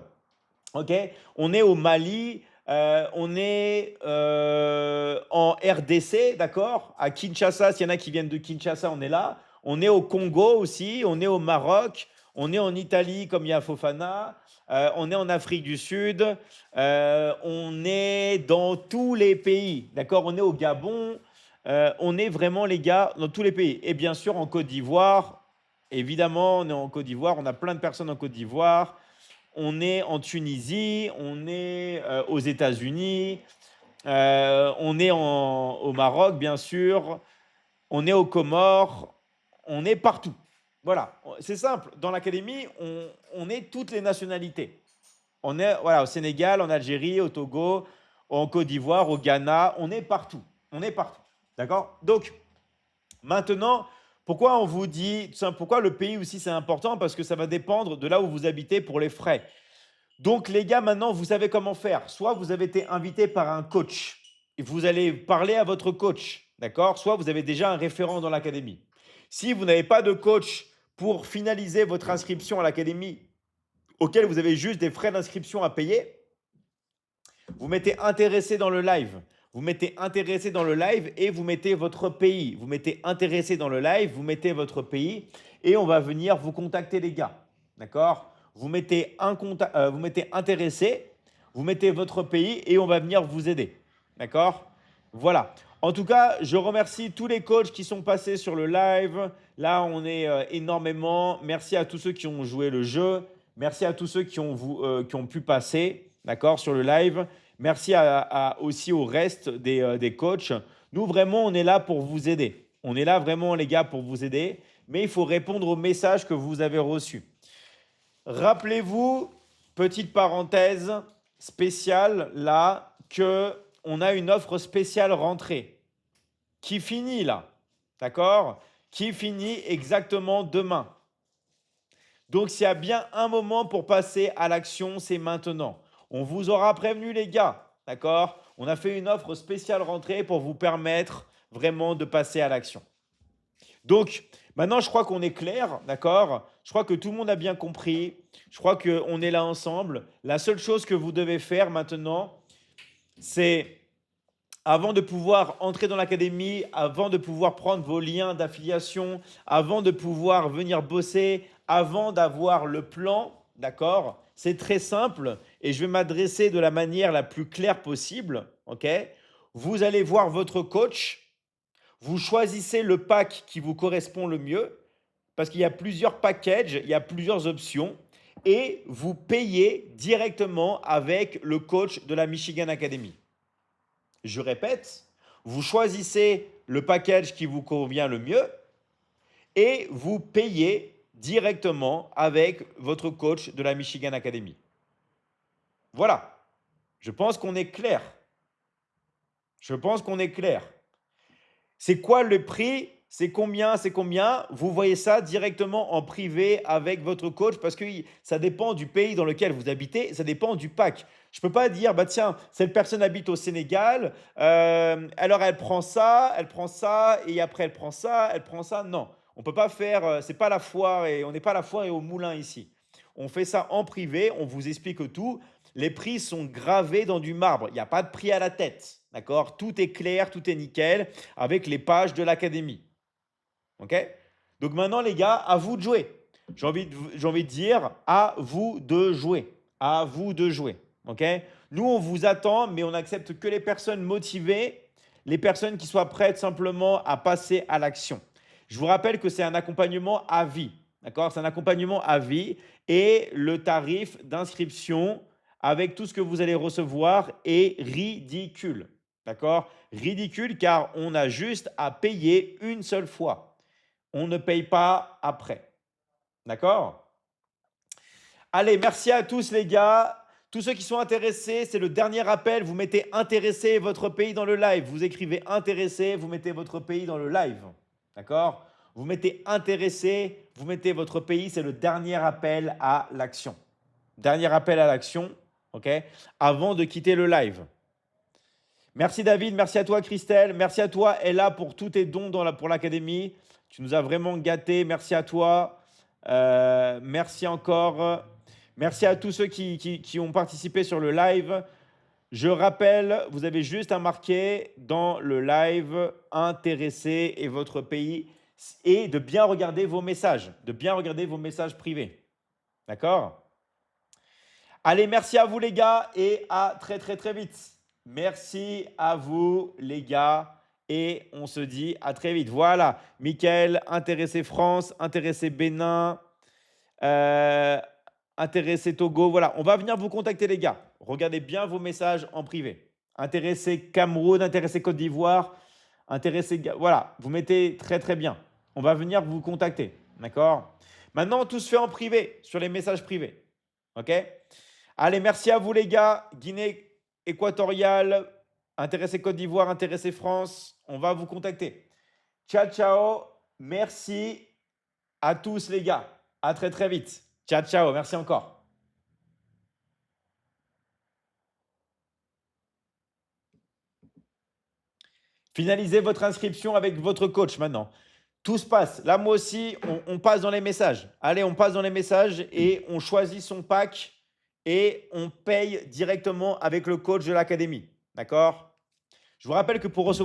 Okay, on est au Mali, on est en RDC, d'accord? À Kinshasa, s'il y en a qui viennent de Kinshasa, on est là. On est au Congo aussi, on est au Maroc, on est en Italie comme il y a Fofana, on est en Afrique du Sud, on est dans tous les pays, d'accord? On est au Gabon, on est vraiment les gars dans tous les pays. Et bien sûr en Côte d'Ivoire, évidemment on est en Côte d'Ivoire, on a plein de personnes en Côte d'Ivoire. On est en Tunisie, on est aux États-Unis, on est au Maroc, bien sûr, on est aux Comores, on est partout. Voilà, c'est simple. Dans l'académie, on est toutes les nationalités. On est voilà, au Sénégal, en Algérie, au Togo, en Côte d'Ivoire, au Ghana, on est partout. On est partout. D'accord? Donc, maintenant, pourquoi on vous dit, pourquoi le pays aussi c'est important? Parce que ça va dépendre de là où vous habitez pour les frais. Donc les gars, maintenant, vous savez comment faire. Soit vous avez été invité par un coach et vous allez parler à votre coach, d'accord? Soit vous avez déjà un référent dans l'académie. Si vous n'avez pas de coach pour finaliser votre inscription à l'académie, auquel vous avez juste des frais d'inscription à payer, Vous mettez intéressé dans le live. Vous mettez intéressé dans le live et vous mettez votre pays. Vous mettez intéressé dans le live, vous mettez votre pays et on va venir vous contacter les gars. D'accord? Vous mettez intéressé, vous mettez votre pays et on va venir vous aider. D'accord? Voilà. En tout cas, je remercie tous les coachs qui sont passés sur le live. Là, on est énormément. Merci à tous ceux qui ont joué le jeu. Merci à tous ceux qui ont pu passer, d'accord, sur le live. Merci aussi au reste des coachs. Nous, vraiment, on est là pour vous aider. On est là vraiment, les gars, pour vous aider. Mais il faut répondre aux messages que vous avez reçus. Rappelez-vous, petite parenthèse spéciale, là, qu'on a une offre spéciale rentrée qui finit là, d'accord? Qui finit exactement demain. Donc, s'il y a bien un moment pour passer à l'action, c'est maintenant. On vous aura prévenu les gars, d'accord? On a fait une offre spéciale rentrée pour vous permettre vraiment de passer à l'action. Donc, maintenant, je crois qu'on est clair, d'accord? Je crois que tout le monde a bien compris. Je crois qu'on est là ensemble. La seule chose que vous devez faire maintenant, c'est avant de pouvoir entrer dans l'académie, avant de pouvoir prendre vos liens d'affiliation, avant de pouvoir venir bosser, avant d'avoir le plan, d'accord? C'est très simple et je vais m'adresser de la manière la plus claire possible, ok? Vous allez voir votre coach, vous choisissez le pack qui vous correspond le mieux parce qu'il y a plusieurs packages, il y a plusieurs options et vous payez directement avec le coach de la Michigan Academy. Je répète, vous choisissez le package qui vous convient le mieux et vous payez directement avec votre coach de la Michigan Academy. Voilà. Je pense qu'on est clair. Je pense qu'on est clair. C'est quoi le prix? C'est combien? C'est combien? Vous voyez ça directement en privé avec votre coach parce que ça dépend du pays dans lequel vous habitez, ça dépend du pack. Je ne peux pas dire, bah tiens, cette personne habite au Sénégal, alors elle prend ça, et après elle prend ça, elle prend ça. Non, on ne peut pas faire, c'est pas la foire et on n'est pas à la foire et au moulin ici. On fait ça en privé, on vous explique tout. Les prix sont gravés dans du marbre, il n'y a pas de prix à la tête, d'accord? Tout est clair, tout est nickel avec les pages de l'académie. Ok? Donc maintenant, les gars, à vous de jouer. J'ai envie de dire, à vous de jouer. À vous de jouer. Ok? Nous, on vous attend, mais on n'accepte que les personnes motivées, les personnes qui soient prêtes simplement à passer à l'action. Je vous rappelle que c'est un accompagnement à vie. D'accord? C'est un accompagnement à vie et le tarif d'inscription avec tout ce que vous allez recevoir est ridicule. D'accord? Ridicule car on a juste à payer une seule fois. On ne paye pas après. D'accord? Allez, merci à tous les gars. Tous ceux qui sont intéressés, c'est le dernier appel. Vous mettez intéressé et votre pays dans le live. Vous écrivez intéressé, vous mettez votre pays dans le live. D'accord? Vous mettez intéressé, vous mettez votre pays. C'est le dernier appel à l'action. Dernier appel à l'action, ok? Avant de quitter le live. Merci David, merci à toi Christelle, merci à toi Ella pour tous tes dons pour l'académie. Tu nous as vraiment gâtés. Merci à toi. Merci encore. Merci à tous ceux qui ont participé sur le live. Je rappelle, vous avez juste à marquer dans le live intéressé et votre pays et de bien regarder vos messages, privés. D'accord? Allez, merci à vous les gars et à très très très vite. Merci à vous les gars. Et on se dit à très vite. Voilà, Mickaël, intéressé France, intéressé Bénin, intéressé Togo. Voilà, on va venir vous contacter les gars. Regardez bien vos messages en privé. Intéressé Cameroun, intéressé Côte d'Ivoire, intéressé… Voilà, vous mettez très très bien. On va venir vous contacter. D'accord? Maintenant, tout se fait en privé, sur les messages privés. OK? Allez, merci à vous les gars. Guinée équatoriale, intéressé Côte d'Ivoire, intéressé France, on va vous contacter. Ciao, ciao. Merci à tous les gars. À très très vite. Ciao, ciao. Merci encore. Finalisez votre inscription avec votre coach maintenant. Tout se passe. Là, moi aussi, on passe dans les messages. Allez, on passe dans les messages et on choisit son pack et on paye directement avec le coach de l'académie. D'accord? Je vous rappelle que pour recevoir